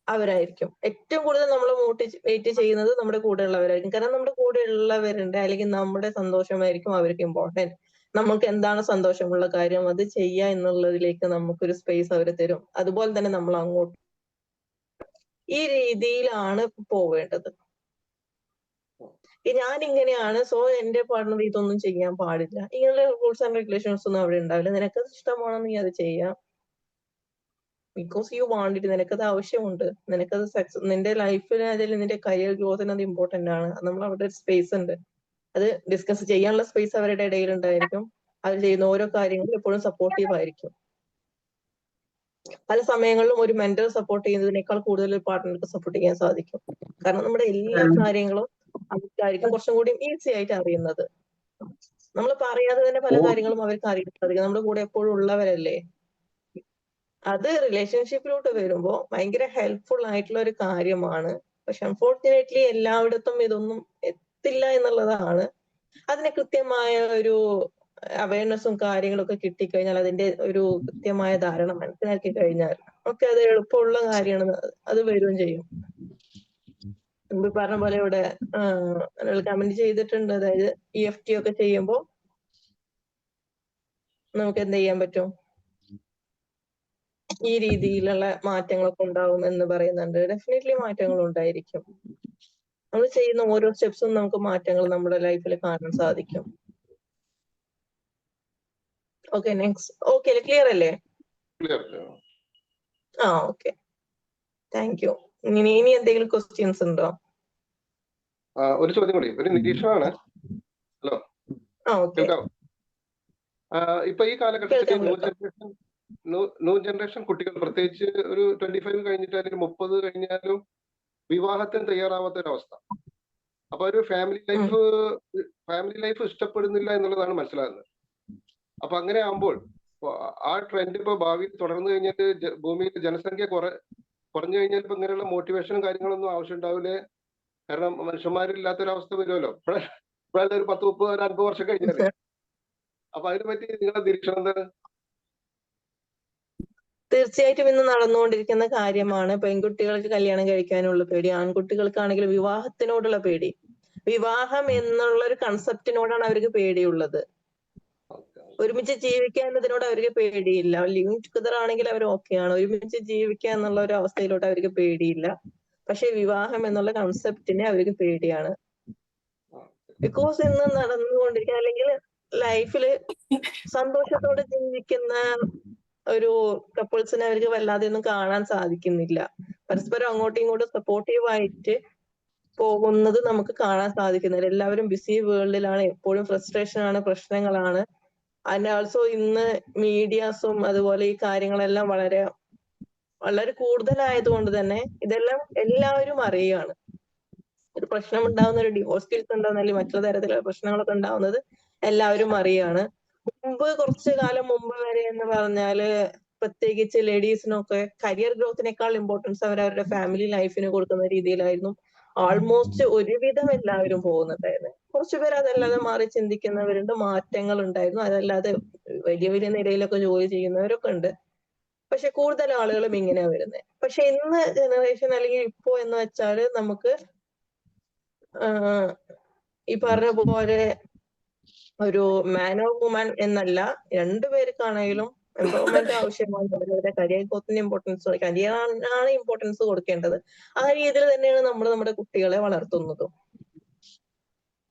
അവരായിരിക്കും. ഏറ്റവും കൂടുതൽ നമ്മളെ മോട്ടിവേറ്റ് ചെയ്യുന്നത് നമ്മുടെ കൂടെ ഉള്ളവരായിരിക്കും. കാരണം നമ്മുടെ കൂടെ ഉള്ളവരുണ്ട്, അല്ലെങ്കിൽ നമ്മുടെ സന്തോഷമായിരിക്കും അവർക്ക് ഇമ്പോർട്ടന്റ്. നമുക്ക് എന്താണ് സന്തോഷമുള്ള കാര്യം അത് ചെയ്യുക എന്നുള്ളതിലേക്ക് നമുക്കൊരു സ്പേസ് അവർ തരും. അതുപോലെ തന്നെ നമ്മൾ അങ്ങോട്ട് ഈ രീതിയിലാണ് പോവേണ്ടത്. ഞാൻ ഇങ്ങനെയാണ്, സോ എന്റെ പാർട്ണർ ഇതൊന്നും ചെയ്യാൻ പാടില്ല, ഇങ്ങനെയുള്ള റൂൾസ് ആൻഡ് റെഗുലേഷൻസ് ഒന്നും അവിടെ ഉണ്ടാവില്ല. നിനക്കത് ഇഷ്ടമാണോ നീ അത് ചെയ്യാം, ബിക്കോസ് യു വാണ്ട് ഇറ്റ്, നിനക്കത് ആവശ്യമുണ്ട്, നിനക്കത് നിന്റെ ലൈഫിന് അതിൽ നിന്റെ കരിയർ ഗ്രോത്തിന് അത് ഇമ്പോർട്ടന്റ് ആണ്. നമ്മൾ അവിടെ ഒരു സ്പേസ് ഉണ്ട്, അത് ഡിസ്കസ് ചെയ്യാനുള്ള സ്പേസ് അവരുടെ ഇടയിൽ ഉണ്ടായിരിക്കും. അവർ ചെയ്യുന്ന ഓരോ കാര്യങ്ങളും എപ്പോഴും സപ്പോർട്ടീവ് ആയിരിക്കും. പല സമയങ്ങളിലും ഒരു മെന്റർ സപ്പോർട്ട് ചെയ്യുന്നതിനേക്കാൾ കൂടുതൽ ഒരു പാർട്ട്ണർക്ക് സപ്പോർട്ട് ചെയ്യാൻ സാധിക്കും. കാരണം നമ്മുടെ എല്ലാ കാര്യങ്ങളും അവർക്കായിരിക്കും കുറച്ചും കൂടി ഈസി ആയിട്ട് അറിയുന്നത്. നമ്മൾ പറയാതെ തന്നെ പല കാര്യങ്ങളും അവർക്ക് അറിയാൻ സാധിക്കും. നമ്മുടെ കൂടെ എപ്പോഴും ഉള്ളവരല്ലേ. അത് റിലേഷൻഷിപ്പിലോട്ട് വരുമ്പോൾ ഭയങ്കര ഹെൽപ്ഫുൾ ആയിട്ടുള്ള ഒരു കാര്യമാണ്. പക്ഷെ അൺഫോർച്ചുനേറ്റ്ലി എല്ലായിടത്തും ഇതൊന്നും എത്തില്ല എന്നുള്ളതാണ്. അതിന് കൃത്യമായ ഒരു അവയർനെസ്സും കാര്യങ്ങളൊക്കെ കിട്ടിക്കഴിഞ്ഞാൽ, അതിന്റെ ഒരു കൃത്യമായ ധാരണ മനസ്സിലാക്കി കഴിഞ്ഞാൽ ഒക്കെ അത് എളുപ്പമുള്ള കാര്യമാണ്. അത് വരികയും ചെയ്യും. മുമ്പ് പറഞ്ഞ പോലെ ഇവിടെ കമന്റ് ചെയ്തിട്ടുണ്ട്. അതായത് EFT ഒക്കെ ചെയ്യുമ്പോൾ നമുക്ക് എന്ത് ചെയ്യാൻ പറ്റും, ഈ രീതിയിലുള്ള മാറ്റങ്ങളൊക്കെ ഉണ്ടാവും എന്ന് പറയുന്നുണ്ട്. ഡെഫിനറ്റ്ലി മാറ്റങ്ങൾ ഉണ്ടായിരിക്കും. നമ്മൾ ചെയ്യുന്ന ഓരോ സ്റ്റെപ്സും നമുക്ക് മാറ്റങ്ങൾ നമ്മുടെ ലൈഫിൽ കാണാൻ സാധിക്കും. Okay, next. ഓക്കെ, ക്ലിയർ അല്ലേ? ക്ലിയർ. Okay, thank U. ഇനി എന്തെങ്കിലും ക്വസ്റ്റ്യൻസ് ഉണ്ടോ? ഒരു ചോദ്യം കൂടി, ഒരു നിരീക്ഷണമാണ്. Hello, okay. കേൾക്കാം. ഇപ്പൊ ഈ കാലഘട്ടത്തിൽ ന്യൂ ജനറേഷൻ കുട്ടികൾ, പ്രത്യേകിച്ച് ഒരു 25 കഴിഞ്ഞിട്ട് അല്ലെങ്കിൽ 30 കഴിഞ്ഞാലും വിവാഹത്തിന് തയ്യാറാവാത്ത ഒരു അവസ്ഥ. അപ്പൊ ഒരു ഫാമിലി ലൈഫ് ഇഷ്ടപ്പെടുന്നില്ല എന്നുള്ളതാണ് മനസ്സിലാകുന്നത്. അപ്പൊ അങ്ങനെ ആകുമ്പോൾ ആ ട്രെൻഡ് ഇപ്പൊ ഭാവിയിൽ തുടർന്നു കഴിഞ്ഞിട്ട് ഭൂമിയിൽ ജനസംഖ്യ കുറഞ്ഞു കഴിഞ്ഞാൽ ഇപ്പൊ ഇങ്ങനെയുള്ള മോട്ടിവേഷനും കാര്യങ്ങളൊന്നും ആവശ്യം ഉണ്ടാവില്ലേ? കാരണം മനുഷ്യന്മാരില്ലാത്തൊരവസ്ഥ വരുമല്ലോ ഇപ്പോഴല്ല, ഒരു 10, 30, 50 വർഷം കഴിഞ്ഞാല്. അപ്പൊ അതിനെ പറ്റി നിങ്ങളുടെ നിരീക്ഷണം എന്താണ്? തീർച്ചയായിട്ടും ഇന്ന് നടന്നുകൊണ്ടിരിക്കുന്ന കാര്യമാണ്. പെൺകുട്ടികൾക്ക് കല്യാണം കഴിക്കാനുള്ള പേടി, ആൺകുട്ടികൾക്കാണെങ്കിൽ വിവാഹത്തിനോടുള്ള പേടി. വിവാഹം എന്നുള്ള ഒരു കൺസെപ്റ്റിനോടാണ് അവർക്ക് പേടിയുള്ളത്. ഒരുമിച്ച് ജീവിക്കുക എന്നതിനോട് അവർക്ക് പേടിയില്ല. ലിവിങ് ടുഗദർ ആണെങ്കിൽ അവർ ഓക്കെയാണ്. ഒരുമിച്ച് ജീവിക്കുക എന്നുള്ള ഒരു അവസ്ഥയിലോട്ട് അവർക്ക് പേടിയില്ല. പക്ഷെ വിവാഹം എന്നുള്ള കൺസെപ്റ്റിനെ അവർക്ക് പേടിയാണ്. ബിക്കോസ് ഇന്ന് നടന്നുകൊണ്ടിരിക്കുന്ന, അല്ലെങ്കിൽ ലൈഫില് സന്തോഷത്തോടെ ജീവിക്കുന്ന ഒരു കപ്പിൾസിനെ അവർക്ക് വല്ലാതെ ഒന്നും കാണാൻ സാധിക്കുന്നില്ല. പരസ്പരം അങ്ങോട്ടും ഇങ്ങോട്ടും സപ്പോർട്ടീവ് ആയിട്ട് പോകുന്നത് നമുക്ക് കാണാൻ സാധിക്കുന്നില്ല. എല്ലാവരും ബിസി വേൾഡിലാണ്, എപ്പോഴും ഫ്രസ്ട്രേഷൻ ആണ്, പ്രശ്നങ്ങളാണ്. ആൻഡ് ആൾസോ ഇന്ന് മീഡിയാസും അതുപോലെ ഈ കാര്യങ്ങളെല്ലാം വളരെ വളരെ കൂടുതലായതുകൊണ്ട് തന്നെ ഇതെല്ലാം എല്ലാവരും അറിയുകയാണ്. ഒരു പ്രശ്നം ഉണ്ടാവുന്ന, ഒരു ഡിവോഴ്സ് കേസ് ഉണ്ടാവുന്ന, അല്ലെങ്കിൽ മറ്റുള്ള തരത്തിലുള്ള പ്രശ്നങ്ങളൊക്കെ ഉണ്ടാവുന്നത് എല്ലാവരും അറിയുകയാണ്. കുറച്ചു കാലം മുമ്പ് വരെ എന്ന് പറഞ്ഞാല്, പ്രത്യേകിച്ച് ലേഡീസിനൊക്കെ കരിയർ ഗ്രോത്തിനേക്കാൾ ഇമ്പോർട്ടൻസ് അവരവരുടെ ഫാമിലി ലൈഫിന് കൊടുക്കുന്ന രീതിയിലായിരുന്നു ഓൾമോസ്റ്റ് ഒരുവിധം എല്ലാവരും പോകുന്നുണ്ടായിരുന്നത്. കുറച്ചുപേർ അതല്ലാതെ മാറി ചിന്തിക്കുന്നവരുണ്ട്, മാറ്റങ്ങൾ ഉണ്ടായിരുന്നു. അതല്ലാതെ വലിയ വലിയ നിലയിലൊക്കെ ജോലി ചെയ്യുന്നവരൊക്കെ ഉണ്ട്. പക്ഷെ കൂടുതൽ ആളുകളും ഇങ്ങനെയാ വരുന്നത്. പക്ഷെ ഇന്ന് ജനറേഷൻ, അല്ലെങ്കിൽ ഇപ്പോ എന്ന് വെച്ചാല് നമുക്ക് ഈ പറഞ്ഞ പോലെ ഒരു മാൻ ഓർ വുമൻ എന്നല്ല, രണ്ടുപേർക്കാണെങ്കിലും എംപവർമെന്റ് ആവശ്യമാണ്. അവരുടെ കരിയർ ഗ്രോത്തിന് ഇമ്പോർട്ടൻസ്, കരിയറാണ് ഇമ്പോർട്ടൻസ് കൊടുക്കേണ്ടത്. ആ രീതിയിൽ തന്നെയാണ് നമ്മൾ നമ്മുടെ കുട്ടികളെ വളർത്തുന്നതും.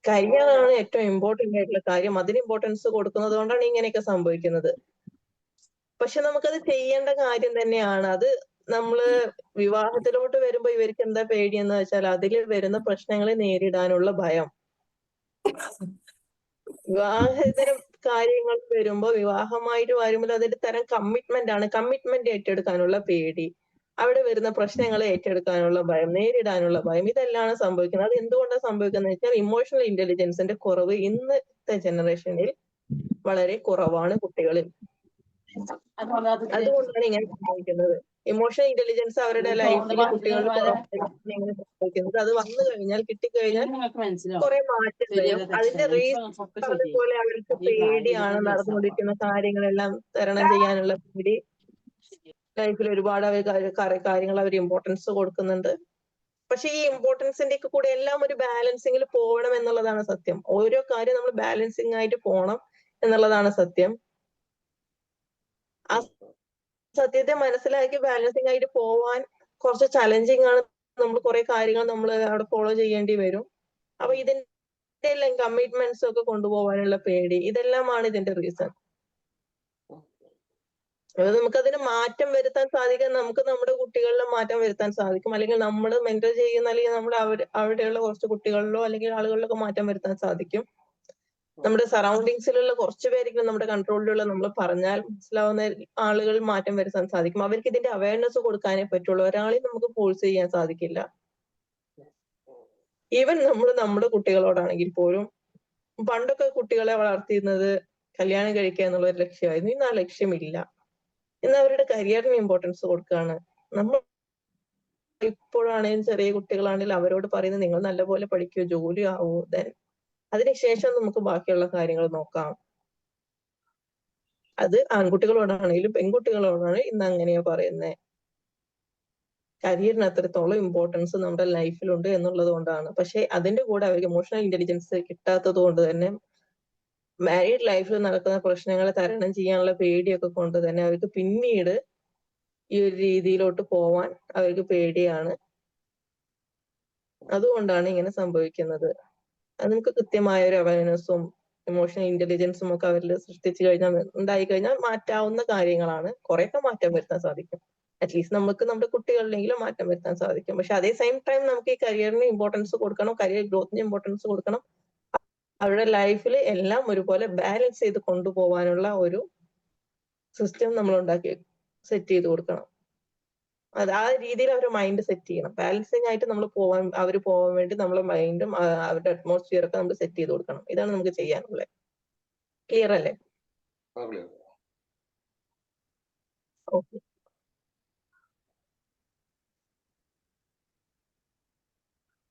കരിയറാണ് ഏറ്റവും ഇമ്പോർട്ടന്റ് ആയിട്ടുള്ള കാര്യം. അതിന് ഇമ്പോർട്ടൻസ് കൊടുക്കുന്നത് കൊണ്ടാണ് ഇങ്ങനെയൊക്കെ സംഭവിക്കുന്നത്. പക്ഷെ നമുക്കത് ചെയ്യേണ്ട കാര്യം തന്നെയാണ്. അത് നമ്മള് വിവാഹത്തിലോട്ട് വരുമ്പോ ഇവർക്ക് എന്താ പേടിയെന്ന് വെച്ചാൽ, അതിൽ വരുന്ന പ്രശ്നങ്ങളെ നേരിടാനുള്ള ഭയം. വിവാഹേതര കാര്യങ്ങൾ വരുമ്പോ, വിവാഹമായിട്ട് വരുമ്പോൾ അതൊരു തരം കമ്മിറ്റ്മെന്റ് ആണ്. കമ്മിറ്റ്മെന്റ് ഏറ്റെടുക്കാനുള്ള പേടി, അവിടെ വരുന്ന പ്രശ്നങ്ങളെ ഏറ്റെടുക്കാനുള്ള ഭയം, നേരിടാനുള്ള ഭയം, ഇതെല്ലാം സംഭവിക്കുന്നത്. അത് എന്തുകൊണ്ടാണ് സംഭവിക്കുന്നത് വെച്ചാൽ, ഇമോഷണൽ ഇന്റലിജൻസിന്റെ കുറവ് ഇന്നത്തെ ജനറേഷനിൽ വളരെ കുറവാണ് കുട്ടികളിൽ. അതുകൊണ്ടാണ് ഇങ്ങനെ സംഭവിക്കുന്നത്. ഇമോഷണൽ ഇന്റലിജൻസ് അവരുടെ ലൈഫിൽ കുട്ടികളിൽ ഇങ്ങനെ സംഭവിക്കുന്നത്. അത് വന്നു കഴിഞ്ഞാൽ, കിട്ടിക്കഴിഞ്ഞാൽ കുറെ മാറ്റം വരും. അതിന്റെ റീസൺ അതുപോലെ അവർക്ക് പേടിയാണ്. നടന്നുകൊണ്ടിരിക്കുന്ന കാര്യങ്ങളെല്ലാം തരണം ചെയ്യാനുള്ള പേടി. ലൈഫിൽ ഒരുപാട് കാര്യങ്ങൾ അവർ ഇമ്പോർട്ടൻസ് കൊടുക്കുന്നുണ്ട്. പക്ഷെ ഈ ഇമ്പോർട്ടൻസിന്റെ ഒക്കെ കൂടെ എല്ലാം ഒരു ബാലൻസിങ്ങിൽ പോകണം എന്നുള്ളതാണ് സത്യം. ഓരോ കാര്യം നമ്മൾ ബാലൻസിങ് ആയിട്ട് പോകണം എന്നുള്ളതാണ് സത്യം. ആ സത്യത്തെ മനസ്സിലാക്കി ബാലൻസിങ് ആയിട്ട് പോവാൻ കുറച്ച് ചലഞ്ചിങ് ആണ്. നമ്മൾ കുറെ കാര്യങ്ങൾ നമ്മൾ അവിടെ ഫോളോ ചെയ്യേണ്ടി വരും. അപ്പൊ ഇതിന്റെ എല്ലാം കമ്മിറ്റ്മെന്റ്സ് ഒക്കെ കൊണ്ടുപോകാനുള്ള പേടി, ഇതെല്ലാമാണ് ഇതിന്റെ റീസൺ. അത് നമുക്കതിന് മാറ്റം വരുത്താൻ സാധിക്കും. നമുക്ക് നമ്മുടെ കുട്ടികളിൽ മാറ്റം വരുത്താൻ സാധിക്കും. അല്ലെങ്കിൽ നമ്മൾ മെന്റർ ചെയ്യുന്ന അല്ലെങ്കിൽ നമ്മൾ അവിടെയുള്ള കുറച്ച് കുട്ടികളിലോ അല്ലെങ്കിൽ ആളുകളിലൊക്കെ മാറ്റം വരുത്താൻ സാധിക്കും. നമ്മുടെ സറൗണ്ടിങ്സിലുള്ള കുറച്ച് പേരെങ്കിലും നമ്മുടെ കൺട്രോളിലുള്ള നമ്മൾ പറഞ്ഞാൽ മനസ്സിലാവുന്ന ആളുകൾ മാറ്റം വരുത്താൻ സാധിക്കും. അവർക്ക് ഇതിന്റെ അവയർനെസ് കൊടുക്കാനേ പറ്റുള്ളൂ. ഒരാളെയും നമുക്ക് ഫോഴ്സ് ചെയ്യാൻ സാധിക്കില്ല. ഈവൻ നമ്മൾ നമ്മുടെ കുട്ടികളോടാണെങ്കിൽ പോലും പണ്ടൊക്കെ കുട്ടികളെ വളർത്തിയിരുന്നത് കല്യാണം കഴിക്കുക എന്നുള്ള ഒരു ലക്ഷ്യമായിരുന്നു. ഇന്ന് ആ ലക്ഷ്യമില്ല. ഇന്ന് അവരുടെ കരിയറിന് ഇമ്പോർട്ടൻസ് കൊടുക്കുകയാണ്. നമ്മൾ ഇപ്പോഴാണെങ്കിലും ചെറിയ കുട്ടികളാണെങ്കിലും അവരോട് പറയുന്നത് നിങ്ങൾ നല്ലപോലെ പഠിക്കൂ, ജോലി ആവൂ, ദെൻ അതിനുശേഷം നമുക്ക് ബാക്കിയുള്ള കാര്യങ്ങൾ നോക്കാം. അത് ആൺകുട്ടികളോടാണെങ്കിലും പെൺകുട്ടികളോടാണെങ്കിലും ഇന്ന് അങ്ങനെയാ പറയുന്നത്. കരിയറിന് അത്രത്തോളം ഇമ്പോർട്ടൻസ് നമ്മുടെ ലൈഫിലുണ്ട് എന്നുള്ളത് കൊണ്ടാണ്. പക്ഷെ അതിന്റെ കൂടെ അവർക്ക് ഇമോഷണൽ ഇന്റലിജൻസ് കിട്ടാത്തത് കൊണ്ട് തന്നെ മാരീഡ് ലൈഫിൽ നടക്കുന്ന പ്രശ്നങ്ങളെ തരണം ചെയ്യാനുള്ള പേടിയൊക്കെ കൊണ്ട് തന്നെ അവർക്ക് പിന്നീട് ഈ ഒരു രീതിയിലോട്ട് പോവാൻ അവർക്ക് പേടിയാണ്. അതുകൊണ്ടാണ് ഇങ്ങനെ സംഭവിക്കുന്നത്. അത് നമുക്ക് കൃത്യമായ ഒരു അവയർനെസ്സും ഇമോഷണൽ ഇന്റലിജൻസും ഒക്കെ അവരിൽ സൃഷ്ടിച്ചു കഴിഞ്ഞാൽ ഉണ്ടായി കഴിഞ്ഞാൽ മാറ്റാവുന്ന കാര്യങ്ങളാണ്. കുറെയൊക്കെ മാറ്റം വരുത്താൻ സാധിക്കും. അറ്റ്ലീസ്റ്റ് നമുക്ക് നമ്മുടെ കുട്ടികളിലെങ്കിലും മാറ്റം വരുത്താൻ സാധിക്കും. പക്ഷെ അതേ സെയിം ടൈം നമുക്ക് ഈ കരിയറിന് ഇമ്പോർട്ടൻസ് കൊടുക്കണം, കരിയർ ഗ്രോത്തിന് ഇമ്പോർട്ടൻസ് കൊടുക്കണം. അവരുടെ ലൈഫിൽ എല്ലാം ഒരുപോലെ ബാലൻസ് ചെയ്ത് കൊണ്ടുപോകാനുള്ള ഒരു സിസ്റ്റം നമ്മൾ ഉണ്ടാക്കി സെറ്റ് ചെയ്ത് കൊടുക്കണം. അത് ആ രീതിയിൽ അവരുടെ മൈൻഡ് സെറ്റ് ചെയ്യണം. ബാലൻസിങ് ആയിട്ട് നമ്മൾ അവർ പോകാൻ വേണ്ടി നമ്മളെ മൈൻഡും അവരുടെ അറ്റ്മോസ്ഫിയർ ഒക്കെ നമ്മൾ സെറ്റ് ചെയ്ത് കൊടുക്കണം. ഇതാണ് നമുക്ക് ചെയ്യാനുള്ളത്. ക്ലിയർ അല്ലേ? Okay.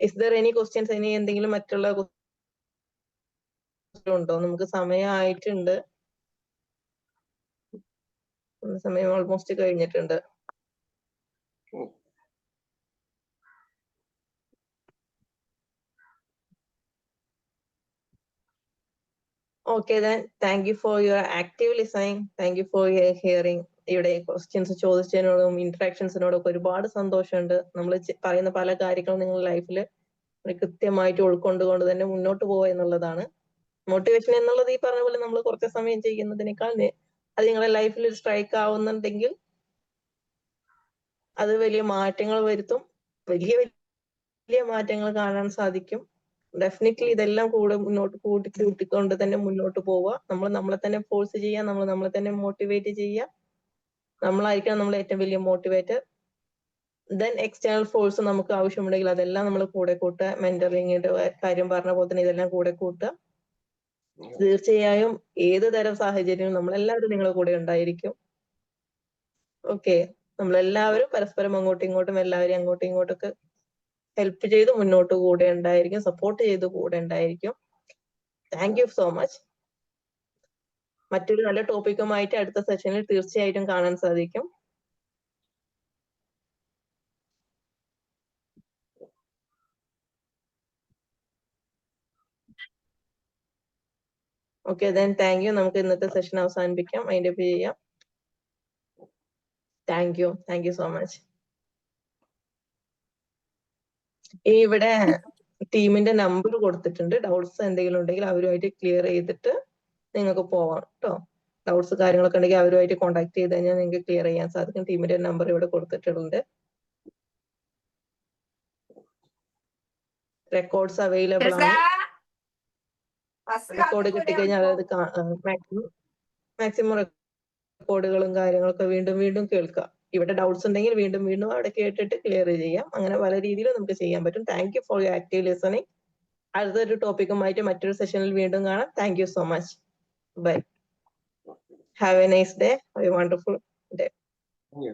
Is there any questions? ഇനി എന്തെങ്കിലും മറ്റുള്ള ഉണ്ടോ? നമുക്ക് സമയമായിട്ടുണ്ട്. സമയം ഓൾമോസ്റ്റ് കഴിഞ്ഞിട്ടുണ്ട്. Okay, then thank you for your active listening. Thank you for your hearing. ഇവിടെ ക്വസ്റ്റ്യൻസ് ചോദിച്ചതിനോടും ഇന്ററാക്ഷൻസിനോടൊക്കെ ഒരുപാട് സന്തോഷമുണ്ട്. നമ്മൾ പറയുന്ന പല കാര്യങ്ങളും നിങ്ങൾ ലൈഫിൽ കൃത്യമായിട്ട് ഉൾക്കൊണ്ടുകൊണ്ട് തന്നെ മുന്നോട്ട് പോവുക എന്നുള്ളതാണ്. മോട്ടിവേഷൻ എന്നുള്ളത് ഈ പറഞ്ഞ പോലെ നമ്മൾ കുറച്ച് സമയം ചെയ്യുന്നതിനേക്കാൾ അത് നിങ്ങളുടെ ലൈഫിൽ ഒരു സ്ട്രൈക്ക് ആവുന്നുണ്ടെങ്കിൽ അത് വലിയ മാറ്റങ്ങൾ വരുത്തും. വലിയ വലിയ മാറ്റങ്ങൾ കാണാൻ സാധിക്കും. ഡെഫിനറ്റ്ലി ഇതെല്ലാം മുന്നോട്ട് കൂട്ടിക്കൊണ്ട് തന്നെ മുന്നോട്ട് പോവുക. നമ്മൾ നമ്മളെ തന്നെ ഫോഴ്സ് ചെയ്യുക, നമ്മൾ നമ്മളെ തന്നെ മോട്ടിവേറ്റ് ചെയ്യുക. നമ്മളായിരിക്കണം നമ്മൾ ഏറ്റവും വലിയ മോട്ടിവേറ്റർ. ദെൻ എക്സ്റ്റേണൽ ഫോഴ്സ് നമുക്ക് ആവശ്യമുണ്ടെങ്കിൽ അതെല്ലാം നമ്മൾ കൂടെ കൂട്ടുക. മെന്ററിങ്ങിന്റെ കാര്യം പറഞ്ഞ പോലെ തന്നെ ഇതെല്ലാം കൂടെ കൂട്ടുക. തീർച്ചയായും ഏത് തരം സാഹചര്യവും നമ്മളെല്ലാവരും നിങ്ങളുടെ കൂടെ ഉണ്ടായിരിക്കും. ഓക്കെ, നമ്മളെല്ലാവരും പരസ്പരം അങ്ങോട്ടും ഇങ്ങോട്ടും എല്ലാവരെയും അങ്ങോട്ടും ഇങ്ങോട്ടൊക്കെ ഹെൽപ്പ് ചെയ്ത് മുന്നോട്ട് കൂടെ ഉണ്ടായിരിക്കും, സപ്പോർട്ട് ചെയ്ത് കൂടെ ഉണ്ടായിരിക്കും. Thank you so much. മറ്റൊരു നല്ല ടോപ്പിക്കുമായിട്ട് അടുത്ത സെഷനിൽ തീർച്ചയായിട്ടും കാണാൻ സാധിക്കും. Okay, then thank you. നമുക്ക് ഇന്നത്തെ സെഷൻ അവസാനിപ്പിക്കാം, അതിന്റെ പേ ചെയ്യാം. Thank you so much. ഇവിടെ ടീമിന്റെ നമ്പർ കൊടുത്തിട്ടുണ്ട്. ഡൗട്ട്സ് എന്തെങ്കിലും ഉണ്ടെങ്കിൽ അവരുമായിട്ട് ക്ലിയർ ചെയ്തിട്ട് നിങ്ങൾക്ക് പോവാം കേട്ടോ. ഡൗട്ട്സ് കാര്യങ്ങളൊക്കെ ഉണ്ടെങ്കിൽ അവരുമായിട്ട് കോൺടാക്ട് ചെയ്ത് കഴിഞ്ഞാൽ നിങ്ങൾക്ക് ക്ലിയർ ചെയ്യാൻ സാധിക്കും. ടീമിന്റെ നമ്പർ ഇവിടെ കൊടുത്തിട്ടുണ്ട്. റെക്കോർഡ്സ് അവൈലബിൾ ആണ്. റെക്കോർഡ് കിട്ടിക്കഴിഞ്ഞാൽ അത് മാക്സിമം റെക്കോർഡുകളും കാര്യങ്ങളൊക്കെ വീണ്ടും വീണ്ടും കേൾക്കുക. ഇവിടെ ഡൗട്ട്സ് ഉണ്ടെങ്കിൽ വീണ്ടും വീണ്ടും അവിടെ കേട്ടിട്ട് ക്ലിയർ ചെയ്യാം. അങ്ങനെ പല രീതിയിലും നമുക്ക് ചെയ്യാൻ പറ്റും. Thank you for your active listening. അടുത്തൊരു ടോപ്പിക്കുമായിട്ട് മറ്റൊരു സെഷനിൽ വീണ്ടും കാണാം. Thank you so much. Bye. Have a nice day. Have a wonderful day.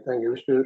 Thank you. Wish you